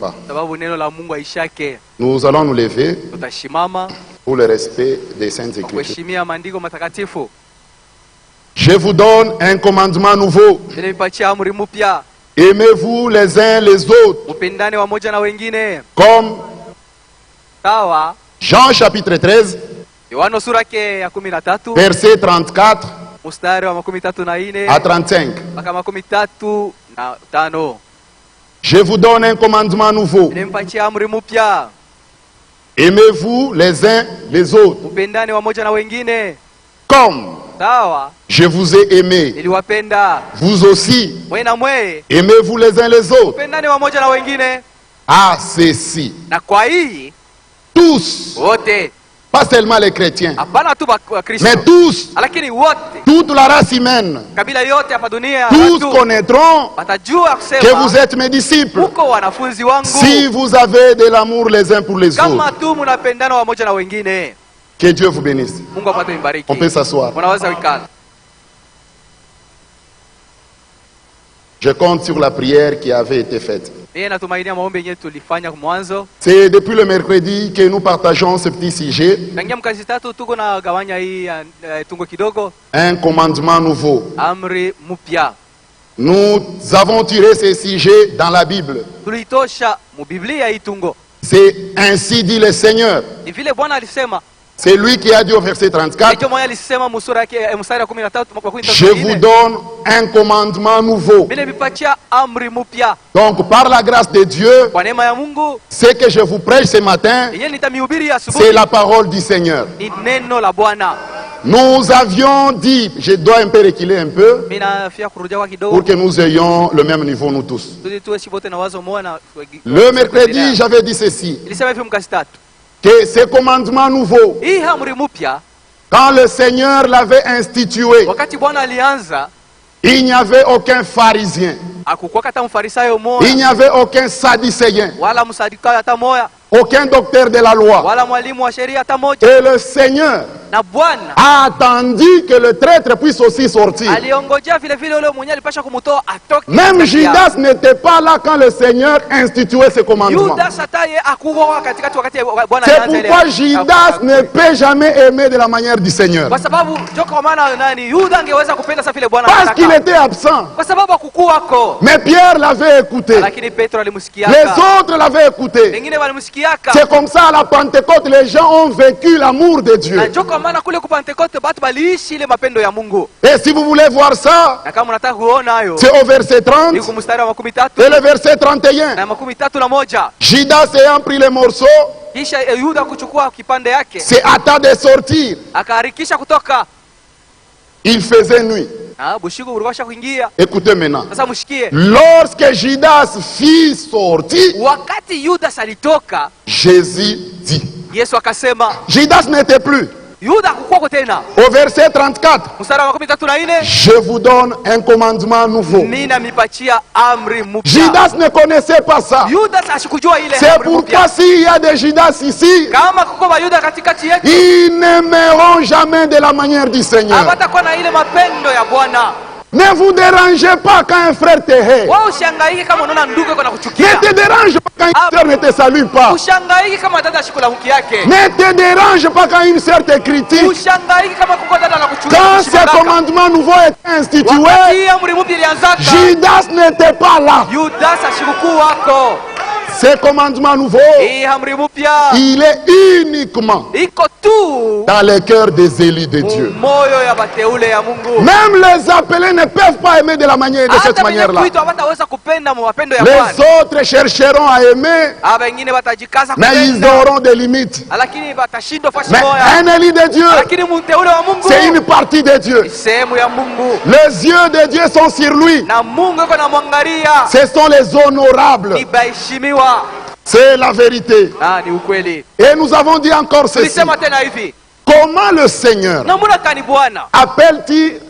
pas. sababu neno la Mungu haishake. Nous allons nous lever Tutashimama pour le respect des Saintes Écritures. kuheshimia maandiko matakatifu. Je vous donne un commandement nouveau. Nilipatia amri mpya. Aimez-vous les uns les autres. Mpendane wamoja na wengine. Comme Sawa. Jean chapitre 13, Yohana sura yake ya 13 verset 34 mstari wa 34 à 35. mpaka 35. Je vous donne un commandement nouveau. Nilimpatia amri mpya. Aimez-vous les uns les autres. Mpendane wamoja na wengine. Comme Sawa. je vous ai aimé, Niliwapenda. vous aussi, Mwe na mwe. aimez-vous les uns les autres. Mpendane wamoja na wengine. À ceci, Na kwa hii tous, wote, pas seulement les chrétiens, hapana tu wa Kristo, mais tous, lakini wote, toute la race humaine, kabila yote hapa dunia, tous watu connaîtront watajua que vous kusema êtes mes disciples uko wanafunzi wangu si vous avez de l'amour les uns pour les kama autres. tu mnapendana wamoja na wengine. Que Dieu vous bénisse. Mungu apate mbariki. On peut s'asseoir. Unaweza wikala. Je compte sur la prière qui avait été faite. Mimi natumainia maombi yenyewe tulifanya mwanzo. C'est depuis le mercredi que nous partageons ce petit sujet, Tangia mkazi tatu tuko na gawanya hii tungo kidogo, un commandement nouveau. amri mpya. Nous avons tiré ces sujets dans la Bible. Tulitosha mu Biblia hii tungo. C'est ainsi dit le Seigneur. Ni vile Bwana alisema. C'est lui qui a dit au verset 34, Ndicho moja alisema msura yake mstari wa 13 je vous donne un commandement nouveau. Mimi nimepatia amri mpya. Donc par la grâce de Dieu, Kwa neema ya Mungu, ce que je vous prêche ce matin, yenyewe nitamhubiri asubuhi. c'est la parole du Seigneur. Ni neno la Bwana. Nous avions dit, je dois un peu reculer un peu, Mimi nafia kurudia kwa kidogo. pour que nous ayons le même niveau nous tous. Tudi tuwe wote na wazo moja na Le mercredi, j'avais dit ceci, ilisema hivi mkazi tatu. que ce commandement nouveau, Hii amri mpya quand le Seigneur l'avait institué, wakati Bwana alianza, il n'y avait aucun pharisien, hakukuwa hata mfarisayo il moja n'y avait aucun sadducéen, wala msadikayo hata moja aucun docteur de la loi. wala mwalimu wa sheria hata moja. Et le Seigneur Na Bwana a attendu que le traître puisse aussi sortir. aliongojea vile vile ule mwenye alipasha kumtoa atoke. Même katikati yao. Judas n'était pas là quand le Seigneur instituait ce commandement. Judas hata yeye hakuwa katikati wakati Bwana C'est alianza ile. pourquoi Judas ne peut jamais aimer de la manière du Seigneur. Kwa sababu joka maana nani Yuda angeweza kupenda sasa vile Bwana Parce qu'il anataka. était absent. Kwa sababu hakukuwako. Mais Pierre l'avait écouté. Lakini Petro Les alimsikiaka. autres l'avaient écouté. Wengine walimsikiaka. C'est comme ça à la Pentecôte, les gens ont vécu l'amour de Dieu. Na joka maana kule ku Pentecoste batu baliishi ile mapendo ya Mungu. Et si vous voulez voir ça, Na kama unataka kuona hayo, c'est au verset 30 ni kumstari wa 13 et le verset 31. na 31. Judas ayant pris les morceaux, Kisha Yuda kuchukua kipande yake, c'est hâta de sortir. akaharikisha kutoka. Il faisait nuit. Bushiku ulipasha kuingia. Écoutez maintenant. Sasa mshikie. Lorsque Judas fit sortir, Wakati Yuda alitoka, Jésus dit. Yesu akasema, Judas n'était plus. Yuda hakukuwa tena. Au verset 34, Mstari wa 34, je vous donne un commandement nouveau. mimi namipachia amri mpya. Judas ne connaissait pas ça. Yuda asikujua ile C'est amri pourquoi mpya. s'il y a des Judas ici, Kama kuko Yuda katikati yetu, ils n'aimeront jamais de la manière du Seigneur. hapatakuwa na ile mapendo ya Bwana. Ne vous dérangez pas quand un frère te hait. Wewe ushangaike kama unaona ndugu yako Ne anakuchukia. te dérange pas quand une sœur ne te salue pas. Ushangaike kama dada shikula huki yake. Ne te dérange pas quand une sœur te critique. Ushangaike kama kuko dada anakuchukia. Quand ce commandement nouveau est institué, Wakati amri mpya ilianzaka, Judas n'était pas là. Yuda ashikuku wako. Ce commandement nouveau, Hii amri mpya il est uniquement iko tu dans le cœur des élus de Dieu. moyo ya bateule ya Mungu. Même les appelés ne peuvent pas aimer de cette manière-là. Hata hawataweza kupenda mapendo ya Les Bwana. autres chercheront à aimer, Wengine watajikaza mais ils kupenda, auront des limites. lakini watashindwa fasi Mais moja. un élu de Dieu, Lakini mteule wa Mungu c'est une partie de Dieu. ni sehemu ya Mungu. Les yeux de Dieu sont sur lui. Na Mungu yuko anamwangalia. Ce sont les honorables. Ni baheshimiwa. C'est la vérité. Ni ukweli. Et nous avons dit encore ceci. Tulisema tena hivi. Comment le Seigneur Namuna kani Bwana appelle-t-il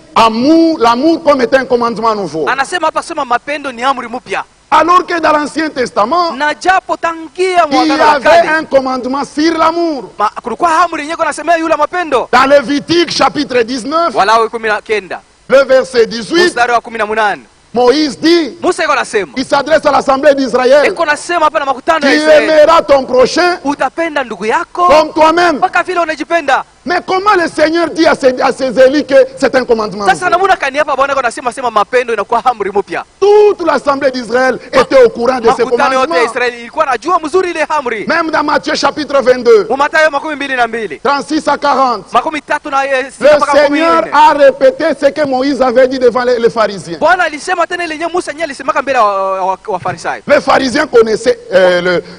l'amour comme étant un commandement nouveau? anasema hapa sema mapendo ni amri mpya. Alors que dans l'Ancien Testament, Na japo tangia il y mwagano wa avait kale un commandement sur l'amour. kulikuwa amri yenyewe inasemea yule mapendo. Dans Lévitique chapitre 19, Walawi 19 le verset 18, mstari wa 18, Moïse dit, Musa iko nasema, il s'adresse à l'assemblée d'Israël, iko nasema hapa na makutano tu ya Israeli, aimeras ton prochain utapenda ndugu yako comme toi-même. mpaka vile unajipenda. Mais comment le Seigneur dit à ses élus que c'est un commandement? Sasa namuna kani hapa Bwana iko nasema sema mapendo inakuwa amri mpya. Toute l'assemblée d'Israël était au courant de ces Makutano yote ya commandements. Israeli ilikuwa najua mzuri ile amri. Même dans Matthieu chapitre 22, Mathayo 22, 36 à 40, 33 na le 6 mpaka Seigneur 14. a répété ce que Moïse avait dit devant les pharisiens. Bwana alisema tena ile Musa nyali alisemaka mbele wa Farisayo. Les pharisiens connaissaient,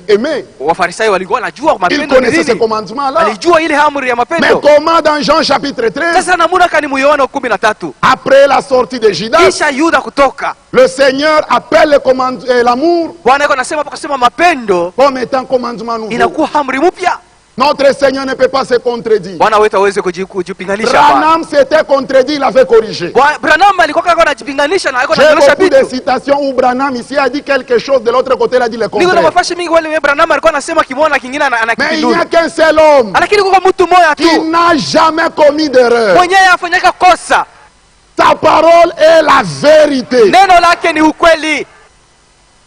aimaient. Wafarisayo walikuwa wanajua Ils mapendo ni connaissaient ces nini. commandements-là. Walijua ile amri ya Mais mapendo. comment dans Jean chapitre 13, Sasa namuna kani muyono 13. après la sortie de Judas, Kisha Yuda kutoka. le Seigneur appelle l'amour Bwana iko nasema mpaka sema mapendo comme étant commandement nouveau. inakuwa amri mpya. Notre Seigneur ne peut pas se contredire. Bwana wetu hawezi kujipinganisha hapa. Branham s'était contredit, il avait corrigé. Branham alikuwa kaka anajipinganisha na alikuwa J'ai anaonyesha beaucoup de vitu. citations où Branham ici a dit quelque chose, de l'autre côté il a dit le Niko na contraire. mafashi mingi wale Branham alikuwa anasema kimoja kingine Mais il n'y a anakidulu. qu'un seul homme Lakini kwa mtu mmoja qui tu n'a jamais commis d'erreur. mwenyewe afanyaka kosa. Sa parole est la vérité. Neno lake ni ukweli.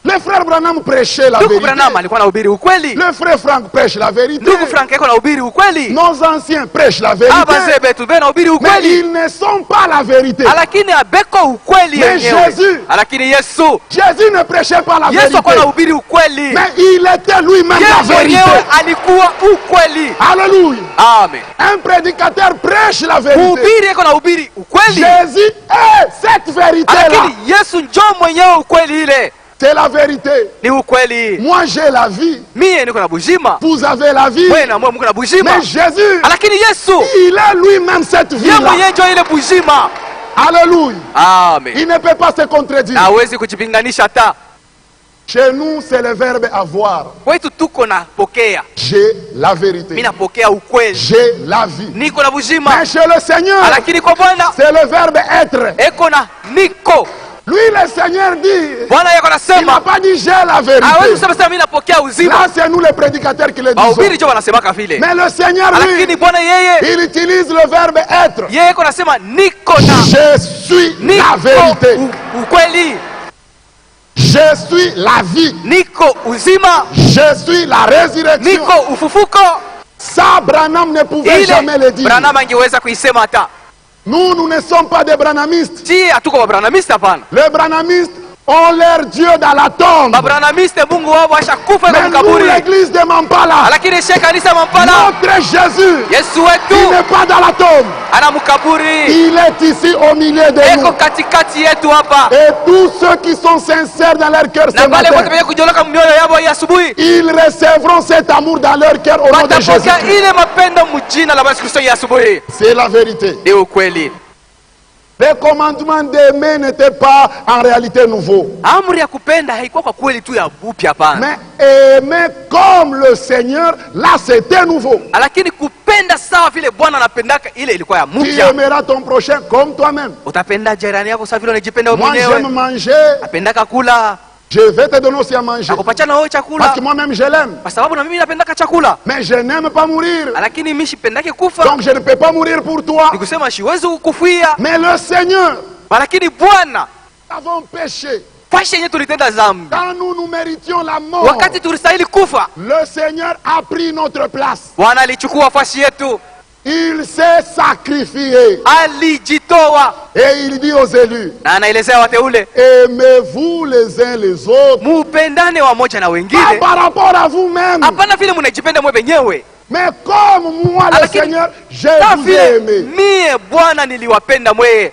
Le frère Branham prêchait la Ndugu vérité. Branham alikuwa anahubiri ukweli. Le frère Frank prêche la vérité. Ndugu Frank alikuwa anahubiri ukweli. Nos anciens prêchent la vérité. Abazee betu bena anahubiri Mais ukweli. ils ne sont pas la vérité. Lakini abeko ukweli Mais yenyewe. Jésus, Lakini Yesu, Jésus ne prêchait pas la Yesu vérité. alikuwa anahubiri ukweli. Mais il était lui-même Yeye la vérité. mwenyewe alikuwa ukweli. Alléluia. Amen. Un prédicateur prêche la vérité. Mhubiri yako anahubiri ukweli. Jésus est cette vérité-là. Lakini Yesu njoo mwenyewe ukweli ile. C'est la vérité. Ni ukweli. Moi j'ai la vie. Mie niko na bujima. Vous avez la vie. Wewe na mwe mko na bujima. Mais Jésus, Lakini Yesu, il est lui-même cette yeye vie-là. mwenyewe njoo ile bujima. Alléluia. Amen. Il ne peut pas se contredire. Hawezi kujipinganisha hata. Chez nous, c'est le verbe avoir. Kwetu tuko na pokea. J'ai la vérité. Mimi napokea ukweli. J'ai la vie. Niko na bujima. Mais chez le Seigneur, Lakini kwa Bwana c'est le verbe être. eko na niko. Lui, le Seigneur dit, Bwana yako il n'a nasema, pas dit j'ai la hawezi vérité. kusema sasa mimi napokea uzima. Là, c'est nous les prédicateurs qui le disons. Wahubiri ndio wanasemaka vile. Mais le Seigneur, Lakini lui, Bwana yeye, il utilise le verbe être. yeye eko nasema niko na. Je suis la Niko vérité. ukweli. Je suis la vie. Niko uzima. Je suis la résurrection. Niko ufufuko. Ça, Branham ne pouvait jamais le Ile dire. Branham angeweza kuisema hata. Nous ne sommes pas des branhamistes. Si hatuko wabranamiste hapana. Les branhamistes ont leur Dieu dans la tombe. Wabranamiste Mungu wao ashakufa Mais kwa nous, kaburi. l'église de Mampala, Lakini sheka kanisa Mampala, notre Jésus, Yesu il wetu n'est pas dans la tombe. ana mkaburi. Il est ici au milieu de Eko nous. katikati yetu hapa. Et tous ceux qui sont sincères dans leur cœur ce Na wale wote matin, wenye kujoloka mioyo yao hii asubuhi ils recevront cet amour dans leur cœur au nom de Jésus. watapokea ile mapendo mjina la Yesu Kristo hii asubuhi. C'est la vérité. Ni ukweli. Les commandements d'aimer n'étaient pas en réalité nouveaux. Amri ya kupenda haikuwa kwa kweli tu ya upya hapana. Mais aimer comme le Seigneur, là c'était nouveau. Lakini kupenda sawa vile Bwana anapendaka ile ilikuwa ya Tu mpya. aimeras ton prochain comme toi-même. Utapenda jirani yako sawa vile unajipenda wewe Moi j'aime mwenyewe. manger, Apendaka kula, je vais te donner aussi à manger. akupatia na wewe Parce chakula. que moi-même je l'aime. Kwa sababu na mimi napendaka chakula. Mais je n'aime pas mourir. Lakini mimi sipendake kufa. Donc je ne peux pas mourir pour toi. Nikusema siwezi kukufia. Mais le Seigneur, Lakini Bwana, nous avons péché. fashi yenyewe tulitenda dhambi. Quand nous méritions la mort, Wakati tulistahili kufa, le Seigneur a pris notre place. Bwana alichukua fashi yetu. Il s'est sacrifié. Alijitoa. Et il dit aux élus, Na anaelezea wateule, aimez-vous les uns les autres. mupendane wamoja na Pas wengine. par rapport à vous-même. Hapana vile mnajipenda mwe wenyewe. Mais comme moi, le Lakini, Seigneur, je Na vous ai vile aimé. mie Bwana niliwapenda mweye.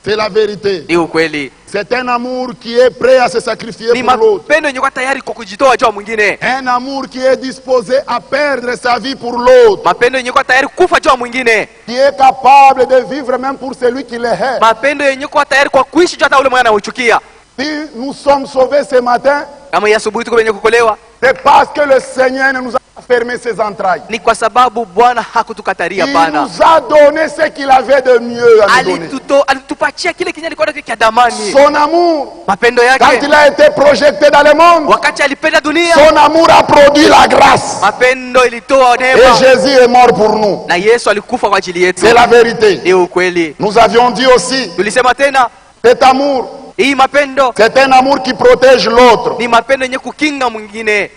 C'est la vérité. Ni ukweli. C'est un amour qui est prêt à se sacrifier Ni pour l'autre. mapendo yenye kwa tayari kwa kujitoa juu ya mwingine. Un amour qui est disposé à perdre sa vie pour l'autre. Mapendo yenye kwa tayari kufa juu ya mwingine. Qui est capable de vivre même pour celui qui le hait. Mapendo yenye kwa tayari kwa kuishi juu hata ule mwenye anauchukia. Si nous sommes sauvés ce matin, Kama hii asubuhi tuko wenye kukolewa, c'est parce que le Seigneur ne nous a pas fermé ses entrailles. ni kwa sababu Bwana hakutukataria Il bana. nous a donné ce qu'il avait de mieux à nous donner. Alitupatia kile kinye alikuwa nacho cha damani. Son amour, Mapendo quand yake il a été projeté dans le monde, wakati alipenda dunia, son amour a produit la grâce. mapendo ilitoa Et neema, Jésus est mort pour nous. na Yesu alikufa kwa ajili yetu. C'est la vérité. Ni ukweli. Nous avions dit aussi, Tulisema tena cet amour Hii mapendo C'est un amour qui protège l'autre, ni mapendo yenye kukinga mwingine,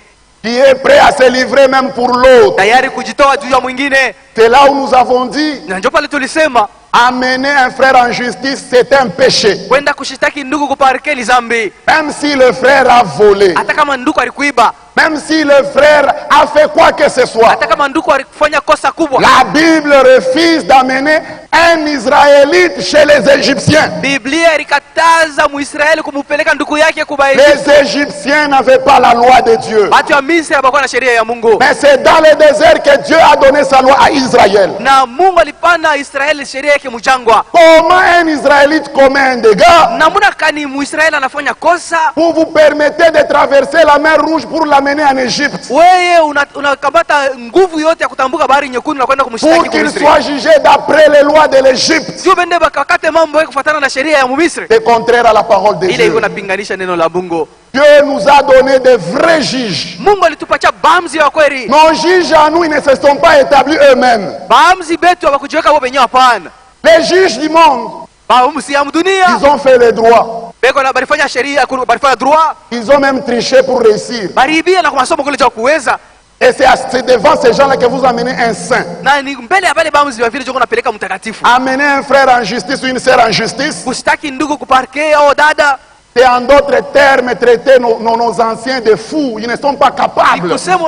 qui est prêt à se livrer même pour l'autre. tayari kujitoa juu ya mwingine. C'est là où nous avons dit, Na ndio pale tulisema amener un frère en justice, c'est un péché. kwenda kushitaki ndugu kuparke ni zambi. Même si le frère a volé, Hata kama ndugu alikuiba, même si le frère a fait quoi que ce soit, hata kama ndugu alifanya kosa kubwa, la Bible refuse d'amener un Israélite chez les Égyptiens. Biblia ilikataza Muisraeli kumupeleka ndugu yake kubaiji. Les Égyptiens n'avaient pas la loi de Dieu. Watu wa Misri hawakuwa na sheria ya Mungu. Mais c'est dans le désert que Dieu a donné sa loi à Israël. Na Mungu alipana Israeli sheria yake mjangwa. Comment un Israélite commet un dégât? Namuna kani Muisraeli anafanya kosa, Vous vous permettez de traverser la mer Rouge pour l'amener en Égypte, wewe unakamata nguvu yote ya kutambuka bahari nyekundu na kwenda pour kumshtaki qu'il Misri. soit jugé d'après les lois de l'Égypte. Sio bende bakakate mambo yake kufuatana na sheria ya Misri. C'est contraire à la parole de Ile Dieu. iko napinganisha neno la Mungu. Dieu nous a donné de vrais juges. Mungu alitupatia bamzi wa kweli. Nos juges à nous, ils ne se sont pas établis eux-mêmes. Bamzi betu hawakujiweka wao wenyewe, hapana. Les juges du monde, Bamzi ya dunia ils ont fait le droit. beko na barifanya sheria, barifanya droit, Ils ont même triché pour réussir. baribia na kwa masomo kule cha kuweza. Et c'est devant ces gens-là que vous amenez un saint. Na ni mbele ya bale bamzi wa vile joko napeleka mtakatifu. Amener un frère en justice ou une sœur en justice, Kushtaki ndugu kuparke au dada, c'est en d'autres termes traiter nos anciens de fous. Ils ne sont pas capables. kusema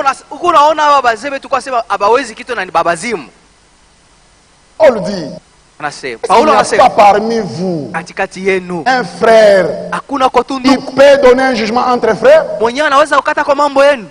unaona hawa bazee wetu kwa sema abawezi kitu na ni babazimu. Paul dit, Anasema il Paulo n'y a anasema pas parmi vous katikati yenu un frère hakuna kwa qui tundu peut donner un jugement entre frères, mwenyewe anaweza kukata kwa mambo yenu,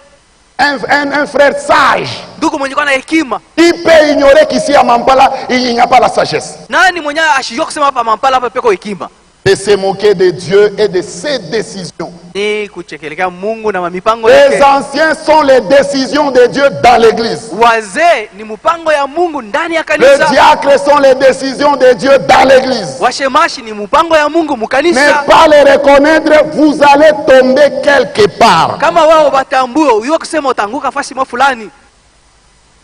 un frère sage ndugu mwenye kwa na hekima. qui peut ignorer qu'ici à Mampala, il n'y a pas la sagesse. Nani mwenyewe ashijua kusema hapa mampala hapa peko hekima? De se moquer de Dieu et de ses décisions. Ni kuchekelea Mungu na mipango Les yake. anciens sont les décisions de Dieu dans l'église. Wazee ni mpango ya Mungu ndani ya Les kanisa. diacres sont les décisions de Dieu dans l'église. Washemashi ni mpango ya Mungu Ne mukanisa. pas les reconnaître, vous allez tomber quelque part. Kama wao batambue, uyo kusema utanguka fasi mwa fulani.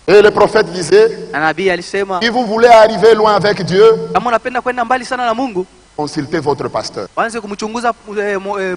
Et le prophète disait, Na nabii alisema si vous voulez arriver loin avec Dieu, kama unapenda kwenda mbali sana na Mungu, consultez votre pasteur. waanze kumchunguza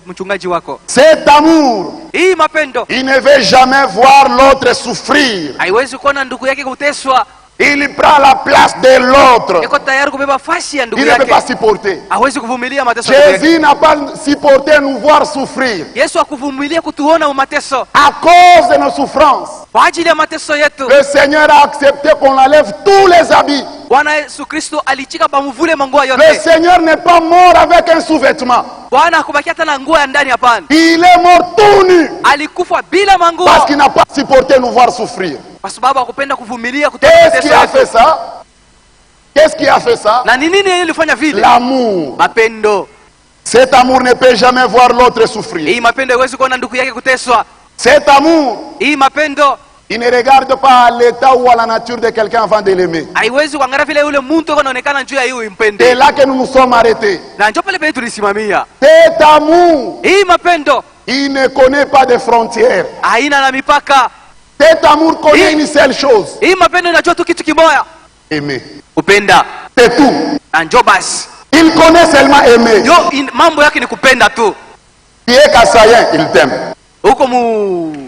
mchungaji wako. Cet amour, Hii mapendo il ne veut jamais voir l'autre souffrir. haiwezi kuona ndugu yake kuteswa. Il prend la place de l'autre. Yuko tayari kubeba fasi ya ndugu Il ne peut yake. pas supporter. Hawezi kuvumilia mateso ya ndugu yake. Jésus n'a pas supporté nous voir souffrir. Yesu akuvumilia kutuona mateso. À cause de nos souffrances, Kwa ajili ya mateso yetu, le Seigneur a accepté qu'on enlève tous les habits. Bwana Yesu Kristo alichika pamuvule manguo Le yote. Seigneur n'est pas mort avec un sous-vêtement. Bwana hakubakia hata na nguo ya ndani, hapana. Il est mort tout nu Alikufa bila manguo parce qu'il n'a pas supporté nous voir souffrir. kwa sababu hakupenda kuvumilia kutoka Qu'est-ce qui mateso a fait yetu. ça? Qu'est-ce qui a fait ça? Na ni nini ilifanya vile? L'amour. Mapendo. Cet amour ne peut jamais voir l'autre souffrir. Hii mapendo haiwezi kuona ndugu yake kuteswa. Cet amour, Hii mapendo il ne regarde pas à l'état ou à la nature de quelqu'un avant de l'aimer. haiwezi kuangalia vile yule mtu anaonekana juu ya hiyo C'est impende. là que nous nous sommes arrêtés. Na ndio pale pale tulisimamia. Cet amour, Hii mapendo il ne connaît pas de frontières. haina na mipaka. Cet amour connaît une seule chose. Hii mapendo inajua tu kitu kimoja, Aimer. kupenda. C'est tout. Na njoo basi. Il connaît seulement aimer. Yo mambo yake ni kupenda tu. Tu es Kassayen, il t'aime. Huko mu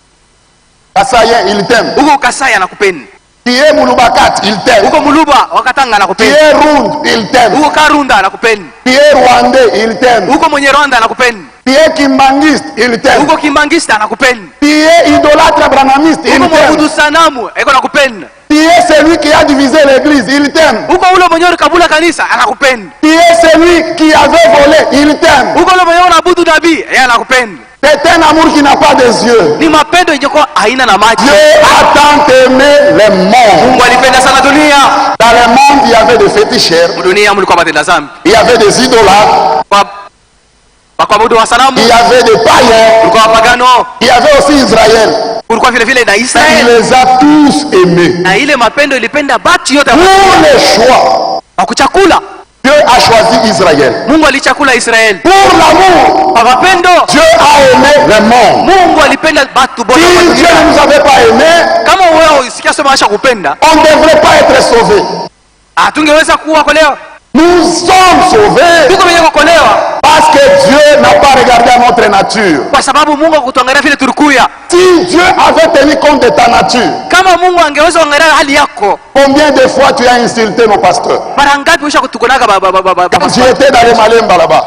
Kassayen, il t'aime. huko Kasai anakupenda. Tu es Mouloubakat, il t'aime. Huko Muluba wakatanga Tu anakupenda. es Rund, il t'aime. Huko Karunda anakupenda. Tu es Rwandais, il t'aime. Huko mwenye Rwanda anakupenda. Tu es Kimbangiste, il t'aime. Huko Kimbangista anakupenda. Tu es idolâtre branamiste, il Huko mwabudu t'aime. sanamu eko nakupenda. Tu es celui qui a divisé l'église, il t'aime. Huko ule mwenye kabula kanisa anakupenda. Tu es celui qui avait volé, il t'aime. Huko ule mwenye unaabudu nabii yeye anakupenda. C'est un amour qui n'a pas des yeux. Ni mapendo yenye kwa haina na macho. Dieu a tant aimé le monde. Mungu alipenda sana dunia. Dans le monde, il y avait des féticheurs, Dunia mlikuwa matenda zambi. il y avait des idolâtres, Kwa kuabudu wa sanamu, il y avait des païens, kulikuwa wapagano, il y avait aussi Israël. kulikuwa vile vile na Il Israeli. les a tous aimés. Na ile mapendo ilipenda batu yote. Pour le choix, Kwa kuchakula, Dieu a choisi Israël. Mungu alichakula Israeli. Pour l'amour, Kwa mapendo, Dieu a aimé le monde. Mungu alipenda batu bote. Si Dieu ne nous avait pas aimés, Kama wewe usikia sema acha kupenda, on ne devrait pas être sauvés. hatungeweza kuwa kwa leo. Nous sommes sauvés tuko wenye kuokolewa parce que Dieu n'a pas regardé à notre nature. kwa sababu Mungu hakutuangalia vile tulikuya. Si Dieu avait tenu compte de ta nature, Kama Mungu angeweza kuangalia hali yako, combien de fois tu as insulté nos pasteurs? mara ngapi usha kutukonaga Quand tu étais dans les Malemba là-bas,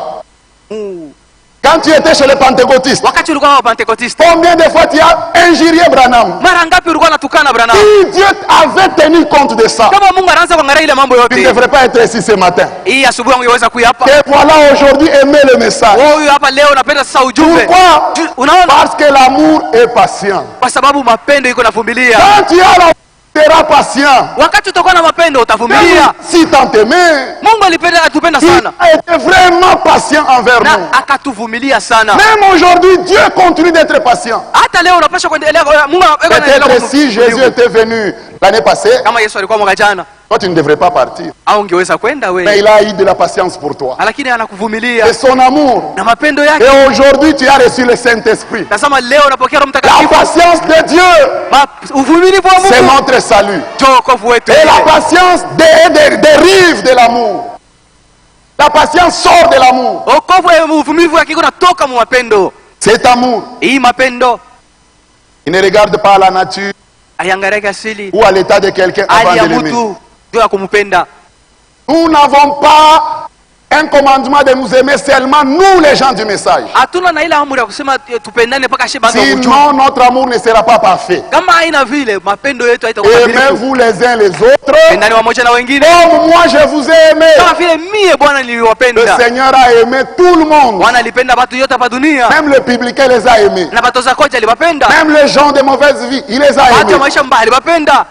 quand tu étais chez les pentecôtistes, wakati ulikuwa wa Pentecoste, combien de fois tu as injurié Branham? mara ngapi ulikuwa unatukana Branham? Si Dieu avait tenu compte de ça, Kama Mungu anaanza kuangalia ile mambo tu ne yote, devrais pas être ici ce matin. hii asubuhi ungeweza kuja hapa. Et voilà aujourd'hui aimer le message. Wewe hapa leo unapenda sasa ujumbe. Pourquoi? Unaona? Parce que l'amour est patient. Kwa sababu mapendo iko navumilia. Quand tu as l'amour, tu seras patient. Wakati utakuwa na mapendo utavumilia. Si tant aimé, Mungu atupenda il sana a été vraiment patient envers na nous. akatuvumilia sana. Même aujourd'hui, Dieu continue d'être patient. Hata leo unapaswa kuendelea. Mungu anaendelea Peut-être si Jésus était venu l'année passée, kama Yesu alikuwa mwaka jana, toi tu ne devrais pas partir. au ungeweza kwenda Mais wewe, il a eu de la patience pour toi. lakini anakuvumilia C'est son amour. na mapendo yake. Et aujourd'hui, tu as reçu le Saint-Esprit. Nasema leo unapokea Roho La Mtakatifu. patience de Dieu, Uvumilivu wa c'est Mungu notre salut. ndio wokovu wetu. Et la patience dérive de l'amour. La patience sort de l'amour. Wokovu, uvumilivu yake unatoka mu mapendo. Cet amour, Hii mapendo il ne regarde pas à la nature aiangalia asili ou à l'état de quelqu'un avant hali ya de l'aimer. mtu ndio ya kumpenda. Nous n'avons pas un commandement de nous aimer seulement nous les gens du message. Hatuna na ile amri ya kusema tupendane mpaka sheba ndio ujumbe. Sinon notre amour ne sera pas parfait. Kama haina vile mapendo yetu haitakuwa kamilifu. Aimez-vous les uns les autres Pendani wamoja na wengine comme moi je vous ai aimé. kama vile mie Bwana Le niliwapenda. Seigneur a aimé tout le monde. Bwana alipenda watu yote hapa dunia Même le publicain les a aimés. na batoza koja aliwapenda. Même les gens de mauvaise vie, il les a Watu wa aimés. maisha mbaya aliwapenda.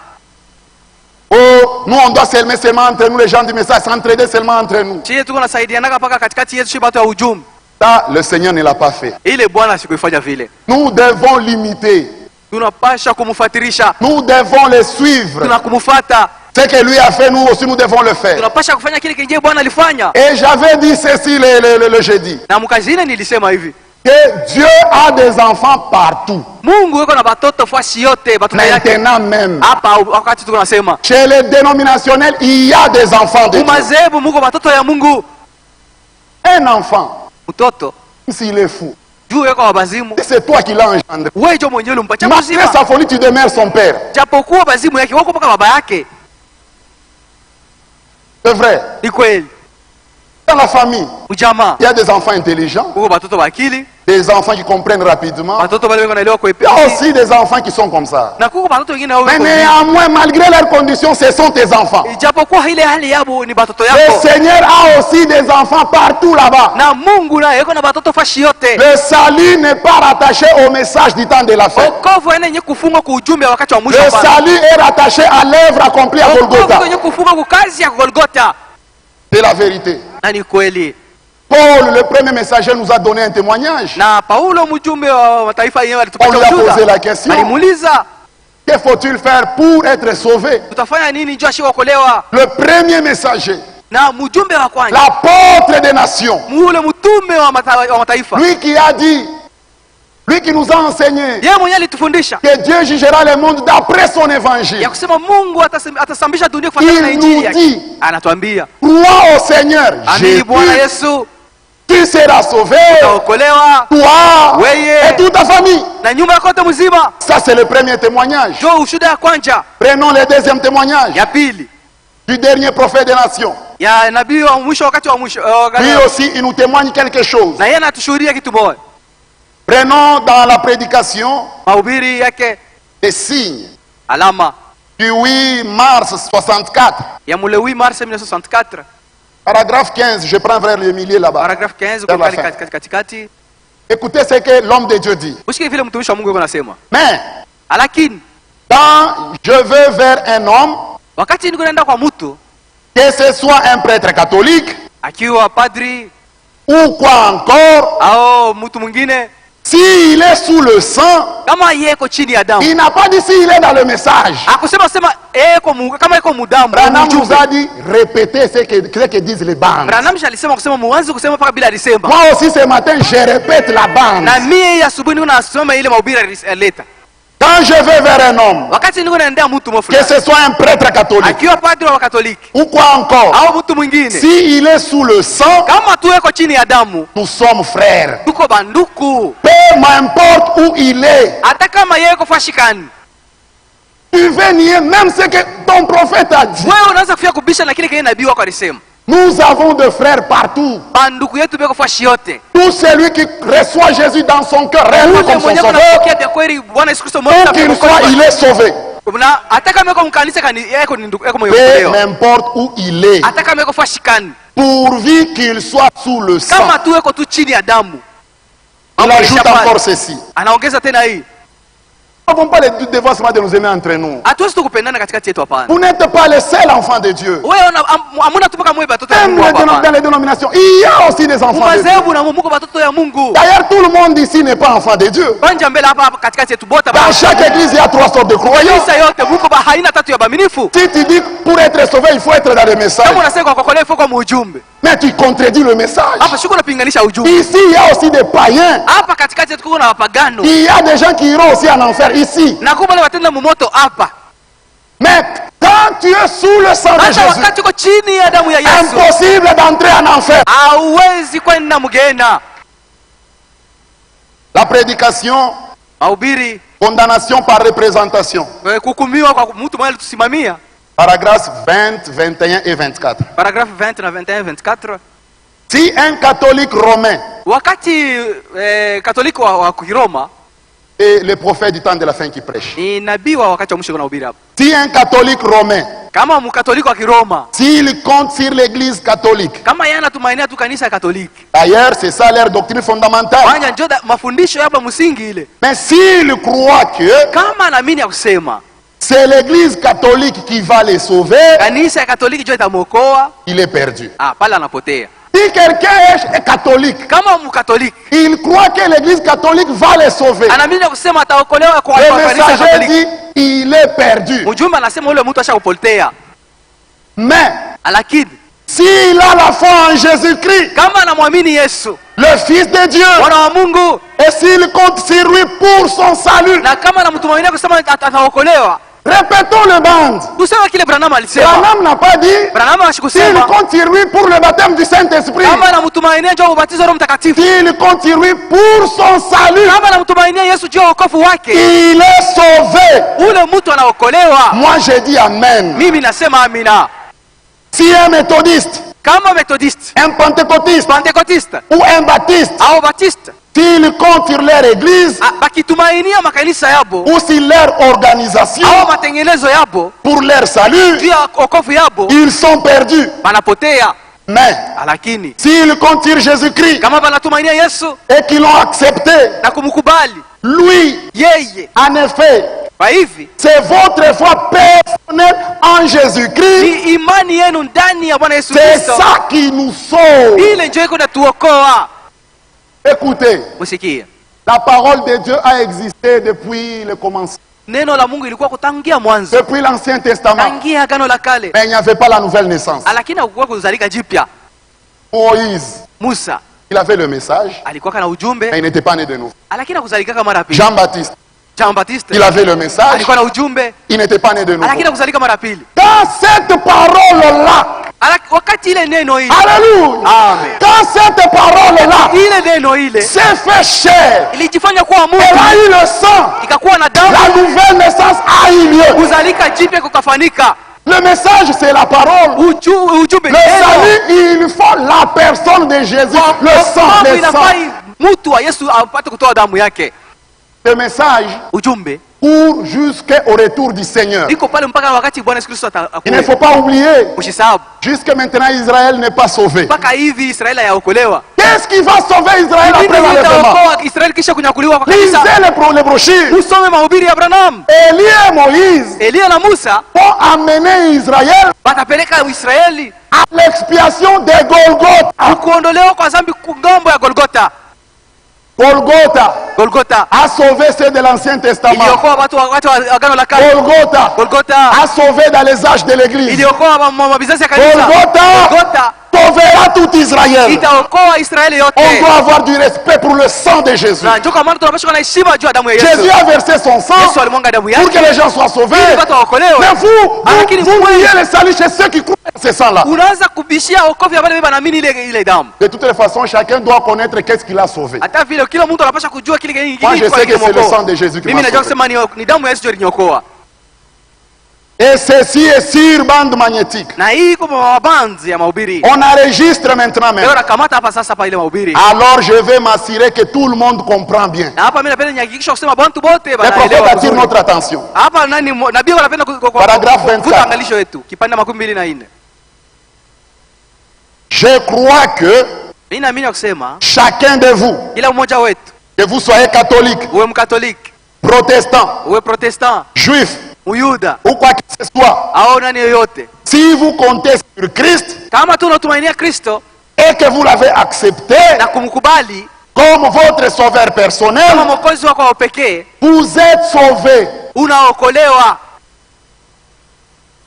Oh, nous on doit s'aimer seulement entre nous, les gens du message, s'entraider seulement entre nous. Sisi tuko nasaidianaga paka katikati yetu shiba watu ya ujumbe. Ça, le Seigneur ne l'a pas fait. Ile Bwana sikuifanya vile. Nous devons l'imiter. Tunapasha kumfuatilisha. Nous devons le suivre. Tunakumfuata. Ce que lui a fait, nous aussi, nous devons le faire. Tunapasha kufanya kile kingine Bwana alifanya. Et j'avais dit ceci le jeudi. Na mkazini nilisema hivi. Que Dieu a des enfants partout. Mungu yuko na batoto fasi yote, batoto yake. Maintenant même. Hapa wakati tuko nasema. Chez les dénominationnels, il y a des enfants de Dieu. Umazebu Mungu batoto ya Mungu. Un enfant, Mtoto s'il est fou, juu yuko wabazimu. c'est toi qui l'as engendré. Wewe ndio mwenyewe ulimpatia Malgré mzima. sa folie, tu demeures son père. Japokuwa bazimu yake wako mpaka baba yake. C'est vrai. Ni kweli. Dans la famille, Ujamaa. il y a des enfants intelligents, Huko batoto bakili, des enfants qui comprennent rapidement. batoto wale wako naelewa kwa Il y a epesi. aussi des enfants qui sont comme ça. Na kuko batoto wengine wao. Mais néanmoins, malgré leurs conditions, ce sont tes enfants. Japokuwa ile hali yabo ni batoto Le yako. Seigneur a aussi des enfants partout là-bas. Na Mungu naye yuko na batoto fashi yote. Le salut n'est pas rattaché au message du temps de la fin. Wokovu yenye kufungwa kwa ujumbe wakati wa mwisho Le hapana. salut est rattaché à l'œuvre accomplie à Wokovu Golgotha. yenye kufungwa kwa kazi ya Golgotha. C'est la vérité. Na ni kweli. Paul, le premier messager, nous a donné un témoignage. Na Paulo mjumbe wa mataifa yenyewe On alitupatia lui a posé ushuhuda. la question. Alimuuliza, Que faut-il faire pour être sauvé? tutafanya nini njoo ashike kuokolewa? Le premier messager, Na mjumbe wa kwanza, l'apôtre des nations, ule mtume wa mataifa. lui qui a dit, lui qui nous a enseigné Yeye mwenyewe alitufundisha que Dieu jugera le monde d'après son ya évangile. kusema Mungu atasambisha dunia kufuatana na Il injili nous yake. dit, Anatuambia, crois au Seigneur amini Bwana Jésus, Yesu, tu seras sauvé, utaokolewa toi Weye. et toute ta famille. na nyumba yako yote mzima. Ça, c'est le premier témoignage. Njoo ushuhuda ya kwanza. Prenons le deuxième témoignage Ya pili, du dernier prophète des nations. ya nabii wa mwisho wakati wa mwisho. Lui aussi, il nous témoigne quelque chose. Na yeye anatushuhudia kitu moja. Prenons dans la prédication Mahubiri yake des signes alama du 8 mars 64. ya mule 8 mars 1964, Paragraphe 15, je prends vers le milieu là-bas. paragraph 15 Vers la kwa fin. katikati. Écoutez ce que l'homme de Dieu dit. Usikie vile mtumishi wa Mungu yuko anasema. Mais, Lakini quand je vais vers un homme, wakati niko naenda kwa mtu, que ce soit un prêtre catholique akiwa padri ou quoi encore, au mtu mwingine, s'il est sous le sang, kama yeko chini ya damu, il n'a pas dit s'il est dans le message. akusema kama iko mudamu. Branham nous a dit répétez ce que disent les bandes. Branham alisema kusema muanze kusema paka bila alisema. Moi aussi ce matin, je répète la bande. Na mie asubuhi niko nasoma ile mahubiri alileta. Quand je vais vers un homme, wakati niko naendea mtu que mfulani ce soit un prêtre catholique akiwa padri wa Katoliki ou quoi encore, au mtu mwingine, s'il est sous le sang, kama tuweko chini ya damu, nous sommes frères. tuko banduku, Peu m'importe où il est. hata kama yeye ko fashikani. Tu veux nier même ce que ton prophète a dit. Wewe unaweza kufia kubisha na kile kile nabii wako alisema. Nous avons des frères partout. Banduku yetu beko fashi yote. Tout celui qui reçoit Jésus dans son cœur réellement Ule comme son mwenye sauveur, kunapokea vya kweli Bwana Yesu Kristo où qu'il soit, il est sauvé. Na hata kama yuko mkanisa yako ni ndugu yako Peu mwenyewe. m'importe où il est, Hata kama yuko fashikani. pourvu qu'il soit sous le sang. Kama tu yuko tu chini ya damu. Il ajoute encore ceci. Anaongeza tena hii. Nous n'avons pas le devoir de nous aimer entre nous. Hatuwezi tukupendana katikati yetu hapana. Vous n'êtes pas le seul enfant de Dieu. Wewe hamuna tupaka mwe batoto ya Même Mungu dans hapa. les dénominations, il y a aussi des enfants de Dieu. Umazebu na Mungu batoto ya Mungu. D'ailleurs, tout le monde ici n'est pas enfant de Dieu. Banja mbele hapa katikati yetu bota Dans chaque église, il y a 3 sortes de croyants. kanisa yote Mungu haina tatu ya baminifu. Si tu dis que pour être sauvé, il faut être dans le message, Kama unasema kwa kokolefu kwa ujumbe. mais tu contredis le message. Hapa shuko napinganisha ujumbe. Ici, il y a aussi des païens. Hapa katikati yetu kuna wapagano. Il y a des gens qui iront aussi en enfer ici. Na kubale watenda mumoto hapa. Mais quand tu es sous le sang de Hata Jésus, wakati uko chini ya damu ya Yesu, impossible d'entrer en enfer. hauwezi kwenda mgena. La prédication, Mahubiri, condamnation par représentation. kuhukumiwa kwa mtu mmoja tusimamia. Paragraphes 20, 21 et 24. Paragrafu 20 na 21 24. Si un catholique romain Wakati Katoliki wa Kiroma et le prophète du temps de la fin qui prêche, ni nabii wa wakati wa mwisho kunahubiri hapa. si un catholique romain, Kama mkatoliki wa Kiroma, s'il compte sur l'église catholique, kama yeye anatumainia tu kanisa ya Katoliki, d'ailleurs c'est ça leur doctrine fondamentale, fanya njoo mafundisho hapa msingi ile. mais s'il croit que Kama anaamini ya kusema c'est l'église catholique qui va les sauver, kanisa ya Katoliki njoo itamuokoa, il est perdu. pale anapotea. Si quelqu'un est catholique, Kama mkatoliki il croit que l'église catholique va les sauver, anaamini ya kusema ataokolewa kwa le kanisa ya messager Katoliki, dit il est perdu. mjumbe anasema ule mtu ashakupotea. Mais Lakini s'il a la foi en Jésus-Christ, kama anamwamini Yesu, le Fils de Dieu, mwana wa Mungu, et s'il compte sur lui pour son salut, na kama anamtumainia kusema ataokolewa, répétons le band. tuseme kile Branham alisema. Branham n'a pas dit Branham s'il ashikusema compte sur lui pour le baptême du Saint-Esprit, kama anamtumainia njoo ubatizo wa Roho Mtakatifu, s'il compte sur lui pour son salut, kama anamtumainia Yesu juu ya wokovu wake, il est sauvé. ule mtu anaokolewa. Moi je dis amen. Mimi nasema amina. Si un méthodiste, Kama Methodiste, un pentecôtiste Pentecoste ou un baptiste, au Baptiste s'ils comptent sur leur église bakitumainia makanisa yabo ou sur leur organisation au matengenezo yabo pour leur salut, juu ya wokovu yabo, ils sont perdus. banapotea. Mais Lakini s'ils comptent sur Jésus-Christ kama banatumainia Yesu et qu'ils l'ont accepté, na kumkubali lui, yeye, en effet, kwa hivi c'est votre foi personnelle en Jésus-Christ. ni imani yenu ndani ya Bwana Yesu C'est Kristo, ça qui nous sauve. ile njoo iko natuokoa. Écoutez, Musikie, la parole de Dieu a existé depuis le commencement, neno la Mungu ilikuwa kutangia mwanzo, depuis l'Ancien Testament. tangia agano la kale, Mais il n'y avait pas la nouvelle naissance. lakini hakukuwa kuzalika jipya. Moïse, Musa il avait le message, alikuwa kana mais ujumbe, il n'était pas né de nouveau. lakini hakuzalika kama mara pili. Jean-Baptiste, Jean Baptiste il avait le message, alikuwa na ujumbe, il n'était pas né de nouveau. lakini hakuzalika mara pili. Quand cette parole-là, Wakati ile neno ile, alléluia, amen, quand cette parole-là ile neno ile s'est fait chair, ilijifanya kuwa elle Mungu, a eu le sang, ikakuwa na la damu, nouvelle naissance a eu lieu. kuzalika jipya kukafanika. Le message, c'est la parole. Ujumbe Le neno. salut, il faut la personne de Jésus, le sang, Wokovu le sang. inafai mtu wa Yesu apate kutoa damu yake. Le message Ujumbe court jusqu'au retour du Seigneur. iko pale mpaka wakati Bwana Yesu Kristo Il ne atakuja. faut pas oublier, Usisahau jusque maintenant, Israël n'est pas sauvé. mpaka hivi Israeli hayaokolewa. Qu'est-ce qui va sauver Israël Nini après l'enlèvement? itaokoa Israeli kisha kunyakuliwa kwa kanisa? Lisez les brochures. Usome mahubiri ya Abraham. Élie et Moïse Elia na Musa ont amené Israël watapeleka Israeli à l'expiation de Golgotha. kuondolewa kwa dhambi ngambo ya Golgota. Golgota a sauvé ceux de l'Ancien Testament. iliokoa watu wa agano la kale. Golgota a sauvé dans les âges de l'Église. iliokoa mabizazi ya kanisa. Golgotha sauvera tout Israël. itaokoa Israeli yote. On doit avoir du respect pour le sang de Jésus. Na ndio kwa maana tunapaswa kuwa na heshima juu ya damu ya Yesu. Jésus a versé son sang Yesu alimwanga damu pour que yake les gens soient sauvés. ili watu waokolewe. Mais Lakini vous niez le salut chez ceux qui croient à ce sang-là. unaanza kubishia wokovu ya wale wanaamini ile damu. De toutes les façons, chacun doit connaître qu'est-ce qu'il a sauvé. Hata vile kila mtu anapaswa kujua kile kile Moi, je sais que c'est le sang de Jésus qui mimi m'a najua sauvé. kusema ni damu ya Yesu ndio iliniokoa. Et ceci est sur bande magnétique. Na hii iko mabanzi ya mahubiri. On enregistre maintenant même. Leo nakamata hapa sasa hapa ile mahubiri. Alors je vais m'assurer que tout le monde comprend bien. Na hapa mimi napenda nihakikisha kusema bantu bote Le prophète banaelewa. attire notre attention. Hapa nani nabii anapenda Paragraphe 24. kuvuta angalisho wetu. Kipande 24. Je crois que Mimi naamini kusema chacun de vous, kila mmoja wetu, que vous soyez catholique, uwe mkatoliki, protestant, uwe protestant, juif Uyuda ou quoi que ce soit, au nani yoyote, si vous comptez sur Christ kama tu unatumainia Kristo et que vous l'avez accepté na kumkubali comme votre sauveur kama personnel, mwokozi wako wa pekee, vous êtes sauvé. unaokolewa.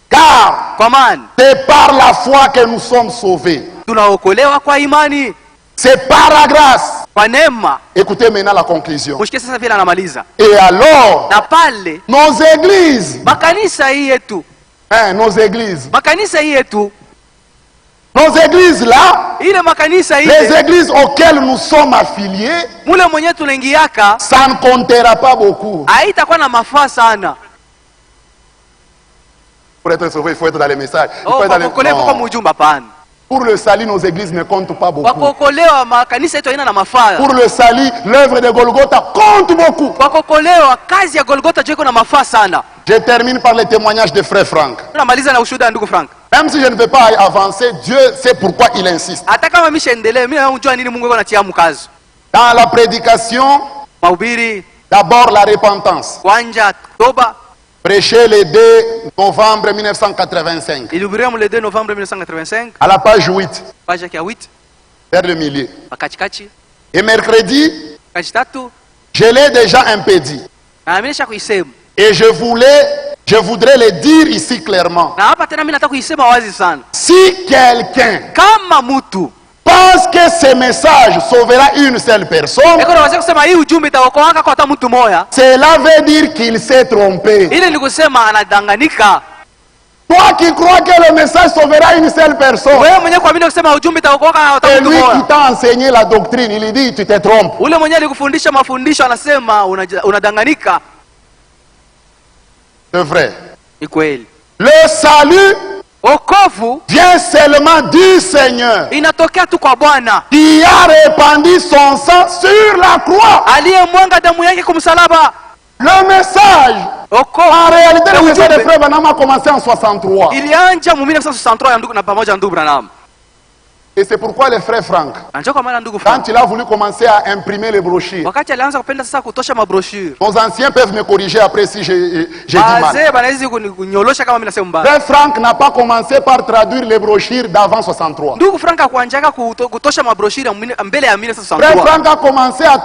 Car Kwa maana c'est par la foi que nous sommes sauvés. tunaokolewa kwa imani, C'est par la grâce. kwa neema. Écoutez maintenant la conclusion. Mshike sasa vile anamaliza. Et alors, Na pale nos églises, makanisa hii yetu, nos églises, makanisa hii yetu, nos églises là, ile makanisa les ile églises auxquelles nous sommes affiliés, mule mwenyewe tunaingiaka, ça ne comptera pas beaucoup. haitakuwa na mafaa sana. Pour être sauvé, il faut être dans les messages. Il Oh, faut être kwa dans les... kuokolewa kwa Non. mjumba pana. Pour le salut, nos églises ne comptent pas Kwa beaucoup. kuokolewa makanisa yetu haina na mafaa. Pour le salut, l'œuvre de Golgotha compte beaucoup. Kwa kuokolewa kazi ya Golgotha jiko na mafaa sana. Je termine par les témoignages de frère Franck. Tunamaliza na ushuhuda wa ndugu Frank. Même si je ne veux pas avancer, Dieu sait pourquoi il insiste. Hata kama mimi siendelee, mimi najua nini Mungu anatia mkazo. Dans la prédication, Mahubiri d'abord la repentance. kwanja toba Prêché le 2 novembre 1985. ilihubiriwa le 2 Novembre 1985, À la page 8, page ya 8, vers le milieu. pakachikachi, Et mercredi, page 3. je l'ai déjà un peu dit. Na mimi nisha kuisema. Et je voudrais le dire ici clairement. Na hapa tena mimi nataka kuisema wazi sana. Si quelqu'un Kama mtu pense que ce message sauvera une seule personne, eko naweza kusema hii ujumbe itaokoa kwa hata mtu moja, cela veut dire qu'il s'est trompé. ile ni kusema anadanganyika. Toi qui crois que le message sauvera une seule personne, Wewe mwenyewe kuamini kusema ujumbe itaokoa kwa hata et mtu lui qui moja, t'a enseigné la doctrine, il dit tu te trompes. ule mwenyewe alikufundisha mafundisho anasema unadanganyika. C'est vrai. Ni kweli. Le salut Wokovu vient seulement du Seigneur inatokea tu kwa Bwana qui a répandu son sang sur la croix. aliyemwanga damu yake kumsalaba. Le message, en réalité, le message de Frère Branham a commencé en 63. ilianja mu 1963 ya ndugu na pamoja na ndugu Branham. Et c'est pourquoi le frère Franck, Anjo kwa maana ndugu Frank, quand il a voulu commencer à imprimer les brochures, wakati alianza kupenda sasa kutosha mabrochure, nos anciens peuvent me corriger après si j'ai dit mal. wazee banaweza kunyolosha kama mimi nasema mbaya. Frère Franck n'a pas commencé par traduire les brochures d'avant 63. Ndugu Frank akuanjaka kutosha mabrochure mbele ya Frère 1963. Franck a commencé à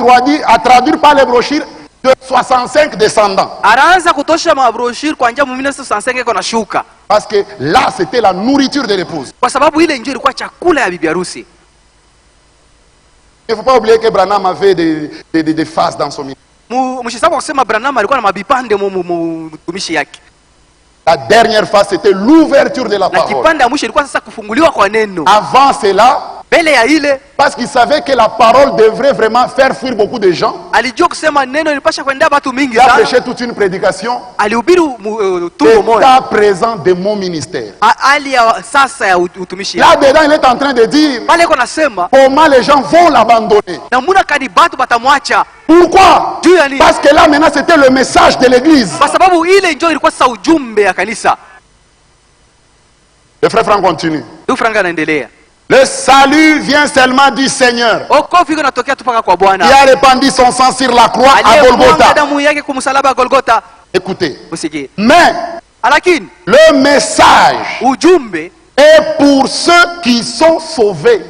traduire par les brochures de 65 descendants. Anaanza kutosha mabrochure kuanzia mu 1965 iko na shuka. Parce que là, c'était la nourriture de l'épouse. Kwa sababu ile ndio ilikuwa chakula ya bibi harusi. Il ne faut pas oublier que Branham avait des phases dans son ministère. Mshisabu kusema Branham alikuwa na mabipande mtumishi yake. La dernière phase, c'était l'ouverture de la Na parole. kipande ya mwisho ilikuwa sasa kufunguliwa kwa neno. Avant cela, Mbele ya ile parce qu'il savait que la parole devrait vraiment faire fuir beaucoup de gens, alijua kusema neno ilipasha kuendea watu mingi il a sana. prêché toute une prédication. Alihubiri tumbo moja. L'état présent de mon ministère. Hali ya sasa ya utumishi. Là-dedans, il est en train de dire Pale iko nasema comment les gens vont l'abandonner. namuna kani batu batamwacha. Pourquoi? Juu ya nini? Parce que là, maintenant, c'était le message de l'église. Kwa sababu ile ndio ilikuwa sasa ujumbe ya kanisa. Le frère Franck continue. Ndugu Frank anaendelea. Le salut vient seulement du Seigneur. Wokovu iko natokea tu paka kwa Il Bwana. a répandu son sang sur la croix à Aliyemwanga Golgotha. damu yake kumsalaba Golgotha. Écoutez. Usikie. Mais Lakini le message ujumbe est pour ceux qui sont sauvés.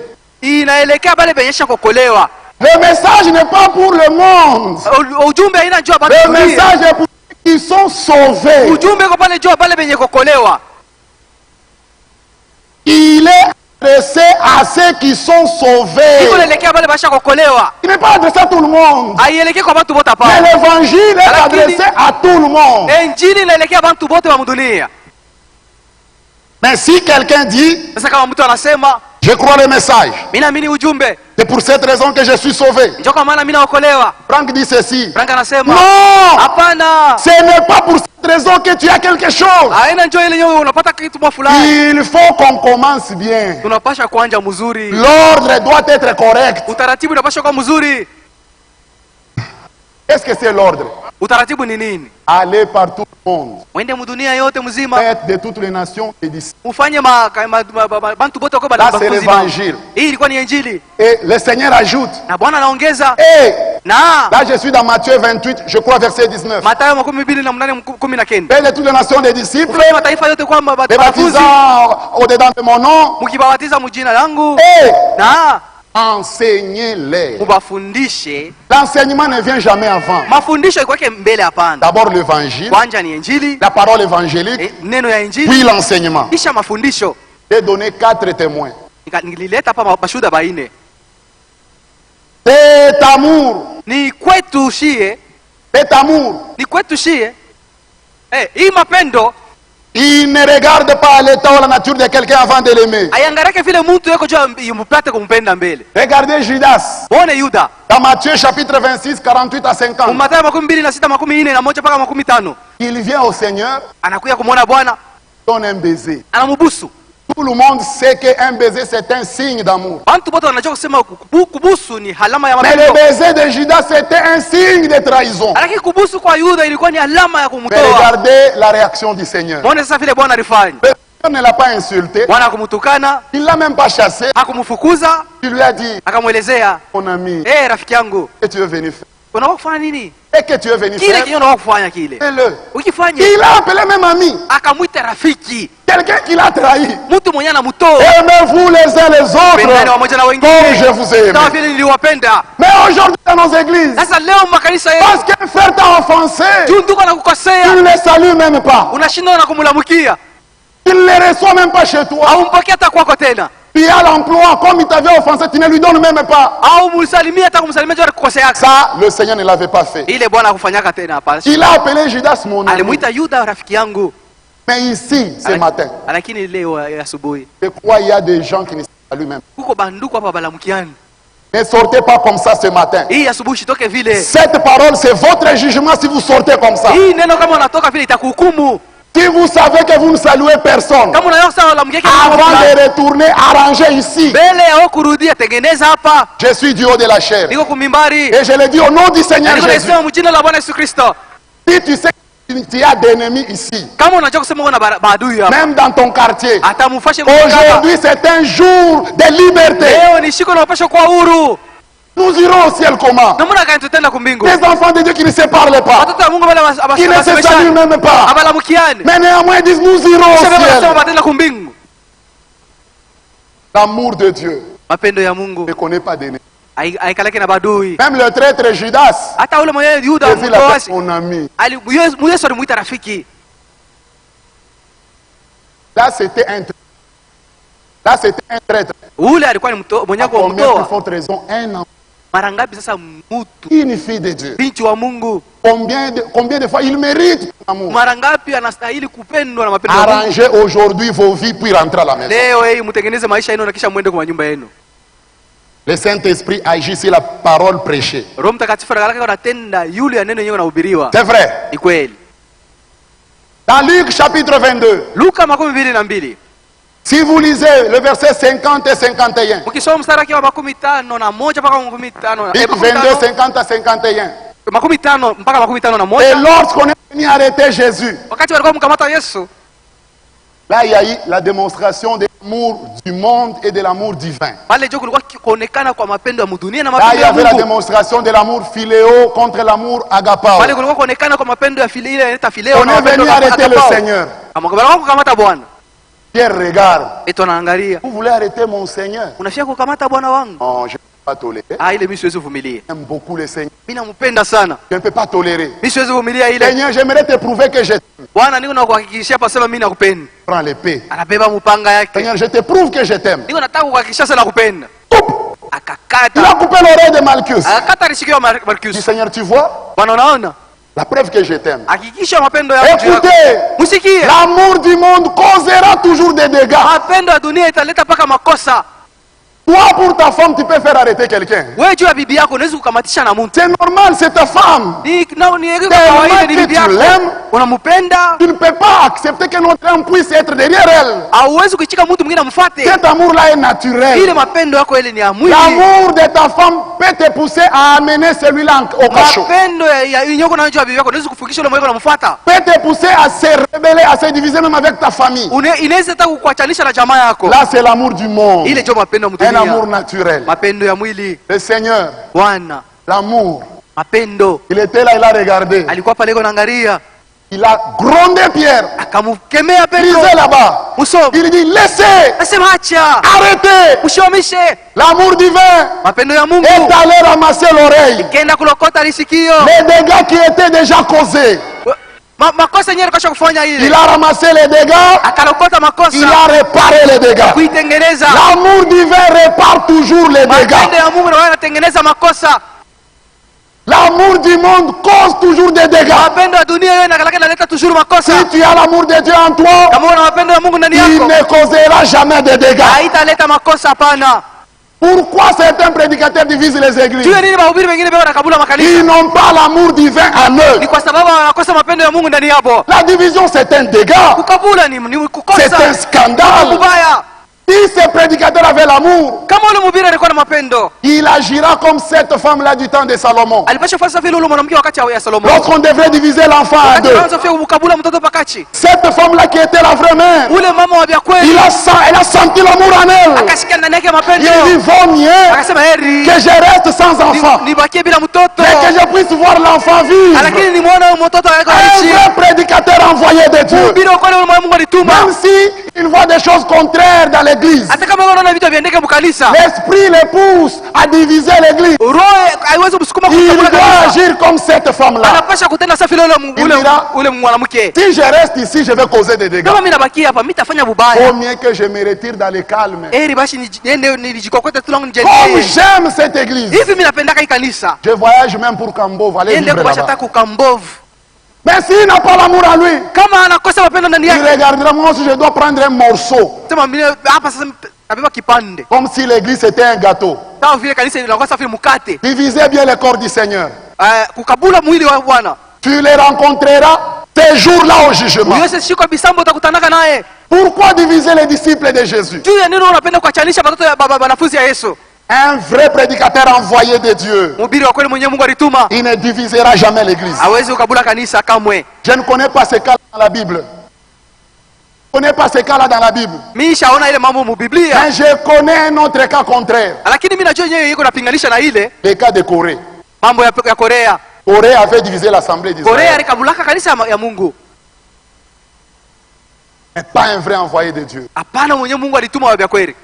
inaelekea bale benyesha kokolewa. Le message n'est pas pour le monde. Ujumbe haina njoo bale. Le message est pour ceux qui sont sauvés. Ujumbe kwa pale njoo bale benye kokolewa. Il est adressé à ceux qui sont sauvés. iko naelekea wale basha kuokolewa. Il n'est pas adressé à tout le monde. Haielekei kwa watu wote hapa. Mais l'évangile est adressé à tout le monde. Injili inaelekea watu wote wa dunia. Mais si quelqu'un dit, Sasa kama mtu anasema, je crois le message, mimi naamini ujumbe, c'est pour cette raison que je suis sauvé. ndio kwa maana mimi naokolewa. Franck dit ceci. Frank anasema, Non, hapana. ce n'est pas pour cette raison que tu as quelque chose. Haina njoo ile nyewe unapata kitu fulani. Il faut qu'on commence bien. Tunapasha kuanza mzuri. L'ordre doit être correct. Utaratibu unapasha kuwa mzuri. Qu'est-ce que c'est l'ordre? Utaratibu ni nini? Aller par tout le monde. Mwende mdunia yote mzima. Faites de toutes les nations des disciples. Ufanye bantu bote kwa Là, c'est l'évangile. Hii ilikuwa ni injili. Et le Seigneur ajoute. Na Bwana anaongeza. Et Na là, je suis dans Matthieu 28, je crois, verset 19. Mathayo 28:19. Faites de toutes les nations des disciples, Ufanye mataifa yote kwamba les wanafunzi baptisant au-dedans de mon nom, mkibawatiza mjina langu et na enseignez-les. mubafundishe. L'enseignement ne vient jamais avant. Mafundisho ikwake mbele hapana. D'abord l'évangile, Kwanza ni injili, la parole évangélique, neno ya injili, puis l'enseignement. kisha mafundisho. J'ai donné 4 témoins. Nilileta hapa mashuhuda baine. Cet amour, Ni kwetu shie, cet amour, ni kwetu shie. Hii mapendo il ne regarde pas l'état ou la nature de quelqu'un avant de l'aimer. aiangareke vile mtu yuko juu mpate kumpenda mbele. Regardez Judas, Muone Yuda. dans Matthieu chapitre 26, 48 à 50. Mathayo 26:41 mpaka 50. Il vient au Seigneur, Anakuja kumwona Bwana, donne un baiser. anamubusu. Tout le monde sait qu'un baiser c'est un signe d'amour. Bantu bote wanajua kusema kubusu ni alama ya Mais le mapendo. baiser de Judas c'était un signe de trahison. Lakini kubusu kwa Yuda ilikuwa ni alama ya Mais kumtoa. regardez la réaction du Seigneur. Muone sasa vile Bwana alifanya. Le Seigneur ne l'a pas insulté, Bwana hakumtukana, il l'a même pas chassé. hakumfukuza, Il lui a dit, akamwelezea, mon ami, rafiki yangu, que tu es venu faire? unaona kufanya nini? Et que tu es venu Kile faire? kinyo unaona kufanya kile. Fais-le. Ukifanya, Il a appelé même ami. akamwita rafiki. Quelqu'un qui l'a trahi. Mtu mwenye anamtoa. Aimez-vous les uns les Pendani autres pamoja na comme wengine. je vous ai Kama aimé. vile niliwapenda. Mais aujourd'hui dans nos églises, Sasa leo makanisa yetu, parce qu'un frère t'a offensé, tu ndugu tu anakukosea, ne le salues même pas. unashindwa na kumlamukia. Tu ne le reçois même pas chez toi. Haumpokea hata kwako tena. Tu as l'emploi, comme il t'avait offensé, tu ne lui donnes même pas. Au msalimia hata kumsalimia jua kukosea. Ça, le Seigneur ne l'avait pas fait. Ile Bwana hakufanyaka tena hapa. Il a appelé Judas mon ami. Alimuita Yuda rafiki yangu. Mais ici, ce matin, Lakini leo asubuhi je crois qu'il y a des gens qui ne se saluent même. kuko banduku hapa balamukiani. Ne sortez pas comme ça ce matin. Hii asubuhi shitoke vile. Cette parole, c'est votre jugement si vous sortez comme ça. Hii neno kama unatoka vile itakuhukumu. Si vous savez que vous ne saluez personne, Kama unaona sawa la mgeke avant de retourner, arrangez ici. mbele yao kurudia, tengeneza hapa. Je suis du haut de la chair. Niko kumimbari. Et je le dis au nom du Seigneur Niko Jésus. nasema mjina la Bwana Yesu Kristo. Si tu sais que tu as d'ennemis ici, Kama unajua kusema una maadui hapa. même dans ton quartier, Atamufashe aujourd'hui c'est un jour de liberté. leo ni siku unapaswa kuwa huru. Nous irons au ciel comment? Namuna gani tutaenda kumbingu? Des enfants de Dieu qui ne se parlent pas, Watoto wa Mungu wale qui ne se saluent même pas. abalamukiani. Mais néanmoins ils disent nous irons au Sasa wanasema ciel. batenda kumbingu. L'amour de Dieu Mapendo ya Mungu ne connaît pas d'ennemis. haikalaki na badui. Même le traître Judas, Hata ule mwenye Yuda Jésus l'appelle mtoasi mon ami. Yesu alimuita rafiki. Là c'était un traître. Là c'était un traître. Ule alikuwa ni mwenye À combien de kumtoa. fortes raisons un enfant, Mara ngapi sasa mtu une fille de Dieu. binti wa Mungu, Combien de fois il mérite ton amour. mara ngapi anastahili kupendwa na mapendo ya Mungu? Arrangez aujourd'hui vos vies puis rentrez à la maison. Leo hii mtengeneze maisha yenu na kisha muende kwa nyumba yenu. Le Saint-Esprit agit sur la parole prêchée. Roho Mtakatifu anatenda yule ya neno yenyewe unahubiriwa. C'est vrai. Ni kweli. Dans Luc chapitre 22, Luka 22. si vous lisez le verset 50 et 51, Ukisoma mstari wake wa 51 mpaka 55. Luc 22, 50 à 51. 50 mpaka Et 51. lorsqu'on est venu arrêter Jésus, Wakati walikuwa mkamata Yesu, là il y a eu la démonstration de l'amour du monde et de l'amour divin. pale jo kulikuwa kuonekana kwa mapendo ya dunia na Là il mapendo y ya avait la Mungu. démonstration de l'amour philéo contre l'amour agapao. Pale kulikuwa kuonekana kwa mapendo ya ile inaitwa fileo On na est mapendo venu ya arrêter le agapao. Seigneur. Kama kwa kukamata Bwana, Pierre regarde. eti anaangalia, Vous voulez arrêter mon Seigneur? unafia kukamata Bwana wangu? Non, je ne peux pas tolérer. Ile mimi siwezi kuvumilia. J'aime beaucoup le Seigneur. Mimi nampenda sana. Je ne peux pas tolérer. Mimi siwezi kuvumilia ile. Seigneur, j'aimerais te prouver que je t'aime. Bwana niko nakuhakikishia hapa sema mimi nakupenda. Prends l'épée. Anabeba mpanga yake. Seigneur, je te prouve que je t'aime. Niko nataka kuhakikishia sana nakupenda. Il Akakata. a coupé l'oreille de Malchus. Akakata alisikio Il dit, Marcus. Seigneur, tu vois Bwana unaona? la preuve que je t'aime. Hakikisha mapendo yako. Écoutez, Musikie. l'amour du monde causera toujours des dégâts. Mapendo ya dunia italeta paka makosa. Toi, pour ta femme, tu peux faire arrêter quelqu'un. Wewe juu ya bibi yako unaweza kukamatisha na mtu. C'est normal, c'est ta femme. Ni kawaida Tellement ni que bibi tu yako. l'aimes, Unampenda. tu ne peux pas accepter que notre homme puisse être derrière elle. Hauwezi kuchika mtu mwingine amfuate. Cet amour-là est naturel. Ile mapendo yako ile ni ya mwili. L'amour de ta femme peut te pousser à amener celui-là au cachot. Mapendo ya nyoko na bibi yako unaweza kufikisha ule mmoja unamfuata. Peut te pousser à se rebeller, à se diviser même avec ta famille. Inaweza hata kukuachanisha na jamaa yako. Là, c'est l'amour du monde. Ile ndio mapendo ya Un amour dunia. naturel. Mapendo ya mwili. Le Seigneur, Bwana, l'amour, mapendo. il était là, il a regardé. Alikuwa pale anaangalia. Il a grondé Pierre. Akamkemea Petro. Lisez là-bas. Musomo. Il dit, laissez, Asema acha. arrêtez. Usiwamishe. L'amour divin Mapendo ya Mungu. est allé ramasser l'oreille. Kenda kulokota lisikio. Les dégâts qui étaient déjà causés. Makosa yenyewe alikosha kufanya ile. Il a ramassé les dégâts. Akalokota makosa. Il a réparé les dégâts. Kuitengeneza. L'amour divin répare toujours les Mapendo dégâts. ya Mungu ndio yanatengeneza makosa. L'amour du monde cause toujours des dégâts. Mapendo ya dunia yeye inaleta toujours makosa. Si tu as l'amour de Dieu en toi, Kama una mapendo ya Mungu ndani il yako, ne causera jamais de dégâts. haitaleta makosa hapana. Pourquoi certains prédicateurs divisent les églises? Juu nini mahubiri mengine bado nakabula makanisa? Ils n'ont pas l'amour divin en eux. Ni kwa sababu wanakosa mapendo ya Mungu ndani yao. La division, c'est un dégât. Kukabula ni kukosa. C'est un scandale. Mbaya. Si ces prédicateurs avaient l'amour, Kama ule mhubiri alikuwa na mapendo, il agira comme cette femme-là du temps de Salomon. alipasha fasa vile ule mwanamke wakati ya Salomo. Lorsqu'on devrait diviser l'enfant en deux, Akaanza fia kukabula mtoto pakachi. cette femme-là qui était la vraie mère, Ule mama wa kweli elle a senti l'amour en elle. akasikia ndani yake Il mapendo. dit, vaut mieux Akasema heri que je reste sans enfant, nibakie bila mtoto. mais que je puisse voir l'enfant vivre. Lakini nimuone huyo mtoto Un anaishi. vrai prédicateur envoyé de Dieu. Mhubiri wa kweli ule Mungu alituma. Même si il voit des choses contraires dans l'église, Hata kama unaona vitu viendeke mkanisa. l'esprit les pousse à diviser l'église. Roho haiwezi kusukuma Il kukabula doit kanisa. agir comme cette femme-là. Anapasha kutenda safi ule mwanamke. Si je reste ici, je vais causer des dégâts. Kama mimi nabaki hapa mimi tafanya Vaut bubaya. mieux que je me retire dans le calme. Heri basi niende nijikokote tu langu Comme nijendee. j'aime cette église, Hivi mimi napendaka hii kanisa. je voyage même pour Kambov, aller Niende vivre kubasha là-bas. taku kambovu. Mais s'il n'a pas l'amour en lui, Kama anakosa mapendo ndani il yake. regardera, moi aussi je dois prendre un morceau. Sema mimi hapa sasa nabeba kipande. Comme si l'église était un gâteau. Kama vile kanisa linakuwa safi mkate. Divisez bien le corps du Seigneur. Kukabula mwili wa Bwana. Tu les rencontreras ces jours-là au jugement. Yose shiko bisambo utakutanaka naye. Pourquoi diviser les disciples de Jésus? Juu ya nini unapenda kuachanisha watoto ya wanafunzi ya Yesu? Un vrai prédicateur envoyé de Dieu, Mhubiri wa kweli mwenye Mungu alituma. il ne divisera jamais l'église. Hawezi kukabula kanisa kamwe. Je ne connais pas ce cas dans la Bible. Je ne connais pas ce cas-là dans la Bible. Mimi shaona ile mambo mu Biblia. Mais je connais un autre cas contraire. Lakini mimi najua yenyewe iko napinganisha na ile Le cas de Corée. mambo ya Korea. Corée avait divisé l'assemblée Korea d'Israël. alikabulaka kanisa ya Mungu. Mais pas un vrai envoyé de Dieu. Hapana, mwenye Mungu alituma wa kweli.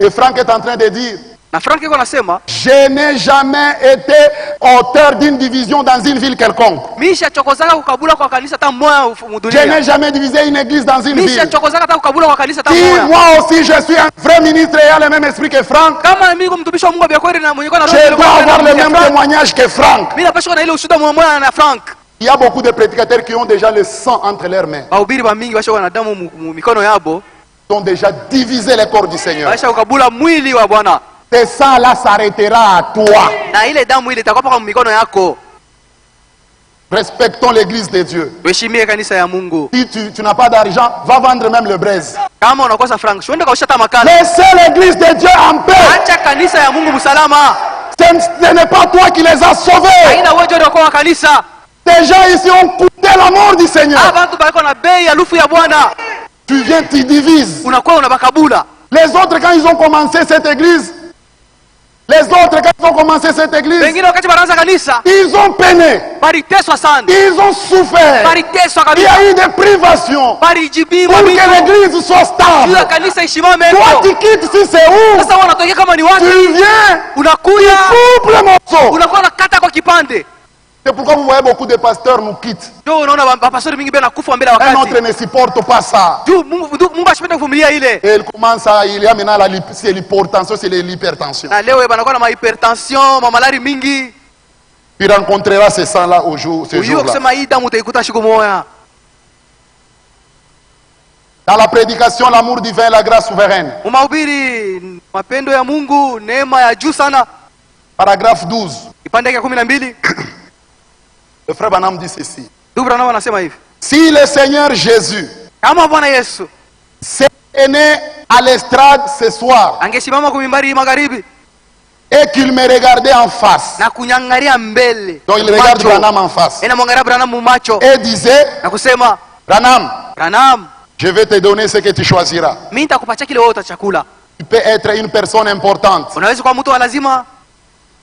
Et Franck est en train de dire, Na Frank iko nasema, je n'ai jamais été auteur d'une division dans une ville quelconque. mimi shachokozaka kukabula kwa kanisa hata moja Je mudunia. n'ai jamais divisé une église dans une Mimi ville. shachokozaka hata kukabula kwa kanisa hata Si moja. moi aussi je suis un vrai ministre et a le même esprit que Franck, Kama mimi mtumishi wa Mungu wa kweli na mwenye kwa na je dois avoir le même témoignage que Franck. Mimi napaswa na ile ushuhuda mmoja na Frank. Il y a beaucoup de prédicateurs qui ont déjà le sang entre leurs mains. Wahubiri wa mingi washa wana damu mikono yabo. Ils ont déjà divisé le corps du Seigneur. Washa kukabula mwili wa Bwana. Et ça là s'arrêtera à toi. Na ile damu ile itakuwa kwa mikono yako. Respectons l'église de Dieu. Heshimie kanisa ya Mungu. Si tu n'as pas d'argent, va vendre même le braise. Kama unakosa frank, uende kausha hata makala. Laissez l'église de Dieu en paix. Acha kanisa ya Mungu msalama. Ce n'est pas toi qui les as sauvés. Haina wewe ndio kwa kanisa. Ces gens ici ont coûté la mort du Seigneur. Hapa watu bako na bei ya lufu ya Bwana. Tu viens, tu divises. Unakuwa unabakabula. Les autres, quand ils ont commencé cette église, Wengine wakati wanaanza kanisa, ils ont peiné. baliteswa sana. Ils ont souffert. Baliteswa Il y kabisa. a eu des privations pour Balijibiwa que vitu. l'église soit Juu ya stable. kanisa isimame Toi, hivyo. tu quittes si c'est où? Sasa wanatokea kama ni watu. Tu viens, Unakuya, coupe le morceau. unakuwa unakata kwa kipande. C'est pourquoi vous voyez beaucoup de pasteurs nous quittent. Ndio unaona mapastori mingi bena kufa mbele Un wakati. autre ne supporte pas ça. Juu Mungu ashipenda kuvumilia ile. Et il commence à, il y a maintenant c'est l'hypertension, c'est l'hypertension. Na leo banakuwa na hypertension, mamalari mingi. Tu rencontreras ces sangs-là au jour, ce Uyo jour-là. kusema hii damu utaikuta siku moja. Dans la prédication, l'amour divin et la grâce souveraine. Mahubiri mapendo ya Mungu, neema ya juu sana. Paragraphe 12. Kipande cha 12. Le frère Branham dit ceci. Ndugu Branham anasema hivi. Si le Seigneur Jésus Kama Bwana Yesu s'est né à l'estrade ce soir angesimama kwa mimbari magharibi et qu'il me regardait en face, na kunyangalia mbele. donc il regarde Branham en face Mwangalia Branham mumacho et disait, na kusema, Branham, je vais te donner ce que tu choisiras. Mimi nitakupatia kile wewe utachakula. Tu peux être une personne importante, unaweza kuwa mtu wa lazima,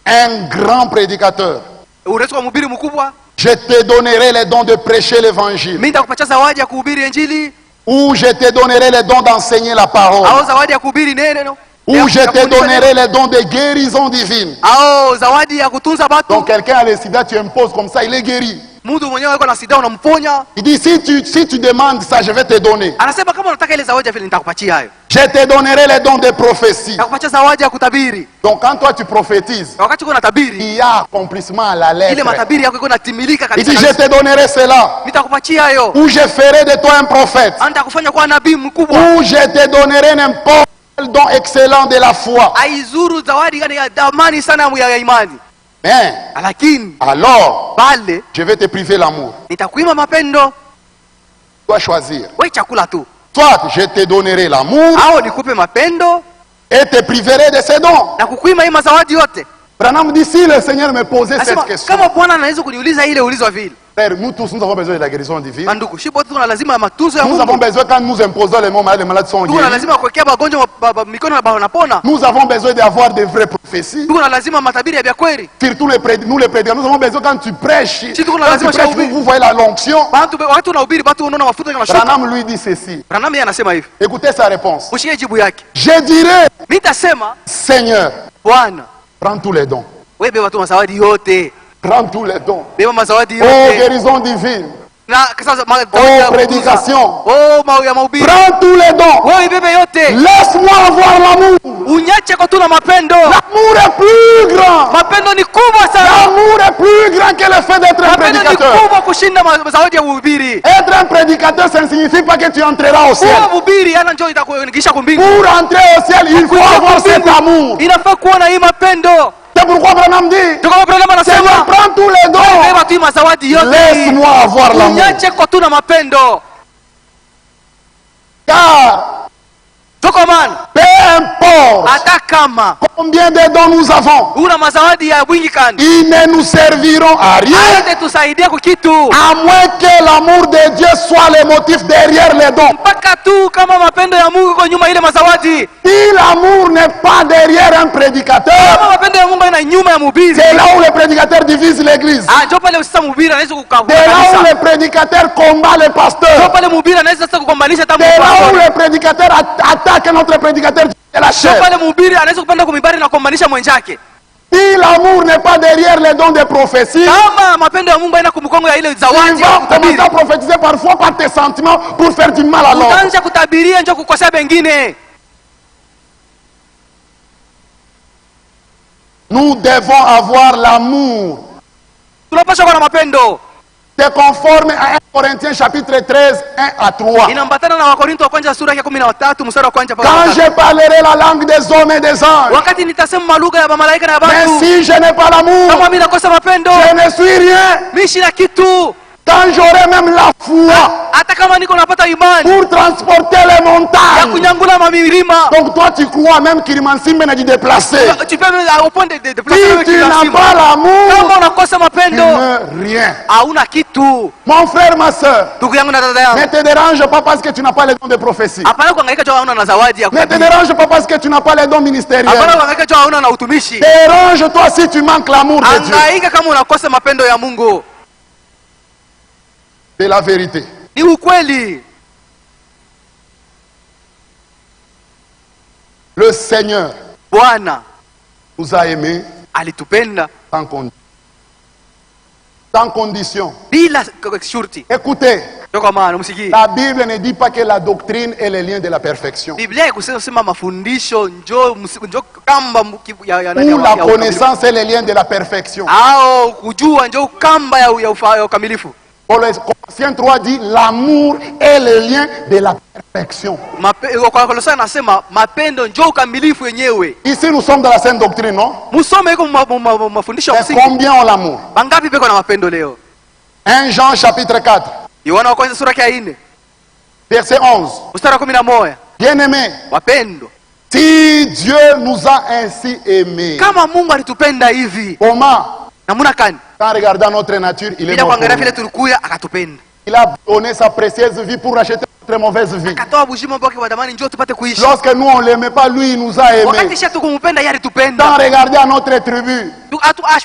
un grand prédicateur. unaweza kuwa mhubiri mkubwa. Je te donnerai les dons de prêcher l'évangile. Mimi nitakupatia zawadi ya kuhubiri injili. Ou je te donnerai les dons d'enseigner la parole. Au zawadi ya kuhubiri neno. Ou je te donnerai les dons de guérison divine. Au zawadi ya kutunza watu. Donc quelqu'un a le sida, tu imposes comme ça, il est guéri. Mtu mwenyewe yuko na sida unamponya. Il dit si tu demandes ça, je vais te donner. Anasema kama unataka ile zawadi vile nitakupatia hayo. Je te donnerai les dons de prophétie. Nitakupatia zawadi ya kutabiri. Donc quand toi tu prophétises, wakati uko unatabiri, il y a accomplissement à la lettre. Ile matabiri yako iko natimilika Il kabisa. dit je te donnerai cela. Nitakupatia hayo. Ou je ferai de toi un prophète. Nitakufanya kuwa nabii mkubwa. Ou je te donnerai n'importe quel don excellent de la foi. Aizuru zawadi gani ya damani sana ya imani. Mais lakini alors pale je vais te priver l'amour. Nitakuima mapendo. Tu dois choisir. Wewe chakula tu. Soit je te donnerai l'amour au nikupe mapendo et te priverai de ses dons. Na kukuima hii mazawadi yote. Branham dit si le Seigneur me posait cette question. Kama Bwana anaweza kuniuliza ile ulizo vile. Frère, nous tous nous avons besoin de la guérison divine. Mandugu, shibo tuna lazima ya matunzo ya Mungu. Nous avons besoin quand nous imposons les mots malades, les malades sont guéris. Tuna lazima kuwekea wagonjwa mikono na wanapona. Nous avons besoin d'avoir des vraies prophéties. Tuna lazima matabiri ya kweli. Surtout nous les prédicateurs, nous avons besoin quand tu prêches. Vous voyez la l'onction. Watu wanahubiri, watu wanaona mafuta yanashuka. Branham lui dit ceci. Branham yeye anasema hivi. Écoutez sa réponse. Mshike jibu yake. Je dirais, nitasema, Seigneur, Bwana, prends tous les dons. Wewe beba tu mazawadi yote. Prends tous les dons. Beba mazawadi yote. Oh, guérison divine. Oh, prédication. Oh, mahubiri. Prends tous les dons. Wewe bebe yote. Laisse-moi avoir l'amour. Unyache kwa tuna mapendo. L'amour est plus grand. Mapendo ni kubwa sana. L'amour est plus grand que le fait d'être un prédicateur. Mapendo ni kubwa kushinda mazawadi ya uhubiri. Être un prédicateur, ça ne signifie pas que tu entreras au ciel. Uhubiri ana njoo itakuingisha kumbingu. Pour entrer au ciel, il faut avoir cet amour. Inafaa kuwa na hii mapendo. C'est pourquoi Branham dit, Seigneur, prends tous les dons. Laisse-moi avoir l'amour. Car peu importe combien de dons nous avons, ils ne nous serviront à rien à moins que l'amour de Dieu soit le motif derrière les dons. Si l'amour n'est pas derrière un prédicateur, c'est là où le prédicateur divise l'église. C'est là où le prédicateur combat les pasteurs. C'est là où le prédicateur attaque notre prédicateur de la chair. Si l'amour n'est pas derrière les dons de prophétie, il va commencer à prophétiser parfois par tes sentiments pour faire du mal à l'autre. Nous devons avoir l'amour. C'est conforme à 1 Corinthiens chapitre 13, 1 à 3. Quand je parlerai la langue des hommes et des anges, mais si je n'ai pas l'amour, je ne suis rien. Quand j'aurai même la foi pour transporter les montagnes, donc toi tu crois même qu'il m'a si bien déplacé. Si tu n'as pas l'amour, tu n'es rien. Mon frère, ma soeur, ne te dérange pas parce que tu n'as pas les dons de prophétie. Ne te dérange pas parce que tu n'as pas les dons ministériels. Dérange-toi si tu manques l'amour de Dieu. C'est la vérité. Le Seigneur nous a aimés sans sans condition. bila shurti. Écoutez, Kwa maana msikii. la Bible ne dit pas que la doctrine est le lien de la perfection. Biblia ikusema mafundisho njoo kamba ya Ou la connaissance est le lien de la perfection. Au kujua njoo kamba ya ukamilifu. Colossiens 3 dit l'amour est le lien de la perfection. Kwa Kolosai nasema mapendo njoo ukamilifu wenyewe. Ici nous sommes dans la sainte doctrine, non? Musome iko mafundisho Mais msingi. combien ont l'amour? Bangapi peko na mapendo leo? 1 Jean chapitre 4. Yohana wa kwanza sura ya 4. Verset 11. Mstari wa 11. Bien-aimés, Wapendo, si Dieu nous a ainsi aimés, kama Mungu alitupenda hivi, comment? namuna kani? En regardant notre nature, il est Bila mort pour kuangalia nous. vile tulikuya akatupenda. Il a donné sa précieuse vie pour racheter notre mauvaise vie. Akatoa bujima wake wa damani njoo tupate kuishi. Lorsque nous on l'aimait pas, lui il nous a Wakati aimés. sisi tukumpenda yeye Sans alitupenda. regarder à notre tribu.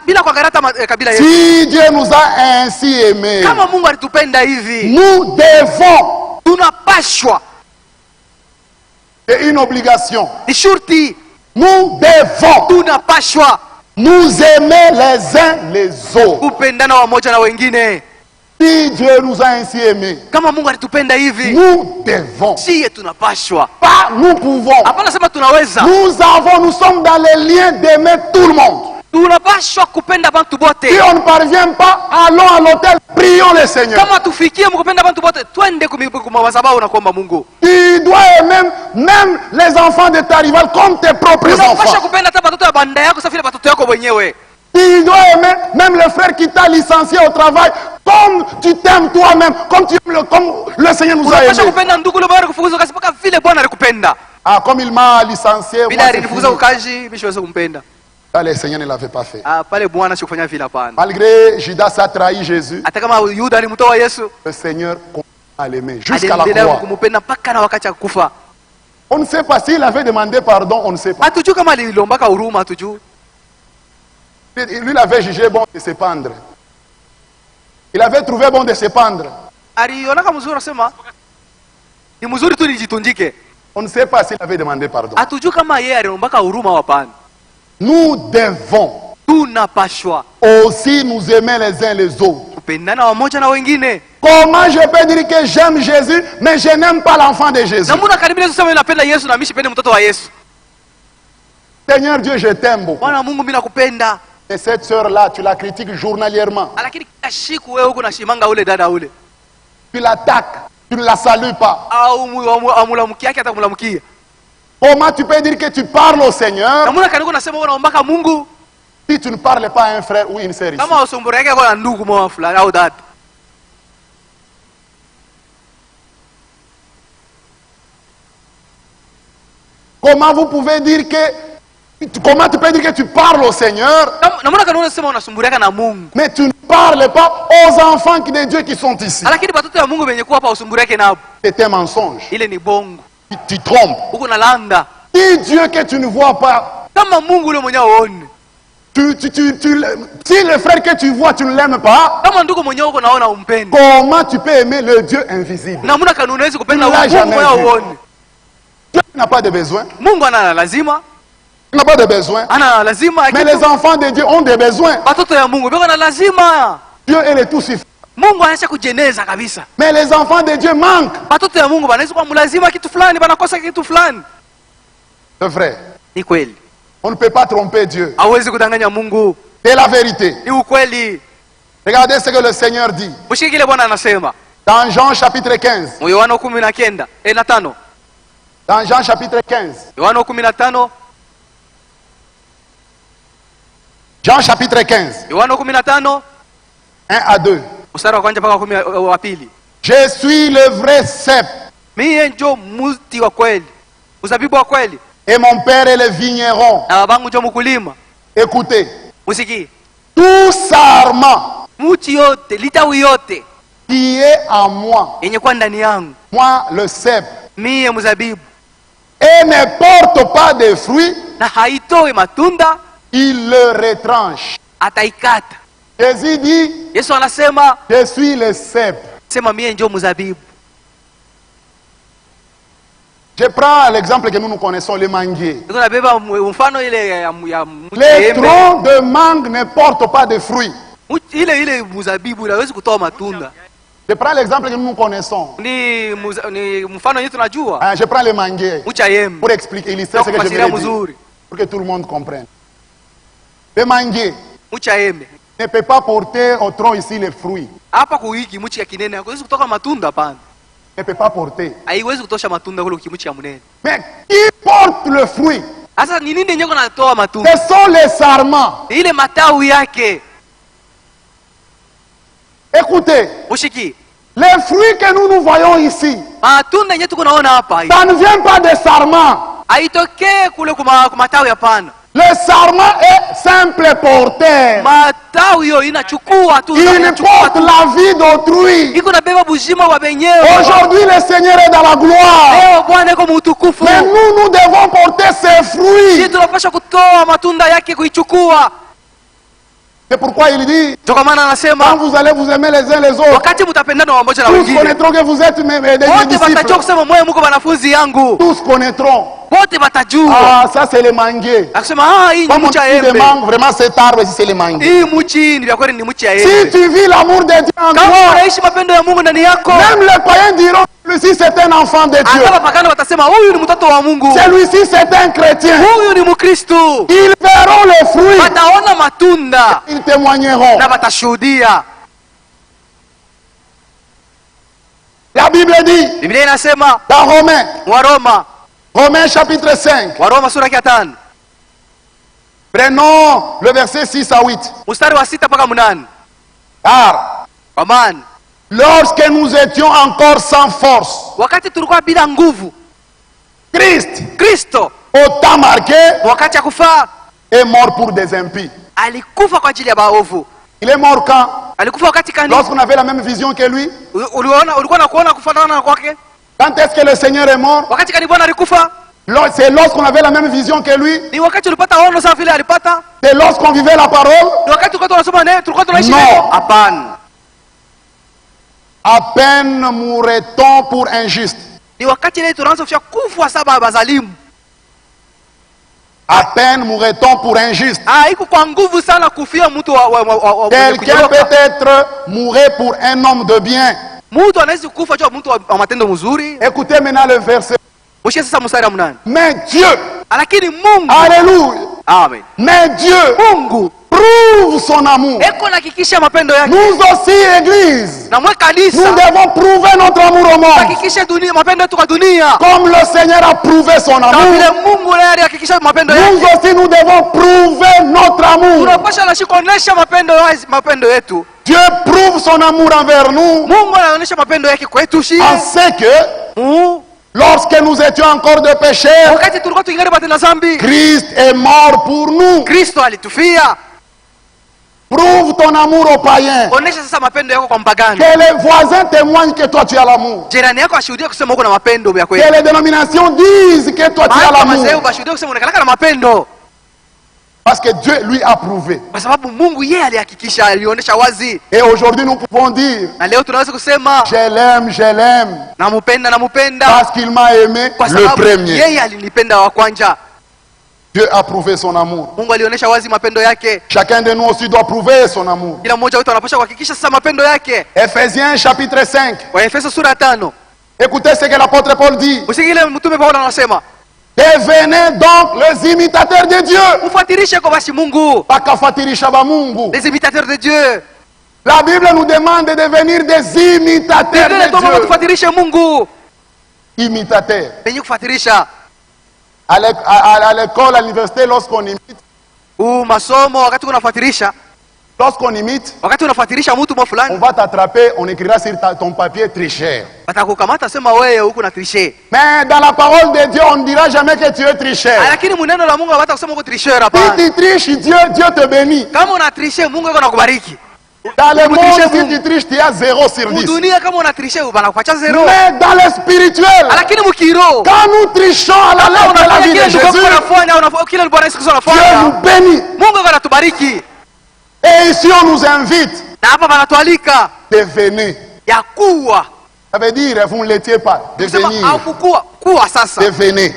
Bila kuangalia hata kabila yetu. Si Dieu nous a ainsi aimés, Kama Mungu alitupenda hivi, nous devons, tunapashwa, c'est une obligation, ni shurti, nous devons tunapashwa nous aimer les uns les autres. kupendana wamoja na wengine. Si Dieu nous a ainsi aimés, Kama Mungu alitupenda hivi, nous devons. siye tunapashwa. Pas nous pouvons. Hapana sema tunaweza. Nous sommes dans les liens d'aimer tout le monde. Tunapashwa kupenda bantu bote. Si on ne parvient pas, allons à l'autel, prions le Seigneur. Kama tufikie mkupenda bantu bote, twende kumawazabao na kuomba Mungu. Tu dois aimer même les enfants de ta rivale comme tes propres Unapasha enfants. kupenda hata batoto ya banda yako safi na batoto yako wenyewe. Tu dois aimer même le frère qui t'a licencié au travail comme tu t'aimes toi-même, comme le Seigneur nous a Unapasha aimés. kupenda ndugu leo bado kufukuza kazi mpaka vile Bwana alikupenda. Ah, comme il m'a licencié, moi, Bila c'est alinifukuza fini. ukaji, mimi siwezi kumpenda. Ça, le Seigneur ne l'avait pas fait. Pale Bwana sikufanya vile hapana. Malgré Judas a trahi Jésus, Hata kama Yuda alimtoa Yesu, le Seigneur continue à l'aimer jusqu'à la aliendelea croix. kumpenda mpaka na wakati ya kufa. On ne sait pas s'il avait demandé pardon, on ne sait pas. Hatujui kama alilombaka huruma, hatujui. Lui, il avait jugé bon de se pendre. Il avait trouvé bon de se pendre. Alionaka mzuri asema ni mzuri tu nijitundike. On ne sait pas s'il avait demandé pardon. Hatujui kama yeye alilombaka huruma hapana. Nous devons Tunapashwa aussi nous aimer les uns les autres. kupendana wamoja na wengine. Comment je peux dire que j'aime Jésus, mais je n'aime pas l'enfant de Jésus? Na mbona karibia kusema napenda Yesu na mimi sipende mtoto wa Yesu? Seigneur Dieu, je t'aime beaucoup. Bwana Mungu mimi nakupenda. Et cette sœur-là, tu la critiques journalièrement. Lakini kila siku wewe huko nashimanga ule dada ule. Tu l'attaques, tu ne la salues pas. Au amulamukia yake hata kumlamukia. Comment tu peux dire que tu parles au Seigneur Na mbona kaniko nasema wewe unaombaka Mungu si tu ne parles pas à un frère ou une sœur ici? kama usumbura yake kwa ndugu mwa fulani au dada? Comment vous pouvez dire que... Comment tu peux dire que tu parles au Seigneur, Na mbona kaniko nasema unasumbura yake na Mungu? mais tu ne parles pas aux enfants de Dieu qui sont ici? Lakini batoto ya Mungu wenye kuwa hapa usumbura yake nabo. C'est un mensonge. Ile ni bongo. Tu trompes. Huko na landa. Si Dieu que tu ne vois pas, Kama Mungu ule mwenyewe uone. si le frère que tu vois, tu ne l'aimes pas, Kama ndugu mwenyewe uko naona umpende. comment tu peux aimer le Dieu invisible? Na mbona kanuni hizi kupenda Mungu Mungu jamais mwenyewe vu. uone. Dieu n'a pas de besoin. Mungu ana lazima, Il n'a pas de besoin. ana lazima Mais les enfants de Dieu ont des besoins. batoto ya Mungu biko na lazima. Dieu est le tout suffisant. Mungu anaacha kujeneza kabisa. Mais les enfants de Dieu manquent. Batoto ya Mungu banaweza kuwa mlazima kitu fulani, banakosa kitu fulani. C'est vrai. Ni kweli. On ne peut pas tromper Dieu. Hawezi kudanganya Mungu. C'est la vérité. Ni ukweli. Regardez ce que le Seigneur dit. Mshike kile Bwana anasema. Dans Jean chapitre 15. Yohana 19:5. Dans Jean chapitre 15. Yohana 15. Jean chapitre 15. Yohana 15 1 à 2. mstari wa kwanza mpaka wa pili. Je suis le vrai cep. Mimi ndio mti wa kweli. Mzabibu wa kweli. Et mon père est le vigneron. Na babangu ndio mkulima. Écoutez. Usikie. Tout sarment Mti yote, litawi yote qui est en moi, yenye kwa ndani yangu, moi le cep, mie mzabibu, et ne porte pas de fruits, na haitoi matunda, il le retranche. ataikata. Jésus dit, Yesu anasema, je suis le cep. sema mie ndio mzabibu. Je prends l'exemple que nous connaissons, le manguier. Niko nabeba mfano ile ya Les mti. troncs de mangue ne portent pas de fruits. ile mzabibu inaweza kutoa matunda. Je prends l'exemple que nous connaissons. Ni mfano yetu tunajua. Je prends le manguier pour expliquer, illustrer ce que je veux dire, pour que tout le monde comprenne. Le manguier ne peut pas porter au tronc ici les fruits. Hapa kuiki mchi ya kinene hakuwezi kutoka matunda hapana. Ne peut pas porter. Haiwezi kutosha matunda kule kimchi ya mnene. Mais qui porte le fruit? Asa ni nini yenyewe kunatoa matunda? Ce sont les sarments. Ile matawi yake. Écoutez. Ushiki. Les fruits que nous voyons ici, matunda yenyewe tunaona hapa. Ça ne vient pas des sarments. Haitokee kule kumatawi hapana. Le sarment est simple porteur. Il porte la vie d'autrui. Aujourd'hui, le Seigneur est dans la gloire. Mais nous devons porter ses fruits. C'est pourquoi il dit, quand vous allez vous aimer les uns les autres, tous connaîtront que vous êtes mes disciples. Tous connaîtront. Ah, ça c'est le manguier. Comme on demande vraiment cet arbre, c'est le manguier. Si tu vis l'amour de Dieu en toi, même les païens diront, celui-ci c'est un enfant de Dieu. Celui-ci c'est un chrétien. Ils verront les fruits. Ils témoigneront. La Bible dit, dans Romains chapitre 5. Prenons le verset 6 à 8. Car lorsque nous étions encore sans force, Christ, au temps marqué, est mort pour des impies. Il est mort quand? Lorsqu'on avait la même vision que lui. Quand est-ce que le Seigneur est mort? C'est lorsqu'on avait la même vision que lui. C'est lorsqu'on vivait la parole. Non. À peine mourrait-on pour injuste. À peine mourrait-on pour injuste. Quelqu'un peut-être mourir pour un homme de bien. Écoutez maintenant le verset. Mais Dieu, alléluia, amen. Mais Dieu prouve son amour. Nous aussi, Église, nous devons prouver notre amour au monde. Comme le Seigneur a prouvé son amour, nous aussi nous devons prouver notre amour. Dieu prouve son amour envers nous en ce que lorsque nous étions encore de pécheurs, Christ est mort pour nous. Prouve ton amour aux païens. Que les voisins témoignent que toi tu as l'amour. Que les dénominations disent que toi tu as l'amour. Parce que Dieu lui a prouvé. Et aujourd'hui nous pouvons dire, je l'aime, je l'aime. Parce qu'il m'a aimé le premier. Dieu a prouvé son amour. Chacun de nous aussi doit prouver son amour. Ephésiens chapitre 5. Écoutez ce que l'apôtre Paul dit. Devenez donc les imitateurs de Dieu. Les imitateurs de Dieu. La Bible nous demande de devenir des imitateurs de Dieu. Imitateurs. À l'école, à l'université, lorsqu'on imite, on va t'attraper, on écrira sur ton papier tricheur. Mais dans la parole de Dieu, on ne dira jamais que tu es tricheur. Si tu triches, Dieu te bénit. Dans le monde, si tu triches, tu as 0 sur 10. Mais dans le spirituel, quand nous trichons à la lettre de la vie de Jésus, Dieu nous bénit. Et ici on nous invite. Devenez. Ça veut dire, vous ne l'étiez pas. Devenir. Devenez.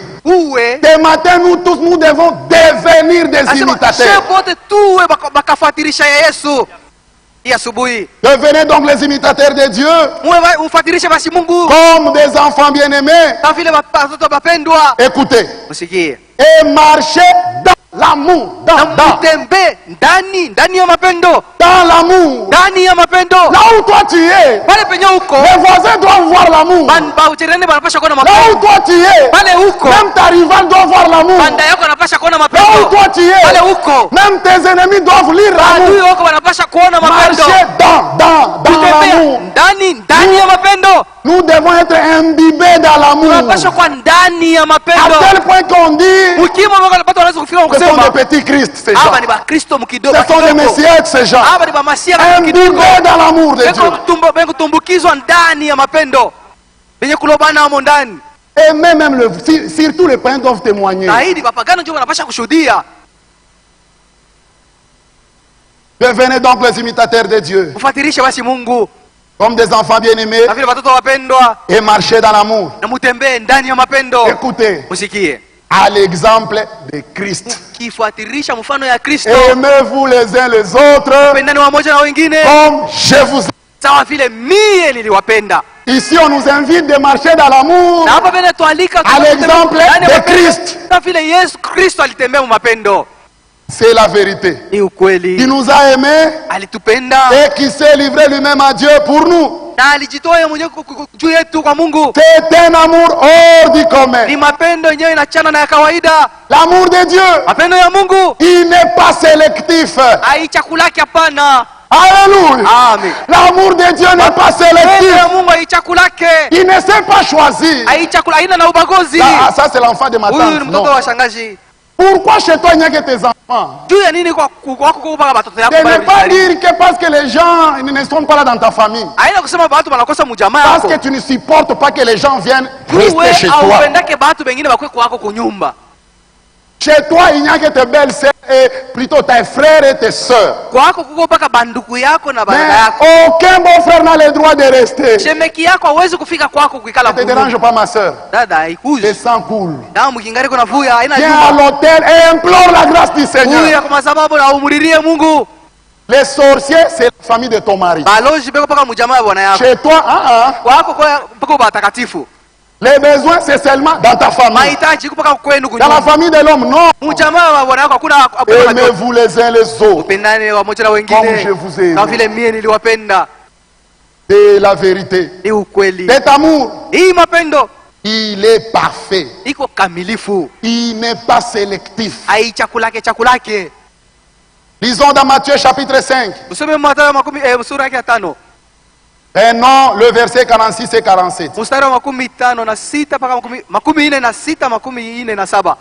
Dès matin, nous tous, nous devons devenir des imitateurs. Devenez donc les imitateurs de Dieu, comme des enfants bien-aimés. Écoutez, et marchez dans l'amour, dans l'amour. Là où toi tu es, les voisins doivent voir l'amour. Là où toi tu es, même ta rivale doit voir l'amour. Là où toi tu es, même tes ennemis doivent lire l'amour. Marchez dans l'amour. Nous devons être imbibés dans l'amour. À tel point qu'on dit ce sont des petits Christ, ces gens. Ce sont des messieurs, ces gens. Imbibés dans l'amour de Dieu. Et même surtout les païens doivent témoigner. Devenez donc les imitateurs de Dieu, comme des enfants bien-aimés, et marchez dans l'amour. Écoutez, à l'exemple de Christ. Aimez-vous les uns les autres comme je vous aime. Ici on nous invite de marcher dans l'amour à l'exemple de Christ. C'est la vérité. Il nous a aimés et qui s'est livré lui-même à Dieu pour nous. C'est un amour hors du commun. L'amour de Dieu, il n'est pas sélectif. Alléluia. L'amour de Dieu n'est pas sélectif. Il ne sait pas choisir. Ça c'est l'enfant de ma tante. Non. Pourquoi chez toi il n'y a que tes enfants? De ne pas dire que parce que les gens ne sont pas là dans ta famille, parce que tu ne supportes pas que les gens viennent rester chez toi. Chez toi, il n'y a que tes belles sœurs et plutôt tes frères et tes sœurs. Mais aucun bon frère n'a le droit de rester. Ne te dérange pas, ma sœur. Le sang coule. Viens à l'hôtel et implore la grâce du Seigneur. Les sorciers, c'est la famille de ton mari. Chez toi, les besoins, c'est seulement dans ta famille. Dans la famille de l'homme, non. Aimez-vous les uns les autres comme je vous aime. C'est la vérité. Cet amour, il est parfait. Il n'est pas sélectif. Lisons dans Matthieu chapitre 5. Et non, le verset 46 et 47.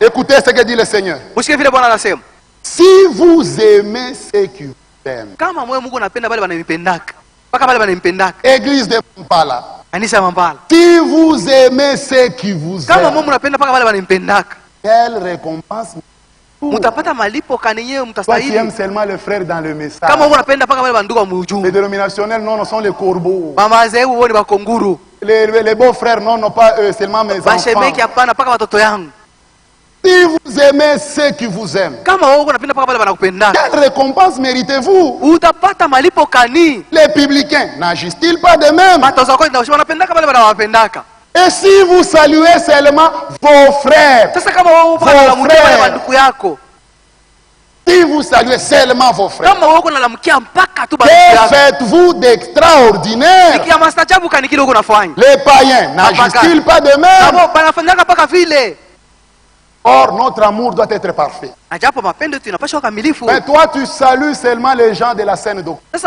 Écoutez ce que dit le Seigneur. Si vous aimez ceux qui vous aiment. Église de Mampala. Si vous aimez ceux qui vous aiment, quelle récompense? Toi qui aimes seulement le frère dans le message. Les dénominationnels, non, sont les corbeaux. Les beaux frères, non, pas eux, seulement mes enfants. Si vous aimez ceux qui vous aiment, quelle récompense méritez-vous? Les publicains n'agissent-ils pas de même? Et si vous saluez seulement vos frères, si vous saluez seulement vos frères, que faites-vous d'extraordinaire? Les païens n'agissent-ils pas de même? Or, notre amour doit être parfait. Mais toi, tu salues seulement les gens de la scène doctrine.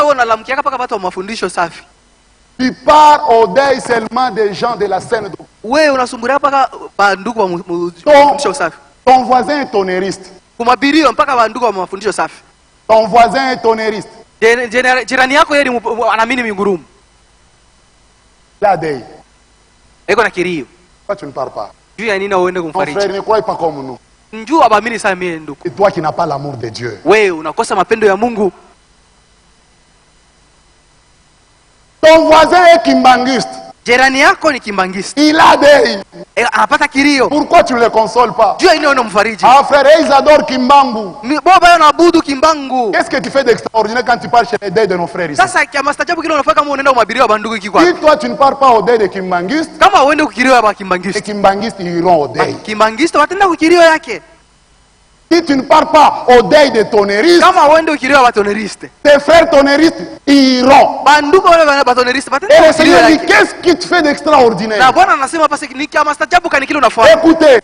Tu pars au deuil seulement des gens de la scène doctrine. Ton voisin est tonneriste. Ton voisin est tonneriste. La deuil. Toi, tu ne pars pas. Mon frère, ne crois pas comme nous. C'est toi qui n'as pas l'amour de Dieu. Ton voisin est kimbanguiste. Jirani yako ni kimbangista. Il a des. Anapata kilio. Pourquoi tu ne le consoles pas? Jua ile unamfariji. Ah frère, ils adorent kimbangu. Baba anaabudu kimbangu. Qu'est-ce que tu fais d'extraordinaire quand tu pars chez les deuils de nos frères ici? Sasa kama stajabu kile unafanya kama unaenda kumabiria wa bandugu kiko. Si toi tu ne pars pas au deuil de kimbangistes, kama uende kukilio wa kimbangista. les kimbangistes iront au deuil. Kimbangista wataenda kukilio yake. Si tu ne pars pas au deuil de tonneristes, kama uende kukilio wa tonneriste, tes frères tonneristes iront. Bandugu wale wa tonneriste Et le Seigneur dit, qu'est-ce qui te fait d'extraordinaire? Na Bwana anasema pasi ni kama stajabu kani kile unafanya. Écoutez,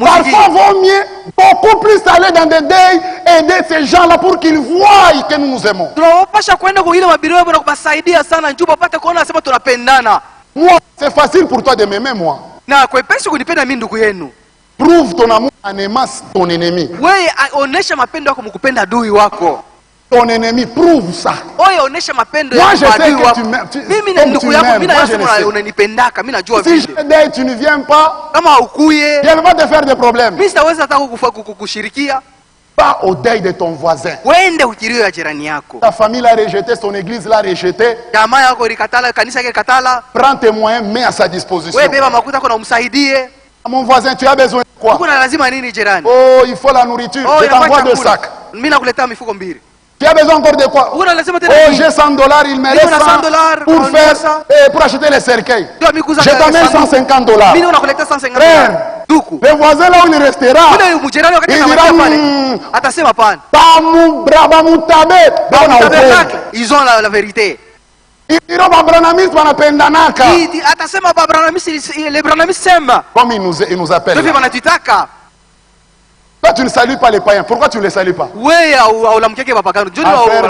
parfois vaut mieux beaucoup plus aller dans des deuils, aider ces gens-là pour qu'ils voient que nous nous aimons. Tunapasha kwenda kwa ile mabirio na kubasaidia sana njoo upate kuona nasema tunapendana. Moi, c'est facile pour toi de m'aimer moi. Na kwepesi kunipenda mimi ndugu yenu. Prouve ton amour en aimant ton ennemi. Wewe onesha mapendo yako mkupenda adui wako. Ton ennemi, prouve ça. Wewe onesha mapendo Moi, yako je sais adui que wako. tu m'aimes. Mimi na ndugu yako mimi na je le Yesu sais. unanipendaka mimi najua Si vile. je deuil, tu ne viens pas, Kama ukuye, je ne vais pas te faire de problème. mimi sitaweza hata kukushirikia. Pas au deuil de ton voisin. Wende ukilio ya jirani yako. Ta famille l'a rejeté, son église l'a rejeté. Jamaa yako ilikatala, kanisa yake likatala. Prends tes moyens, mets à sa disposition. Wewe beba makuta yako na umsaidie. Mon voisin, tu as besoin de quoi? Kuna lazima nini jirani? Oh, il faut la nourriture. Je t'envoie 2 sacs. Mimi nakuletea mifuko 2. Tu as besoin encore de quoi? Kuna lazima tena. Oh, j'ai $100, il me reste 100 pour faire pour acheter les cercueils. Je t'amène $150. Mimi nakuletea 150. Frère, duku. Le voisin là où il restera, Yule mjirani wakati anawacha pale. Atasema pana. Bamu braba mutabe. Ils ont la vérité. Iro babranamisi wanapendanaka. Atasema babranamisi le branamisi sema. Comme il nous appelle. Ndio wanatutaka. Toi tu ne salues pas les païens. Pourquoi tu ne les salues pas? Wewe au lamkeke mapagano.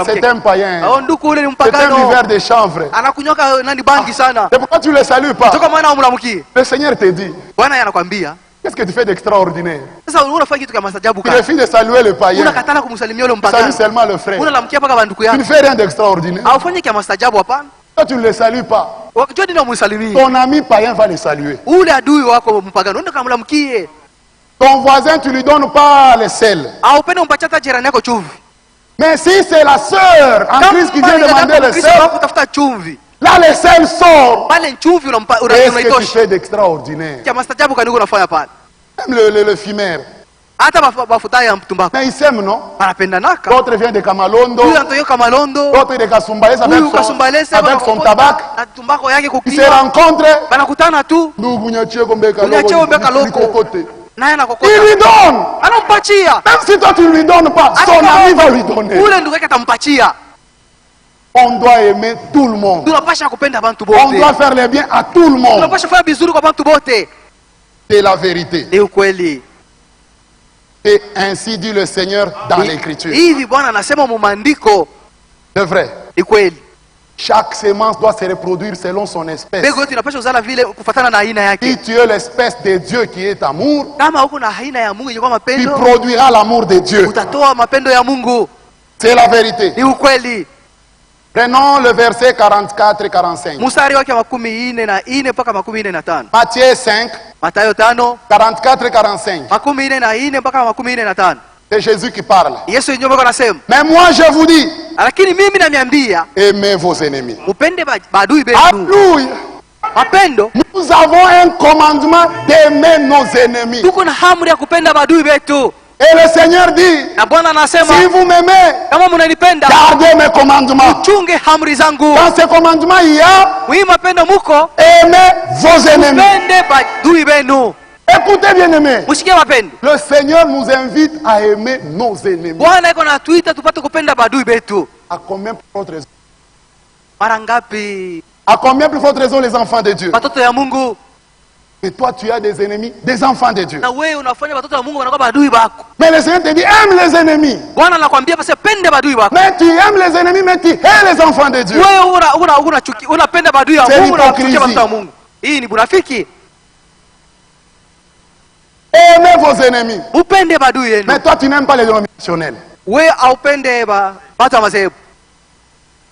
C'est un païen. Nduku ule ni C'est un mpagano. buveur de chanvre. Anakunyoka nani bangi sana. Et pourquoi tu ne les salues pas? Toka maana umlamkie. Le Seigneur te dit. Bwana anakuambia. Qu'est-ce que tu fais d'extraordinaire? Sasa unafanya kitu kama maajabu Tu kana. refuses de saluer le païen. Unakatala kumsalimia yule Tu mpagano. salues seulement le frère. Unalamkia paka banduku Tu yako. ne fais rien d'extraordinaire. Aufanye kama maajabu hapana. Toi tu ne les salues pas. Wakati ndio umsalimie. Ton ami païen va les saluer. Ule adui wako mpagano ndio kamlamkie. Ton voisin tu lui donnes pas le sel. Au pende umpatie hata jirani yako chumvi. Mais si c'est la sœur en Christ qui vient demander le sel, kutafuta chumvi. là le sel sort. Pale chumvi unampa Qu'est-ce que tu unaitosha. fais d'extraordinaire? Kama maajabu kaniko unafanya pale. Même le fumeur. Hata mafuta ya mtumbako. Mais il s'aime, non? Wanapendanaka. L'autre vient de Kamalondo. Huyu anatoka Kamalondo. L'autre de Kasumbalesa avec son tabac. Na tumbako yake Ils se kukiwa. rencontrent. Banakutana tu. Ndugu nyachie kombeka Unyachie kombeka loko. kokote. Naye Il anakokota. lui donne. Anampachia. Même si toi tu ne lui donnes pas, son ami va lui donner. Ule ndugu yake atampachia. On doit aimer tout le monde. Tunapasha kupenda bantu On bote. doit faire le bien à tout le monde. Tunapasha kufanya vizuri kwa bantu bote. C'est la vérité. Ni ukweli. Et ainsi dit le Seigneur dans l'Écriture. Hivi Bwana anasema mu maandiko. C'est vrai. Ni kweli. Chaque semence doit se reproduire selon son espèce. Mbegu yote inapaswa kuzala vile kufuatana na aina Si yake. tu es l'espèce de Dieu qui est amour, Kama huko na aina ya Mungu yenye tu mapendo, produiras l'amour de Dieu. utatoa mapendo ya Mungu. C'est la vérité. Ni ukweli. Prenons le verset 44 et 45. Mstari wake 44 mpaka 45. Matthieu 5, Mathayo 5 44 et 45. 44 mpaka 45. C'est Jésus qui parle. Yesu yenyewe anasema, Mais moi je vous dis, lakini mimi namiambia aimez vos ennemis. upende maadui benu. Alléluia. Mapendo, Nous avons un commandement d'aimer nos ennemis. tuko na amri ya kupenda maadui betu. Et le Seigneur dit, Na Bwana anasema, si vous m'aimez, kama mnanipenda, gardez mes commandements. chunge amri zangu. Dans ces commandements, il y a Hii mapendo muko, aimez vos ennemis. upende maadui benu. Écoutez bien aimés, Msikie mapendo. le Seigneur nous invite à aimer nos ennemis. Bwana yuko anatuita tupate kupenda maadui betu. À combien plus forte raison? Mara ngapi À combien plus forte raison les enfants de Dieu? watoto ya Mungu? Et toi tu as des ennemis, des enfants de Dieu. Na wewe unafanya watoto wa Mungu wanakuwa maadui bako. Mais le Seigneur te dit aime les ennemis. Bwana anakuambia basi pende maadui bako. Mais tu aimes les ennemis, mais tu hais les enfants de Dieu. Wewe unapenda maadui ya C'est Mungu na l'hypocrisie. unachukia watoto wa Mungu. Hii ni bunafiki. Aimez vos ennemis. Upende maadui yenu. Mais toi tu n'aimes pas les dénominationnels. Wewe haupende watu wa madhehebu.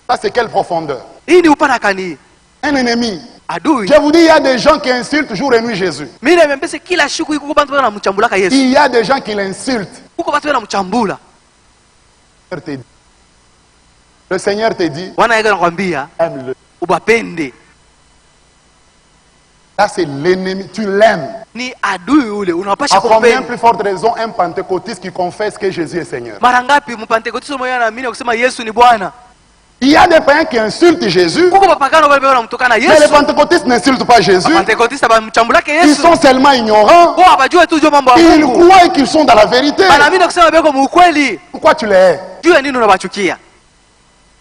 Ça c'est quelle profondeur? Hii ni upana kani. Un ennemi. Adui. Je vous dis, il y a des gens qui insultent jour et nuit Jésus. Mimi nimembese kila siku yuko bantu wanamchambulaka Yesu. Il y a des gens qui l'insultent. Huko watu wanamchambula. Le Seigneur te dit, Bwana yeye anakuambia aime-le. ubapende. Là, c'est l'ennemi. Tu l'aimes. Ni adui ule unapasha À combien kumpenda. plus forte raison un pentecôtiste qui confesse que Jésus est Seigneur? Mara ngapi mpentekoste mmoja anaamini kusema Yesu ni Bwana? Il y a des païens qui insultent Jésus, Kuko mapagano wale wanamtukana mais les Yesu. pentecôtistes n'insultent pas Jésus. Pentekoste bamchambulake Ils Yesu. sont seulement ignorants. Kwa abajue tu mambo ya Ils Mungu. croient qu'ils sont dans la vérité. Banaamini kusema beko muukweli. Pourquoi tu les hais? Juu ya nini unabachukia?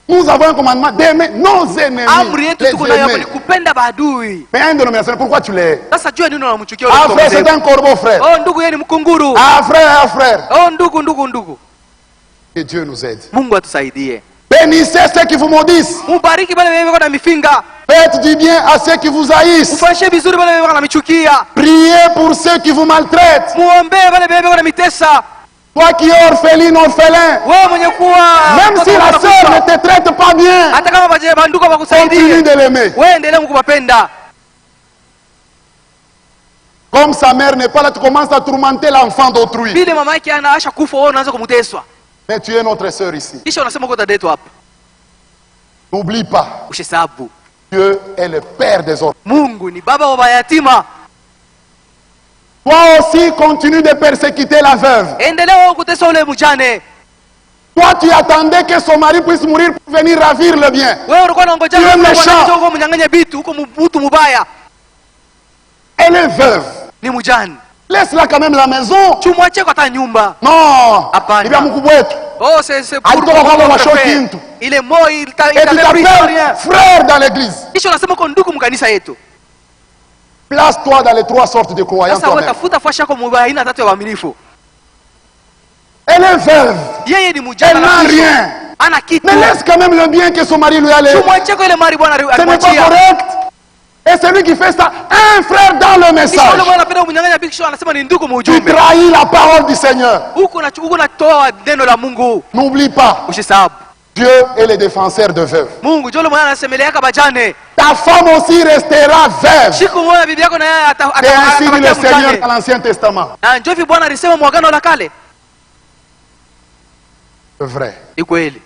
Nous avons un commandement d'aimer nos ennemis. Amri yetu tuko nayo Les ni aimer. kupenda maadui. Mais un dénomination, pourquoi tu les hais? Sasa juu ya nini unamchukia Ah yule frère, mtu? c'est un corbeau, frère. Oh ndugu, yeye ni mkunguru. Ah frère. Oh ndugu. Que Dieu nous aide. Mungu atusaidie. Bénissez ceux qui vous maudissent. Mubariki bale bebe na mifinga. Faites du bien à ceux qui vous haïssent. Ufanyie vizuri bale bebe na michukia. Priez pour ceux qui vous maltraitent. Muombe bale bebe na mitesa. Toi qui es orpheline, orphelin. Wewe mwenye kuwa Même si la sœur ne te traite pas bien, hata kama banduko continue bakusaidie. de l'aimer. Wewe endelea mkupenda. Comme sa mère n'est pas là, tu commences à tourmenter l'enfant d'autrui. Bile mama yake anaasha kufa, wewe unaanza kumteswa. Mais tu es notre sœur ici. Kisha unasema uko dada yetu hapa. N'oublie pas, Ushisabu. Dieu est le Père des orphelins. Mungu ni baba wa mayatima. Toi aussi, continue de persécuter la veuve. Endelea wewe kutesa ule mjane. Toi, tu attendais que son mari puisse mourir pour venir ravir le bien. Wewe ulikuwa unangoja Dieu méchant. uko mnyang'anya vitu, uko mtu mubaya. Elle est veuve. Ni mjane. Laisse-la quand même la maison. Tumwache kwa ta nyumba. Non. Hapana. Il va mkubwetu. Oh c'est pour Alitoka kwa mashoki mtu. ile mo Et tu t'appelles frère dans l'église. Kisha unasema uko ndugu mkanisa yetu. Place-toi dans les trois sortes de croyants Sasa wewe toi-même. tafuta fasha kwa mubaya aina tatu ya waaminifu. Elle est veuve. Yeye ni mjane. Elle n'a rien. Ana kitu. Mais laisse quand même le bien que son mari lui a laissé. Tumwache kwa ile mari Bwana Ce n'est pas alimwachia. correct. Et celui qui fait ça, un frère dans le Kisha message. yule Bwana anapenda kumnyang'anya vitu, kisha anasema ni ndugu Tu mujumbe. trahis la parole du Seigneur. Huko natoa neno la Mungu. N'oublie pas, Usisahau. Dieu est le défenseur de veuves. Mungu jole mwana anasemeleaka bajane. Ta femme aussi restera veuve. Siku moja bibi yako na yeye C'est ainsi dit le atabakia Seigneur mjane. dans l'Ancien Testament. Na njovi Bwana alisema mwagano la kale. C'est vrai. Ni kweli.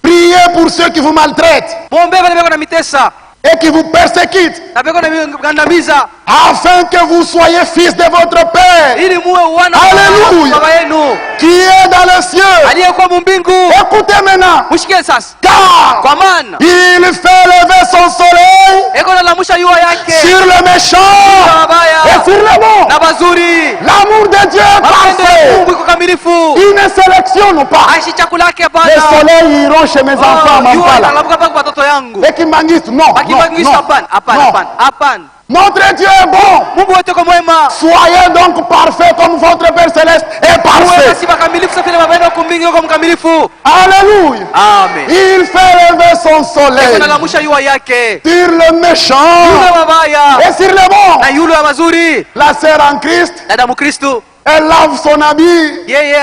Priez pour ceux qui vous maltraitent Muombe wale beko na mitesa. et qui vous persécutent, Na beko na migandamiza. afin que vous soyez fils de votre Père Ili muwe wana Alléluia. wa baba yenu. qui est dans les cieux. Aliyekuwa mbingu. Écoutez maintenant, Mshikie sasa. car Kwa maana il fait lever son soleil eko na lamusha yua yake. sur le méchant Na et wabaya. sur le bon. Na bazuri. L'amour de Dieu est Mapendo ya parfait. Mungu iko kamilifu. Il ne sélectionne pas. Aishi chakula yake Les hapana. soleils iront chez mes enfants à Yua Mampala. italamuka paka kwa watoto yangu. Et qui manguisent, non, Bakibangisa hapana. Hapana. Hapana. Notre Dieu est bon. Mungu wetu kwa mwema. Soyez donc parfaits comme votre Père Céleste est Muwe parfait. basi makamilifu safi na baba yenu kumbingi yuko mkamilifu. Alléluia. Amen. Il fait lever son soleil Kuna lamusha yua yake. sur le méchant Yule wabaya. et sur le bon. Na yule wa mazuri. La sœur en Christ, Dada Mkristo. elle lave son habit, Yeye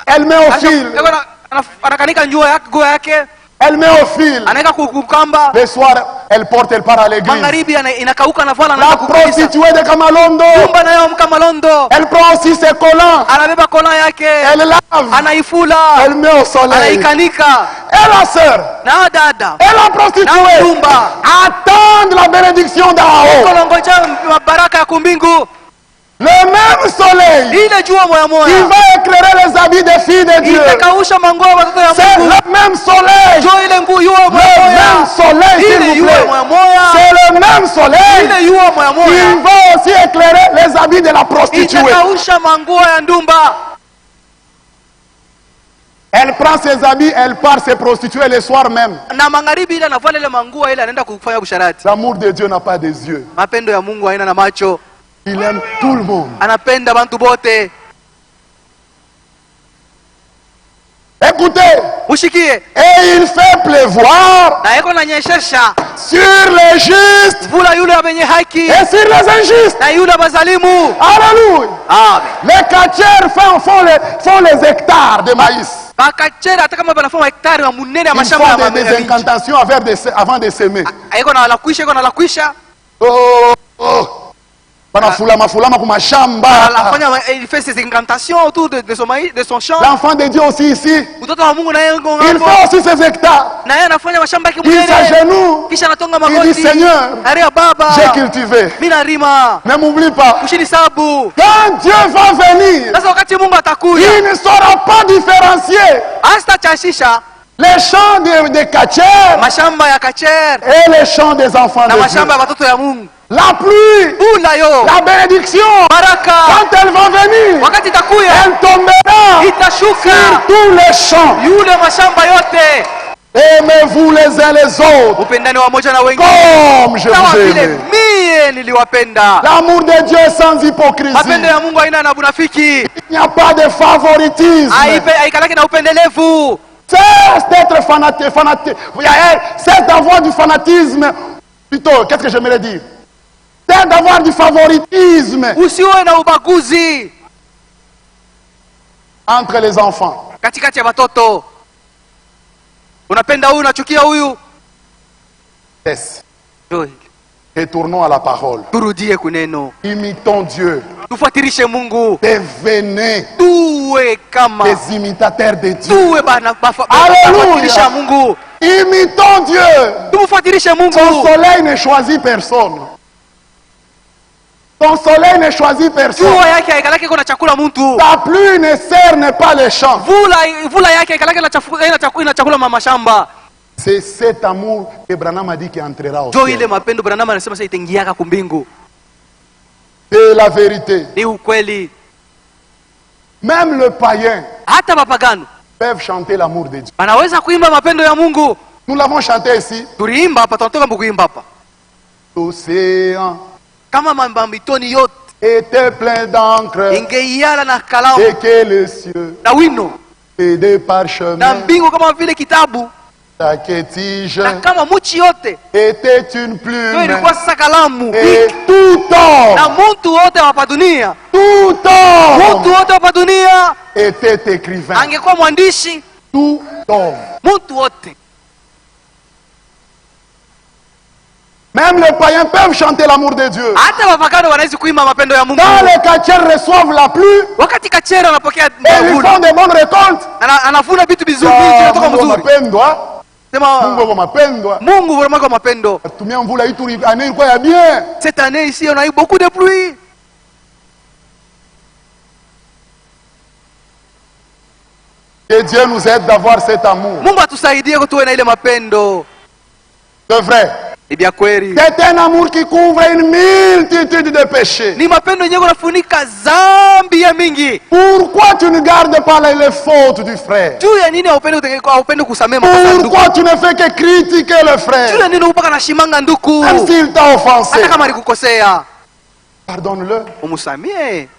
elle met au fil, anakanika nguo yake. elle met au fil. Anaweka kukamba. Le soir, elle porte, elle part à l'église. Magharibi inakauka na vala La anaenda kukanisa. prostituée de Kamalondo, Nyumba nayo mkamalondo. elle prend aussi ses collants, Anabeba kola yake. elle lave, Anaifula. elle met au soleil. Anaikanika. Et la sœur, Na dada. et la prostituée Nyumba. attendent la bénédiction d'en haut. Kolongoja baraka ya kumbingu. Le même soleil Ile jua moya qui moya. va éclairer les habits des filles de Dieu. Itakausha mangoa watoto ya C'est Mungu. le même soleil. Jo ile nguu yua Le moya même moya. soleil, s'il Ile vous yua plaît. moya moya. C'est le même soleil Ile yua moya qui moya. va aussi éclairer les habits de la prostituée. Itakausha mangoa ya ndumba. Elle prend ses habits, elle part se prostituer le soir même. Na magharibi ile anavala ile manguo ile anaenda kufanya busharati. L'amour de Dieu n'a pas des yeux. Mapendo ya Mungu haina na macho. Il aime tout le monde. Anapenda bantu bote. Écoutez, Mushikie. et il fait pleuvoir Na yeko nanyeshesha. sur les justes Vula yule abenye haki. et sur les injustes. Na yule bazalimu. Alléluia. Amen. Les catcheurs font les hectares de maïs. Bakachera hata kama banafanya hektari wa munene ya Ils mashamba font ya des minji. incantations avant de s'aimer. Iko na la kuisha, iko na la kuisha. Oh, oh. Banafulama kumashamba. Il fait ses incantations autour de son champ. L'enfant de Dieu aussi ici. Mtoto wa Mungu na yeye ngo Il fait aussi ses hectares. Na yeye anafanya mashamba yake Il mwenyewe. s'agenouille. Kisha anatonga Il magoti. dit Seigneur, Aria baba. j'ai cultivé. Mimi narima. Ne m'oublie pas. Ushinisabu. Quand Dieu va venir, Sasa wakati Mungu atakuja, il ne saura pas différencier hastachashisha les champs des Kacher mashamba ya Kacher et les champs des enfants na de mashamba ya Dieu. watoto ya Mungu. La pluie, Ula yo la bénédiction, baraka quand elle va venir, wakati itakuya elle tombera itashuka sur tous les champs. yule mashamba yote. Aimez-vous les uns les autres Upendani wa moja na wengine comme je kama vous ai vile aimé. mie niliwapenda. L'amour de Dieu est sans hypocrisie. Mapendo ya Mungu haina na bunafiki, Il n'y a pas de favoritisme. haikalaki na upendelevu. Cesse d'être fanatique. Cesse d'avoir du fanatisme. Plutôt, qu'est-ce que j'aimerais dire? Cesse d'avoir du favoritisme Usiwe na ubaguzi entre les enfants. katikati ya watoto. Unapenda huyu unachukia huyu. Cesse. Retournons à la parole. Turudie kuneno. Imitons Dieu. Tufuatirishe Mungu. Devenez Tuwe kama des imitateurs de Dieu. tuwe Alléluia. Mungu. Imitons Dieu. Tumfuatirishe Ton Mungu. soleil ne choisit personne. Ton soleil ne choisit personne. Jua yake haikalaki kuna chakula mtu. Ta pluie ne cerne pas les champs. Vula yake haikalaki na chakula mama shamba. C'est cet amour que Branham a dit qui entrera au Jo ile ciel. mapendo Branham anasema sasa itaingiaka kumbingu. C'est la vérité. Ni ukweli. Même le païen Hata mapagano peuvent chanter l'amour de Dieu. wanaweza kuimba mapendo ya Mungu. Nous l'avons chanté ici. Tuliimba hapa, tunatoka kuimba hapa. L'océan Kama mambitoni yote était plein d'encre ingeiala na kalamu et que les cieux na wino et des na parchemins, mbingu kama vile kitabu chaque tige na kama muchi yote était une ndio plume. ilikuwa sasa kalamu. Et tout Na homme, mtu wote hapa dunia, tout mtu homme wote hapa dunia était écrivain. angekuwa mwandishi. Tout homme. Mtu wote, Même les païens peuvent chanter l'amour de Dieu. hata wapagano wanaweza kuimba mapendo ya Mungu. Quand les Kachers reçoivent la pluie, Wakati Kachera anapokea et ils mavuno, font des bonnes récoltes. anavuna vitu vizuri vinatoka Mungu mzuri. mapendwa, Sema Mungu mapendwa. Mungu vraiment kwa mapendo. Tumia mvula hii tu année ilikuwa ya bien. Cette année ici on a eu beaucoup de pluie. Que Dieu nous aide d'avoir cet amour. Mungu atusaidie kutuwe na ile mapendo. C'est vrai. Ni vya kweli. C'est un amour qui couvre une multitude de péchés. Ni mapendo yenyewe kunafunika zambi ya mingi. Pourquoi tu ne gardes pas les fautes du frère? Juu ya nini haupende kusamehe makosa ya ndugu? Pourquoi tu ne fais que critiquer le Juu ya frère? nini upaka na shimanga nduku? Même s'il t'a offensé. Hata kama alikukosea, Pardonne-le. umusamie.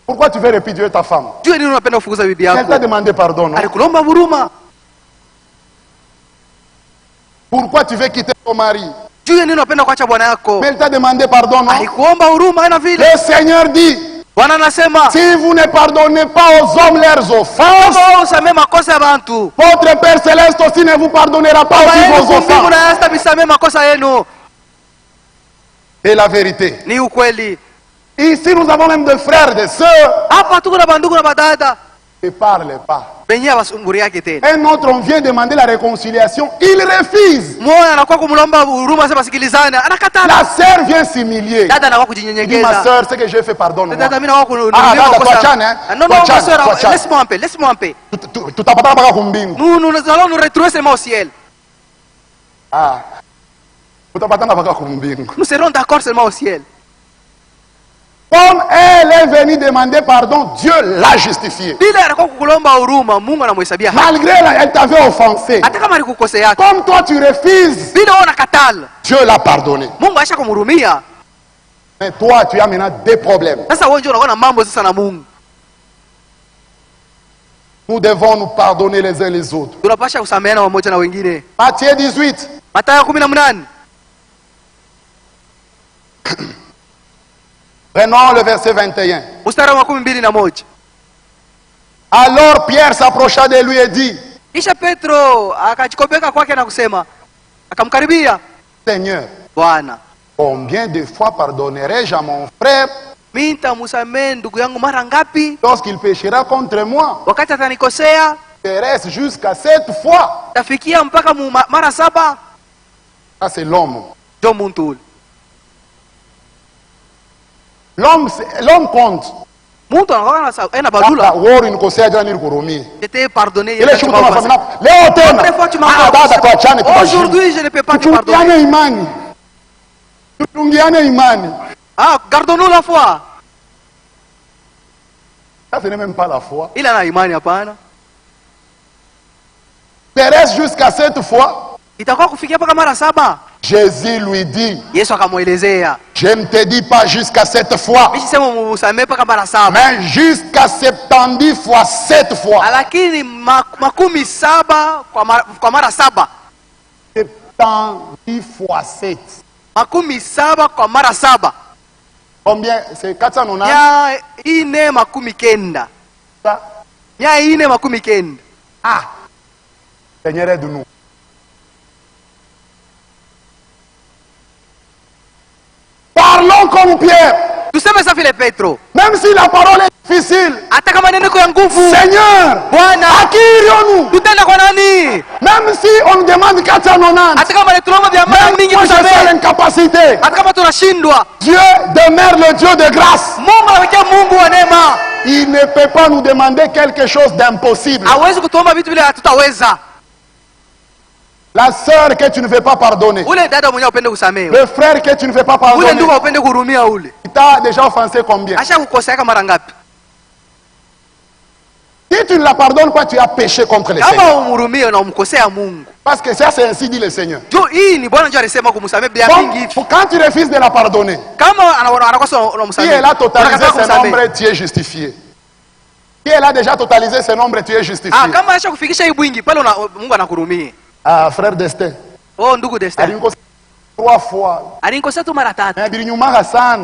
Pourquoi tu veux répudier ta femme? Juu ya nini unapenda kufukuza bibi Elle yako? t'a demandé pardon, non? Alikulomba huruma. Pourquoi tu veux quitter ton mari? Juu ya nini unapenda kuacha bwana yako? Mais elle t'a demandé pardon, non? Alikuomba huruma na vile. Le Seigneur dit, Bwana anasema, si vous ne pardonnez pas aux hommes leurs offenses, kama wewe usamee makosa ya bantu, votre Père Céleste aussi ne vous pardonnera pas Baba aussi yenu vos kumbingu offenses. na hasta bisamee makosa yenu. C'est la vérité. Ni ukweli. Ici, nous avons même des frères, des sœurs. Hapa tuko na bandugu na badada. Ne parlez pas. Benye basumburi yake tena. Un autre, on vient demander la réconciliation. Il refuse. Mmoja anakuwa kumlomba huruma sasa basikilizane. Anakataa. La sœur vient s'humilier. Dada anakuwa Il dit, ma kujinyenyekeza. sœur, ce que j'ai fait, pardonne-moi. Dada mimi nakuwa Ah, dada, kunirudisha tuachane, hein? makosa. Non, non, Tuachane, ma sœur, tuachane. laisse-moi un peu, laisse-moi un peu. Tutapata mpaka kumbingu. Nous allons nous retrouver seulement au ciel. Ah. Tutapatana mpaka kumbingu. Nous serons d'accord seulement au ciel. Comme elle est venue demander pardon, Dieu l'a justifié. Bila anakuwa kukulomba huruma, Mungu anamhesabia haki. Malgré elle t'avait offensé. Hata kama alikukosea. Comme toi tu refuses, Bila wewe unakatala, Dieu l'a pardonné. Mungu aisha kumhurumia. Mais toi, tu as maintenant des problèmes. Sasa wewe ndio unakuwa na mambo sasa na Mungu. Nous devons nous pardonner les uns les autres. Tunapasha kusameheana wamoja na wengine. Matthieu 18. Mathayo 18. Prenons le verset 21. Mstari wa 21. Alors Pierre s'approcha de lui et dit, Kisha Petro akajikopeka kwake na kusema, akamkaribia, Seigneur, Bwana, Combien de fois pardonnerai-je à mon frère lorsqu'il péchera contre moi? Je reste jusqu'à 7 fois. Ça c'est l'homme. L'homme compte. Aujourd'hui, je ne peux pas te pardonner. Ah, gardons-nous la foi. Ça, ce n'est même pas la foi. Il a la imani hapana. Il reste jusqu'à 7 fois. Itakuwa kufikia mpaka mara 7. Jésus lui dit, Yesu akamwelezea, je ne te dis pas jusqu'à 7 fois, mimi sema musamee mpaka mara 7, mais jusqu'à 70 fois 7 fois. Lakini 70 kwa mara 7. 70 fois 7. 70 kwa mara 7. Combien? C'est 490. Ya ine 90. Ya ine 90. Ah, Seigneur aide-nous. Parlons comme Pierre. Tuseme safi le Petro. Même si la parole est difficile. Hata kama neno ya nguvu. Seigneur, Bwana, à qui irions-nous? Tutenda kwa nani? Même si on nous demande 490. Hata kama tunaomba vya mara mingi kusamehe. L'incapacité. Hata kama tunashindwa. Dieu demeure le Dieu de grâce. Mungu anakuwa Mungu wa neema. Il ne peut pas nous demander quelque chose d'impossible. Hawezi kutuomba vitu vile hatutaweza. La sœur que tu ne veux pas pardonner. Le frère que tu ne veux pas pardonner. Il t'a déjà offensé combien? Si tu ne la pardonnes pas, tu as péché contre le Seigneur. Parce que ça, c'est ainsi dit le Seigneur. Quand tu refuses de la pardonner, si elle a totalisé ce nombre, tu es justifié. Si elle a déjà totalisé ce nombre, tu es justifié. Ah, frère Destin. Oh, ndugu Destin. 3 fois. Alinikosea tu mara 3.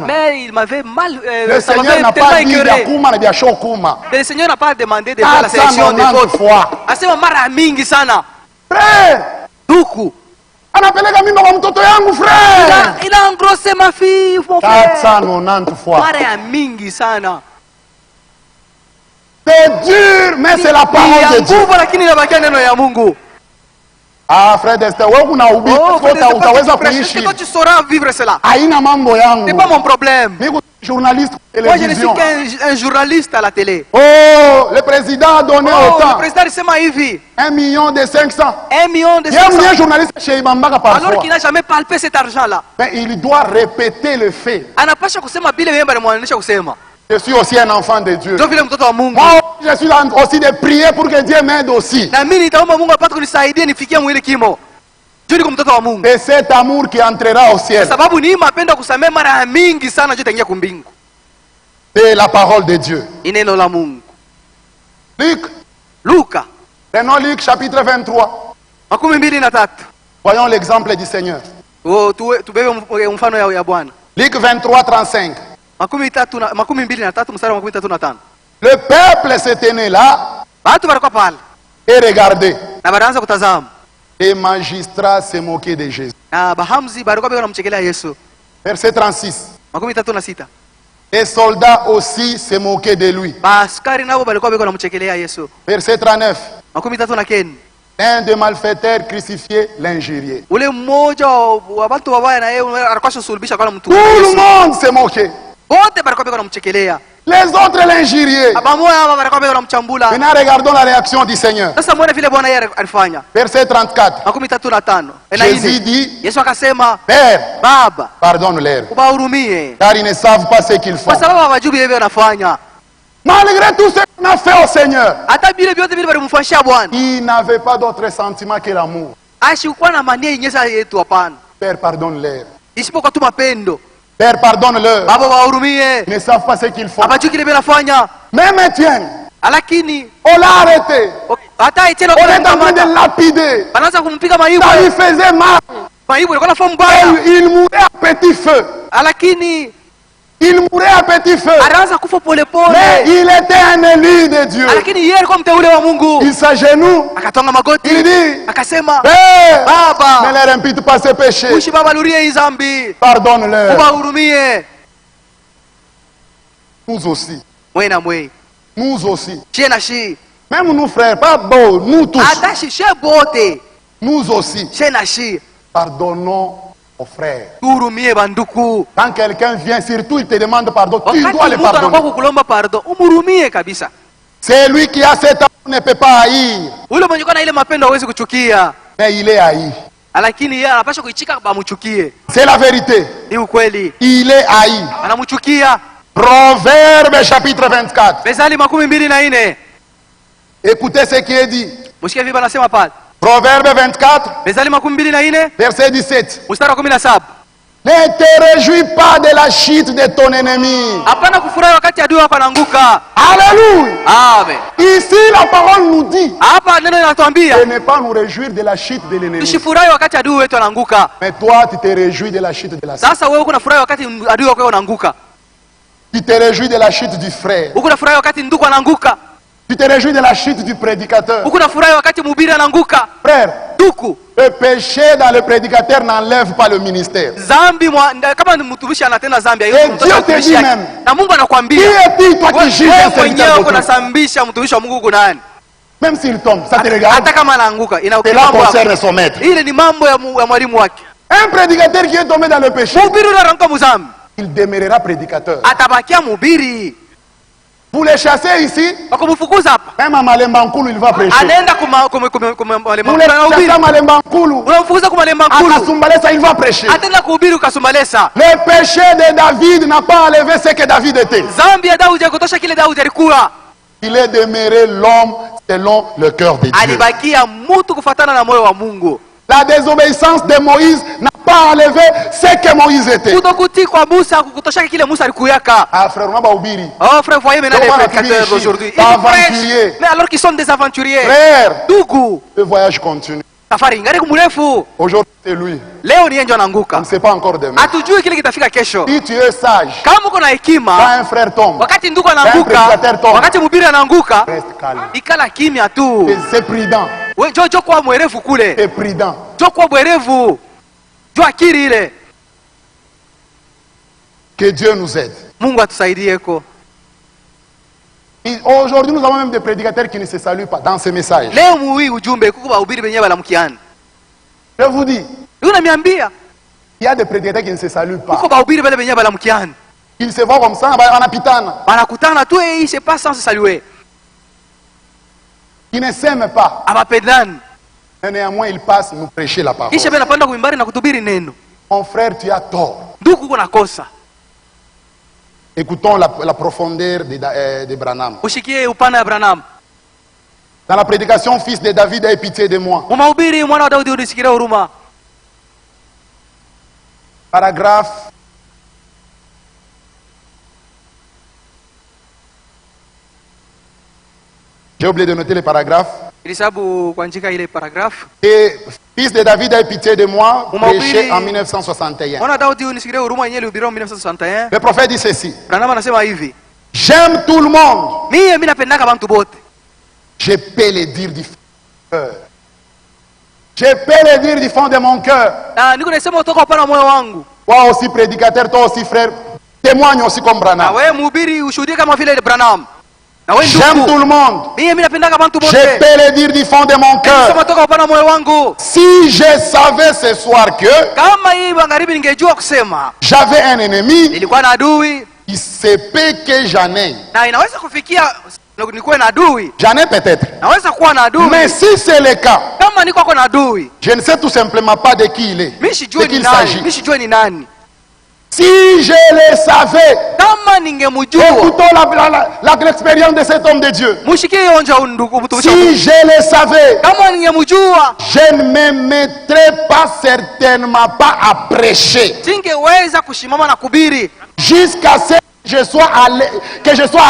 Mais il m'avait mal. Le Seigneur n'a pas dit Le Seigneur n'a pas demandé de faire la sélection des autres fois. Asema mara mingi sana. Frère. Ndugu. Anapeleka mimba kwa mtoto yangu frère. Il a engrossé ma fille, mon frère. 490 fois. Mara mingi sana. C'est dur, mais c'est la parole de Dieu. Lakini inabakia neno ya Mungu. Ah, frère Destin, wewe unahubiri utaweza kuishi. Tu sauras vivre cela. Haina mambo yangu. C'est pas mon problème. Mimi journaliste télévision. Moi je ne suis qu'un journaliste à la télé. Oh, le président a donné autant. Le président alisema hivi. 1 million de 500. 1 million de 500. Il y a un journaliste chez Ibambaka parfois. Alors qu'il n'a jamais palpé cet argent là. Mais il doit répéter le fait. Anapasha kusema bile yeye alimwonyesha kusema. Je suis aussi un enfant de Dieu. Moi, je suis aussi de prier pour que Dieu m'aide aussi. Et cet amour qui entrera au ciel. C'est la parole de Dieu. Luc. Prenons Luc chapitre 23. Voyons l'exemple du Seigneur. Luc 23, 35. Le peuple s'est tenu là et regardé. Les magistrats se moquaient de Jésus. Verset 36. Les soldats aussi se moquaient de lui. Verset 39. Un des malfaiteurs crucifié l'injuriait. Tout le monde se moquait. Les autres l'injuriaient. Maintenant regardons la réaction du Seigneur. Verset 34. Jésus dit, Père, pardonne-leur, car ils ne savent pas ce qu'ils font. Malgré tout ce qu'on a fait au Seigneur, il n'avait pas d'autre sentiment que l'amour. Père, pardonne-leur. Père, pardonne-leur. Ils ne savent pas ce qu'ils font. Même Étienne, on l'a arrêté. On est en train de lapider. Ça lui faisait mal. Il mourait à petit feu. Il mourait à petit feu. Mais il était un élu de Dieu. Il s'agenouille. Il dit, Père, ne leur impute pas ses péchés. Pardonne-leur. Nous aussi. Nous aussi. Même nous frères, pas beau, nous tous. Nous aussi. Pardonnons aux frères. Quand quelqu'un vient, surtout il te demande pardon, tu dois le pardonner. C'est lui qui a cet amour, ne peut pas haïr. Mais il est haï. C'est la vérité. Il est haï. Proverbe chapitre 24. Écoutez ce qui est dit. Proverbe 24, verset 17. Ne te réjouis pas de la chute de ton ennemi. Alléluia. Amen. Ici la parole nous dit de ne pas nous réjouir de la chute de l'ennemi. Mais toi tu te réjouis de la chute de la sœur. Tu te réjouis de la chute du frère. Tu te réjouis de la chute du prédicateur. Frère, le péché dans le prédicateur n'enlève pas le ministère. Et Dieu te dit même, qui est-il toi qui juges un serviteur de Dieu? Même s'il tombe, ça te regarde. Cela concerne son maître. Un prédicateur qui est tombé dans le péché, il demeurera prédicateur. Vous les chassez ici, même à Malembankulu il va prêcher. Vous les chassez à Malembankulu, à Kasumbalesa il va prêcher. Le péché de David n'a pas enlevé ce que David était. Il est demeuré l'homme selon le cœur de Dieu. La désobéissance de Moïse n'a pas enlevé ce que Moïse était. Ah frère, on a oublié. Oh frère, voyez maintenant les prédicateurs aujourd'hui. Ils prêchent, mais alors qu'ils sont des aventuriers. Frère, le voyage continue. Aujourd'hui c'est lui. On ne sait pas encore demain. Si tu es sage, quand un frère tombe, quand un prédicateur tombe, reste calme. C'est prudent. C'est prudent. Que Dieu nous aide. Aujourd'hui, nous avons même des prédicateurs qui ne se saluent pas dans ces messages. Je vous dis, il y a des prédicateurs qui ne se saluent pas. Ils se voient comme ça, en apitana. Ils ne s'aiment pas. Mais néanmoins, ils passent nous prêcher la parole. Mon frère, tu as tort. Écoutons la profondeur de Branham. Dans la prédication, fils de David, aie pitié de moi. Paragraphe. J'ai oublié de noter les paragraphes. Et fils de David, aie pitié de moi, prêché en 1961. Le prophète dit ceci. J'aime tout le monde. Je peux le dire du fond de mon cœur. Je peux le dire du fond de mon cœur. Toi aussi prédicateur, toi aussi frère, témoigne aussi comme Branham. J'aime tout le monde. Je peux le dire du fond de mon cœur. Si je savais ce soir que j'avais un ennemi, il se peut que j'en ai. J'en ai peut-être. Mais si c'est le cas, je ne sais tout simplement pas de qui il est, de qui il s'agit. Si je le savais, écoutons l'expérience de cet homme de Dieu. Si je le savais, je ne me mettrais pas certainement pas à prêcher jusqu'à ce que je sois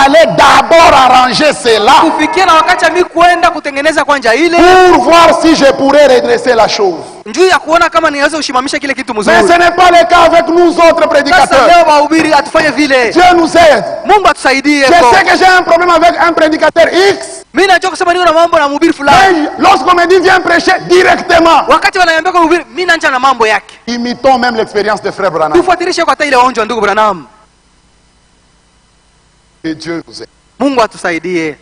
allé d'abord arranger cela kufikia na wakati mimi kuenda kutengeneza kwanja ile pour voir si je pourrais redresser la chose. Njoo ya kuona kama niweza kushimamisha kile kitu mzuri. Mais ce n'est pas le cas avec nous autres prédicateurs. Sasa leo wahubiri atufanye vile. Dieu nous aide. Mungu atusaidie. Je sais que j'ai un problème avec un prédicateur X. Mimi najua kusema niko na mambo na mhubiri fulani. Lorsqu'on me dit viens prêcher directement. Wakati wananiambia kwa mhubiri mimi naanza na mambo yake. Imitons même l'expérience de frère Branham. Tufuatilishe kwa ile onjo ndugu Branham. Que Dieu nous aide. Mungu atusaidie.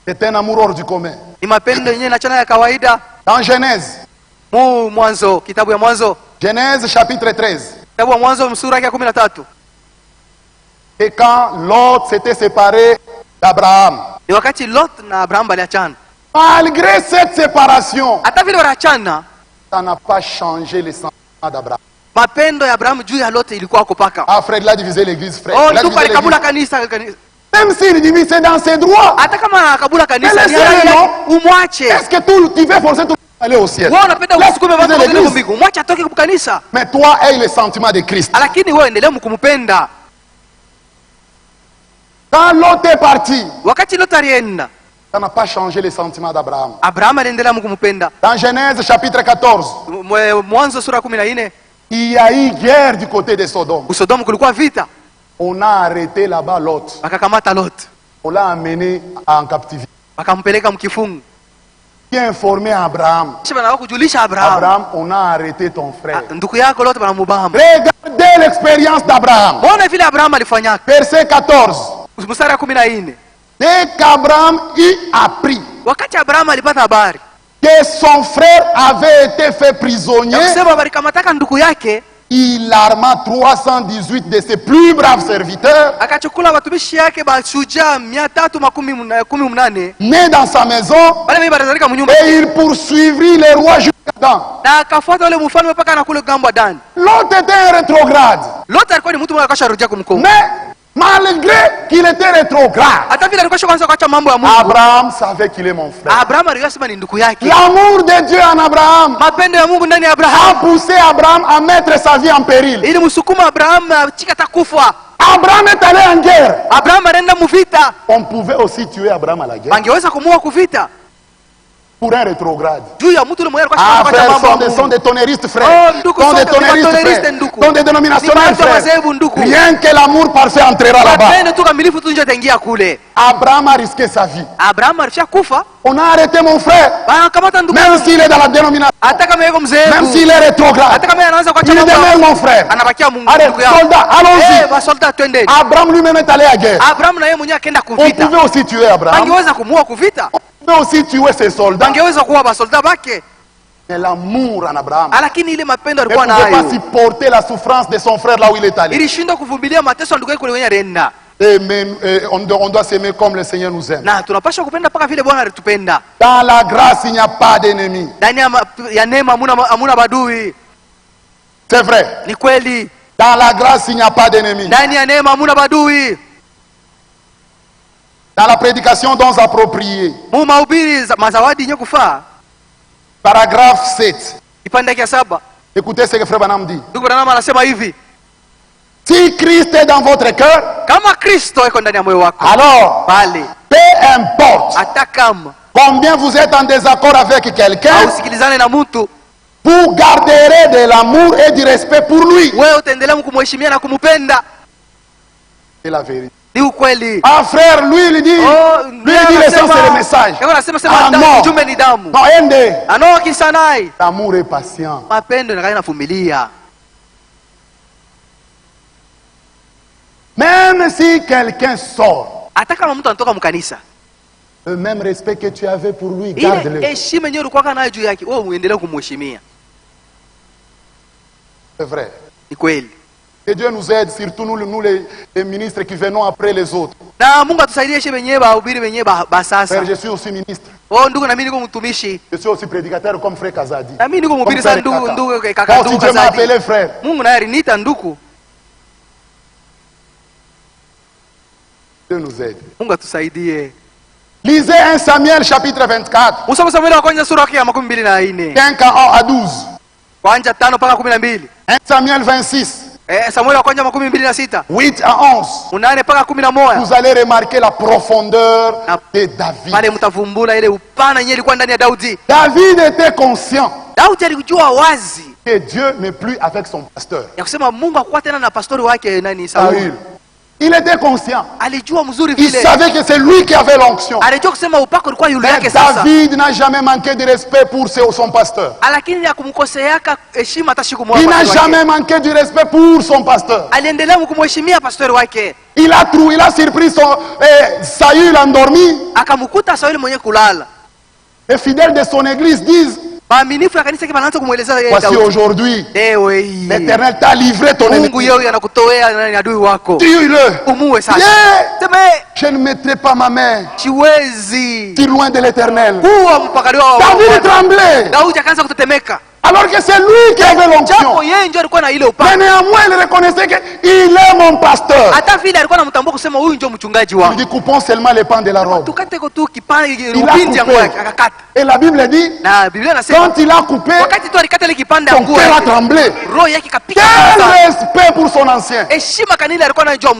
C'est un amour hors du commun. Ni mapendo yenyewe nachana ya kawaida. Dans Genèse. Mwanzo, kitabu ya Mwanzo. Genèse chapitre 13. Kitabu ya Mwanzo sura ya 13. Et quand Lot s'était séparé d'Abraham. Ni wakati Lot na Abraham waliachana. Malgré cette séparation, hata vile waliachana, ça n'a pas changé les sentiments d'Abraham. Mapendo ya Abraham juu ya Lot ilikuwa kupaka. Ah frère, il a divisé l'église, frère. Oh, ndugu alikabula kanisa. Même s'il dit c'est dans ses droits. Hata kama akabula kanisa ni yeye, umwache. Est-ce que tu veux forcer tout aller au ciel? Wewe unapenda usukume watu wengine mbingu. Mwache atoke kwa kanisa. Mais toi aie le sentiment de Christ. Lakini wewe endelea kumpenda. Quand Lot est parti, wakati Lot alienda, ça n'a pas changé les sentiments d'Abraham. Abraham aliendelea kumpenda. Dans Genèse chapitre 14, Mwanzo sura 14, il y a eu guerre du côté de Sodome. Sodome kulikuwa vita. On a arrêté là-bas Lot. Akakamata Lot. On l'a amené en captivité. Akampeleka mkifungo. Qui a informé Abraham? Abraham, on a arrêté ton frère. Regardez l'expérience d'Abraham. Verset 14. Dès qu'Abraham y apprit que son frère avait été fait prisonnier, il arma 318 de ses plus braves serviteurs, nés dans sa maison, et il poursuivit les rois jusqu'à Dan. L'autre était un rétrograde. Mais malgré qu'il était rétrograde, Abraham savait qu'il est mon frère. L'amour de Dieu en Abraham a poussé Abraham à mettre sa vie en péril. Abraham est allé en guerre. On pouvait aussi tuer Abraham à la guerre. Pour un rétrograde. Ah frère, sont des tonnéristes frères. Sont des tonnéristes frères. Sont des dénominationnaires frères. Rien que l'amour parfait entrera là-bas. Abraham a risqué sa vie. On a arrêté mon frère. Même s'il est dans la dénomination. Même s'il est rétrograde. Il demeure mon frère. Allez, soldats, allons-y. Abraham lui-même est allé à guerre. On pouvait aussi tuer Abraham. On pouvait aussi tuer ses soldats. Mais l'amour en Abraham ne pouvait pas supporter la souffrance de son frère là où il est allé. Et on doit s'aimer comme le Seigneur nous aime. Dans la grâce, il n'y a pas d'ennemi. C'est vrai. Dans la grâce, il n'y a pas d'ennemi. Dans la prédication dons appropriée. Paragraphe 7. Écoutez ce que Frère Branham dit. Si Christ est dans votre cœur, alors, peu importe combien vous êtes en désaccord avec quelqu'un, vous garderez de l'amour et du respect pour lui. C'est la vérité. Ah frère, lui il dit, l'essence c'est le message. Ah non, l'amour est patient. Même si quelqu'un sort, le même respect que tu avais pour lui, garde-le. C'est vrai. Que Dieu nous aide, surtout nous les ministres qui venons après les autres. Frère, je suis aussi ministre. Je suis aussi prédicateur comme Frère Kazadi. Comme Frère Kaka. Si Dieu m'a appelé frère. Dieu nous aide. Lisez 1 Samuel chapitre 24. 5 à 12. 1 Samuel 26. Samuel wa kwanza 26. 8 à 11. 8 mpaka 11. Vous allez remarquer la profondeur de David. Pale mtavumbula ile upana yenyewe ilikuwa ndani ya Daudi. David était conscient. Daudi alijua wazi que Dieu n'est plus avec son pasteur. Ya kusema Mungu hakuwa tena na pastori wake nani Saul. Il était conscient. Alijua mzuri Il vile. savait que c'est lui qui avait l'onction. Alijua kusema upako ulikuwa yule yake Mais sasa. David n'a jamais manqué de respect pour son pasteur. Lakini ya kumkoseaka heshima hata siku moja. Il n'a jamais manqué du respect pour son pasteur. Aliendelea kumheshimia pastori wake. Il a surpris Saül endormi. Akamkuta Saul mwenye kulala. Les fidèles de son église disent, voici aujourd'hui, l'Éternel t'a livré ton ennemi. Tue-le. Je ne mettrai pas ma main si loin de l'Éternel. David tremblait. Alors que c'est lui qui avait l'onction. Mais néanmoins, il reconnaissait qu'il est mon pasteur. Il dit, coupons seulement les pans de la robe. Il a coupé. Et la Bible dit, quand il a coupé, son cœur a tremblé. Quel respect pour son ancien.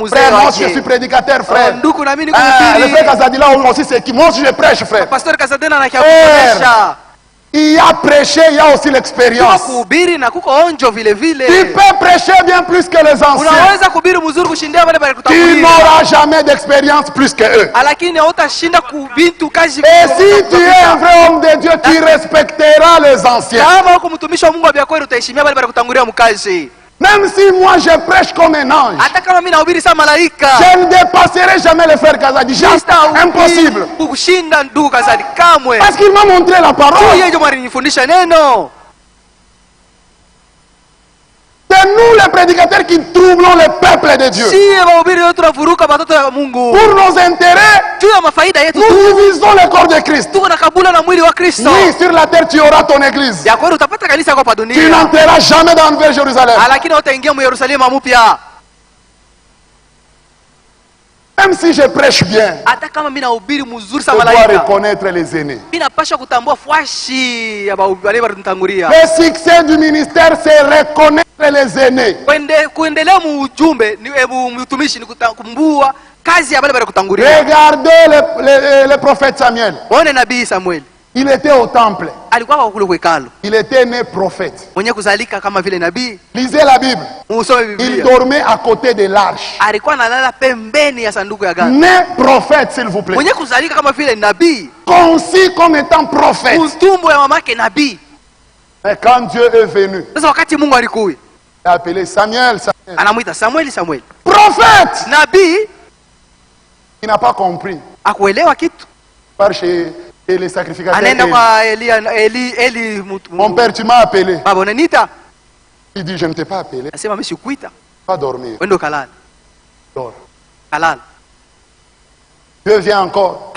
Frère, moi je suis prédicateur, frère. Le frère Kazadila aussi, c'est qui? Moi aussi je prêche, frère. Il y a prêché, il y a aussi l'expérience. Tu peux prêcher bien plus que les anciens. Tu n'auras jamais d'expérience plus que eux. Et si tu es un vrai homme de Dieu, tu respecteras les anciens. Même si moi je prêche comme un ange, je ne dépasserai jamais le frère Kazadi. Impossible. Parce qu'il m'a montré la parole. C'est nous les prédicateurs qui troublons le peuple de Dieu. Pour nos intérêts, nous divisons le corps de Christ. Oui, sur la terre tu auras ton église. Tu n'entreras jamais dans le Nouvelle Jérusalem. Même si je prêche bien, je dois reconnaître les aînés. Le succès du ministère, c'est reconnaître les aînés. Regardez le prophète Samuel. Il était au temple. Il était né prophète. Lisez la Bible. Il dormait à côté de l'arche. Né prophète, s'il vous plaît. Conçu comme étant prophète. Mais quand Dieu est venu, il a appelé Samuel. Prophète. Il n'a pas compris. Par chez les sacrificateurs. Mon père, tu m'as appelé. Il dit, je ne t'ai pas appelé. Pas dormir. Dors. Dieu vient encore.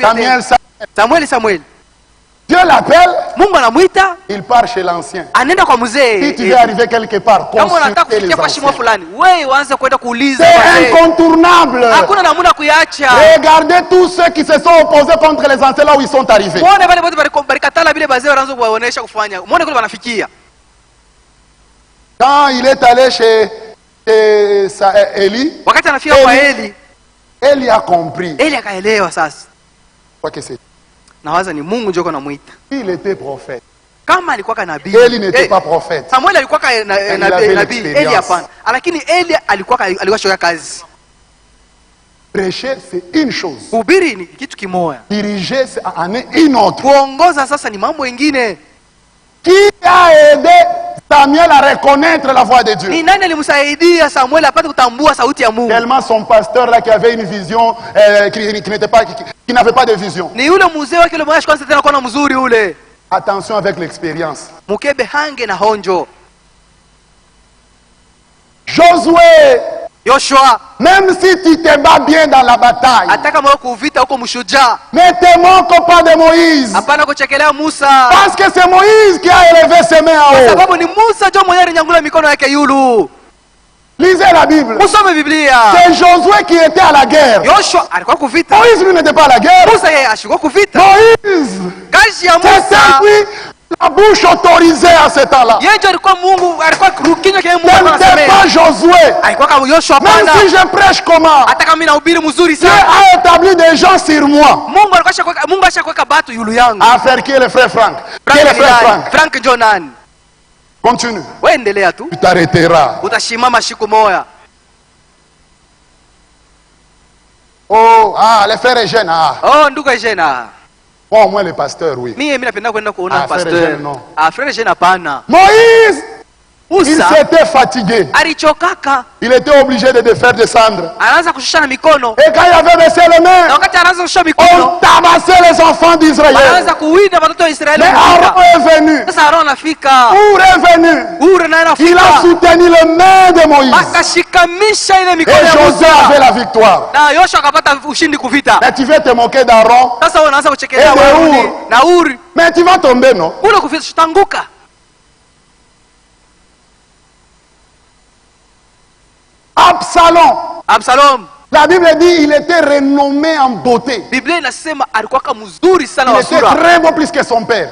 Samuel. Dieu l'appelle. Il part chez l'ancien. Si tu veux arriver quelque part, consulter les anciens. C'est incontournable. Regardez tous ceux qui se sont opposés contre les anciens là où ils sont arrivés. Quand il est allé chez Élie, Élie a compris. Quoi que c'est. Il était prophète. Élie n'était pas prophète. Prêcher, c'est une chose. Diriger, c'est une autre. Qui a aidé Samuel à reconnaître la voix de Dieu? Tellement son pasteur là qui avait une vision, qui n'avait pas de vision. Attention avec l'expérience. Josué, même si tu te bats bien dans la bataille, ne te moque pas de Moïse. Parce que c'est Moïse qui a élevé ses mains en haut. Lisez la Bible. C'est Josué qui était à la guerre. Moïse lui n'était pas à la guerre. Moïse, c'est lui La bouche autorisée à ce temps-là. N'était pas Josué. Même si je prêche comment, Dieu a établi des gens sur moi. À faire qui est le frère Franck? Qui est le frère Franck? Continue. Tu t'arrêteras. Oh, les frères Eugène. Bon, au moins le pasteur, oui. Frère Eugène hapana. Moïse, il s'était fatigué. Il était obligé de faire descendre. Et quand il avait baissé les mains, on tabassait les enfants d'Israël. Mais Aaron est venu. Où est venu? Il a soutenu les mains de Moïse. Et Josué avait la victoire. Mais tu veux te moquer d'Aaron et de Our. Mais tu vas tomber, non? Absalom. La Bible dit il était renommé en beauté. Il était très beau plus que son père.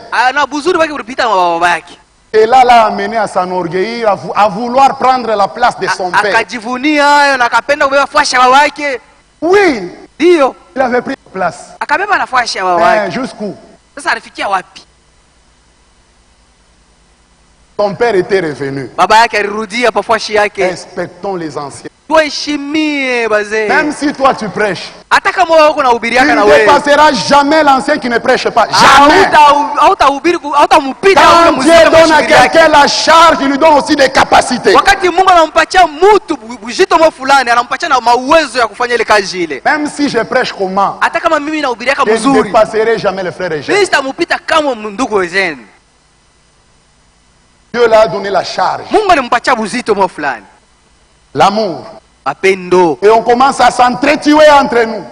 Et là, l'a amené à s'enorgueillir, à vouloir prendre la place de son père. Oui, il avait pris la place. Jusqu'où? Son père était revenu. Respectons les anciens. Même si toi tu prêches, tu ne dépasseras jamais l'ancien qui ne prêche pas. Jamais. Quand Dieu donne à quelqu'un la charge, il lui donne aussi des capacités. Même si je prêche comment, je ne dépasserai jamais le frère Eugène. Dieu l'a donné la charge. L'amour. Et on commence à s'entretuer entre nous.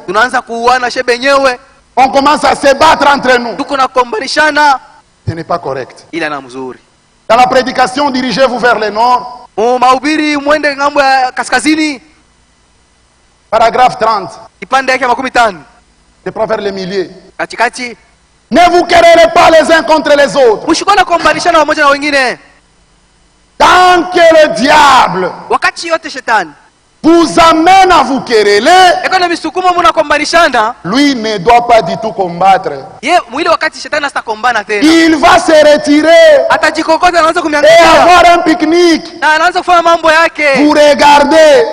On commence à se battre entre nous. Ce n'est pas correct. Dans la prédication, dirigez-vous vers le nord. Paragraphe 30. C'est pas vers les milliers. Ne vous querellez pas les uns contre les autres. Tant que le diable vous amène à vous quereller, lui ne doit pas du tout combattre. Il va se retirer et avoir un pique-nique. Vous regardez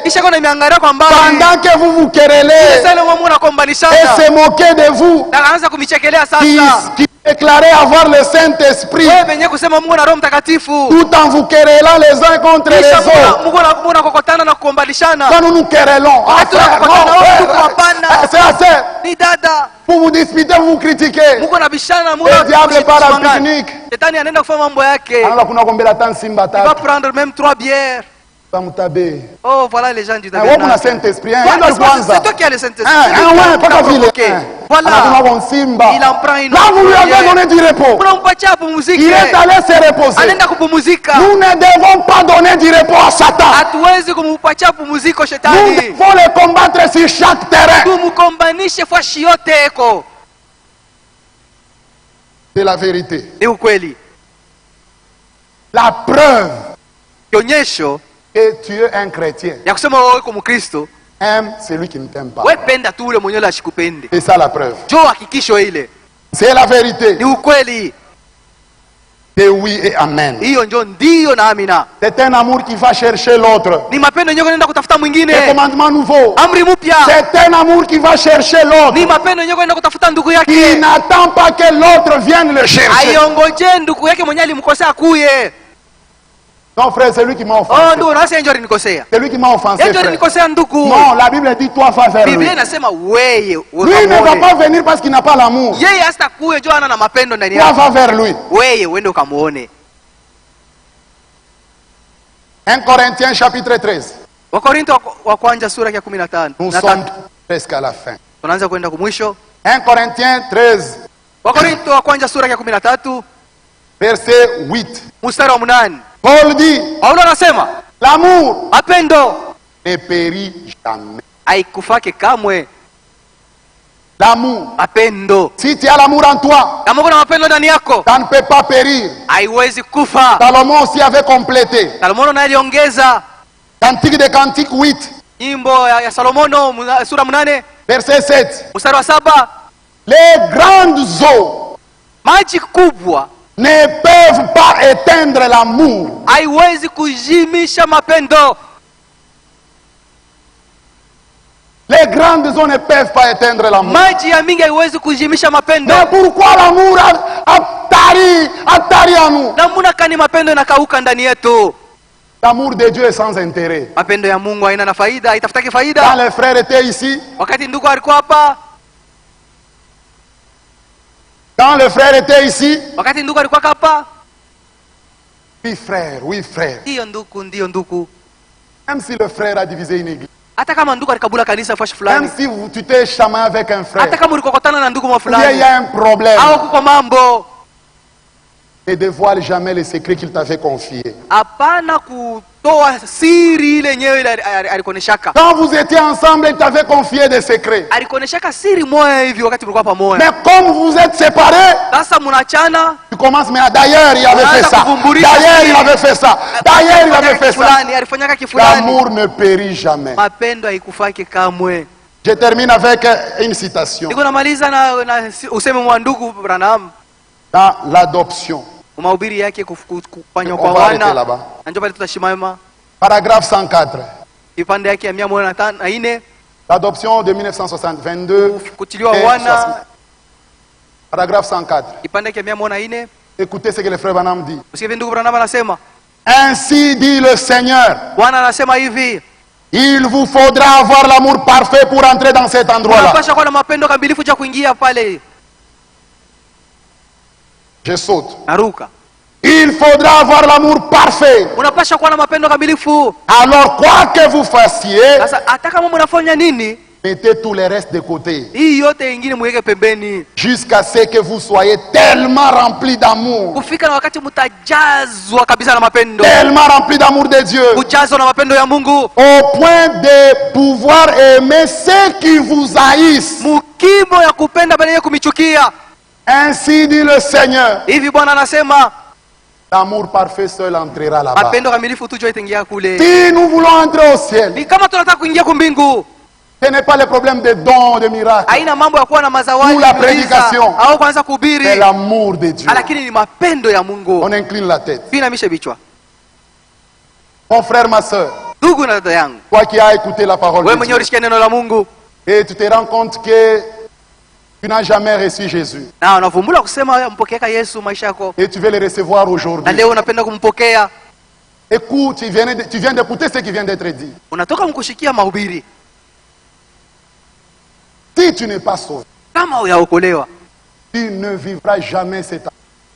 pendant que vous vous querellez et se moquer de vous, qui déclarez avoir le Saint-Esprit tout en vous querellant les uns contre les autres. Quand nous nous querellons, c'est assez. Vous vous disputez, vous vous critiquez. Le diable part à pique-nique. Il va prendre même 3 bières. Oh, voilà les gens du tabernacle. C'est toi qui as le Saint-Esprit. Voilà. Il en prend une. Là, vous lui avez donné du repos. Il est allé se reposer. Nous ne devons pas donner du repos à Satan. Nous devons le combattre sur chaque terrain. C'est la vérité. La preuve que tu es un chrétien. Aime celui qui ne t'aime pas. C'est ça la preuve. C'est la vérité. C'est oui et amen. C'est un amour qui va chercher l'autre. C'est commandement nouveau. C'est un amour qui va chercher l'autre. Qui n'attend pas que l'autre vienne le chercher. Non frère, c'est lui qui m'a offensé. C'est lui qui m'a offensé, frère. Non, la Bible dit toi va vers lui. Lui ne va pas venir parce qu'il n'a pas l'amour. Toi va vers lui. 1 Corinthiens chapitre 13. Nous sommes presque à la fin. 1 Corinthiens 13. Verset 8. Paul dit, l'amour ne périt jamais. L'amour. Mapendo. Si tu as l'amour en toi, Kama kuna mapendo ndani yako, ça ne peut pas périr. haiwezi kufa. Salomon aussi avait complété. Salomono naye aliongeza. Cantique des Cantiques 8. Nyimbo ya Salomono sura 8 verset 7. mstari wa 7. Les grandes eaux Maji kubwa ne peuvent pas éteindre l'amour. haiwezi kujimisha mapendo. Les grandes eaux ne peuvent pas éteindre l'amour. Maji ya mingi haiwezi kujimisha mapendo. Mais pourquoi l'amour a tari en nous? Namuna kani mapendo inakauka ndani yetu? L'amour de Dieu est sans intérêt. Mapendo ya Mungu haina na faida, haitafutaki Quand faida. les frères étaient ici, Wakati ndugu alikuwa hapa, quand les frères étaient ici, wakati ndugu alikuwa hapa, oui frère, oui frère. ndiyo ndugu. Même si le frère a divisé une église, Hata kama ndugu alikabula kanisa fashi même fulani, si tu t'es chamaillé avec un frère, hata kama ulikokotana na ndugu mwa il y fulani, a un problème. au kuko mambo, Ne dévoile jamais les secrets qu'il t'avait confiés. hapana kutoa siri ile yenyewe ile alikoneshaka. Quand vous étiez ensemble, il t'avait confié des secrets. Alikoneshaka siri moja hivi wakati mlikuwa pamoja. Mais comme vous êtes séparés, Sasa mnachana, tu commences, mais d'ailleurs il avait fait ça. D'ailleurs il avait fait ça. D'ailleurs il avait fait ça. alifanyaka kifulani. L'amour ne périt jamais. Mapendo haikufaki kamwe. Je termine avec une citation. Niko namaliza na useme mwa ndugu Branham Dans l'adoption. mahubiri yake kufanywa On kwa va arrêter wana. là-bas. Na ndio pale tutashimama Paragraphe 104. kipande yake ya 104 L'adoption de 1960, 22. kutiliwa et wana. 60. Paragraphe 104. Kipande yake ya 104. Écoutez ce que le frère Branham dit. Usikie ndugu Branham anasema. Ainsi dit le Seigneur. Bwana anasema hivi. Il vous faudra avoir l'amour parfait pour entrer dans cet endroit-là. Unapaswa kuwa na mapendo kamilifu ya kuingia pale. Je saute. Naruka. Il faudra avoir l'amour parfait. Unapaswa kuwa na mapendo kamilifu. Alors quoi que vous fassiez, Sasa hata kama mnafanya nini, mettez tous les restes de côté. hii yote ingine muweke pembeni. Jusqu'à ce que vous soyez tellement remplis d'amour. Kufika na wakati mtajazwa kabisa na mapendo. Tellement remplis d'amour de Dieu. Kujazwa na mapendo ya Mungu. Au point de pouvoir aimer ceux qui vous haïssent. Mukimo ya kupenda bali kumichukia. Ainsi dit le Seigneur. Hivi Bwana anasema L'amour parfait seul entrera là-bas. mapendo kamilifu tu itaingia kule. Si nous voulons entrer au ciel, Ni kama tunataka kuingia kumbingu. ce n'est pas le problème de dons, de miracles. Haina mambo ya kuwa na mazawadi Ou la miujiza, prédication. au kuanza kuhubiri. C'est l'amour de Dieu. Lakini ni mapendo ya Mungu. On incline la tête. Pinamisha vichwa. Mon frère, ma soeur, Ndugu na dada yangu, toi qui as écouté la parole wewe de mwenyewe Dieu, ulisikia neno la Mungu et tu te rends compte que tu n'as jamais reçu Jésus, na unavumbula kusema mpokea Yesu maisha yako, et tu veux le recevoir na aujourd'hui. leo unapenda kumpokea, Écoute, tu viens d'écouter ce qui vient d'être dit. unatoka mkushikia mahubiri. Si tu n'es pas sauvé, Kama huyaokolewa, tu ne vivras jamais cette année.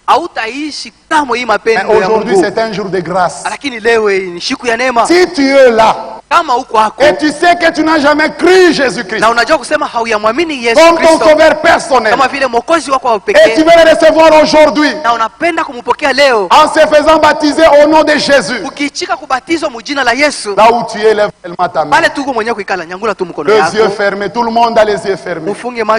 hautaishi kama hii Mais mapendo ya aujourd'hui, Mungu. c'est un jour de grâce. Lakini leo hii ni siku ya neema. Si tu es là, Kama uko hako et tu sais que tu n'as jamais cru Jésus-Christ na unajua kusema hauyamwamini Yesu comme ton Kristo sauveur personnel, kama vile mwokozi wako wa et tu pekee, veux le recevoir aujourd'hui, na unapenda kumpokea leo, en se faisant baptiser au nom de Jésus, ukiichika kubatizwa mujina la Yesu, là où tu es, lève tellement ta main. pale tuko mwenyewe kuikala, nyangula tu mkono Les yeux yako, fermés, tout le monde a les yeux fermés. ufunge macho.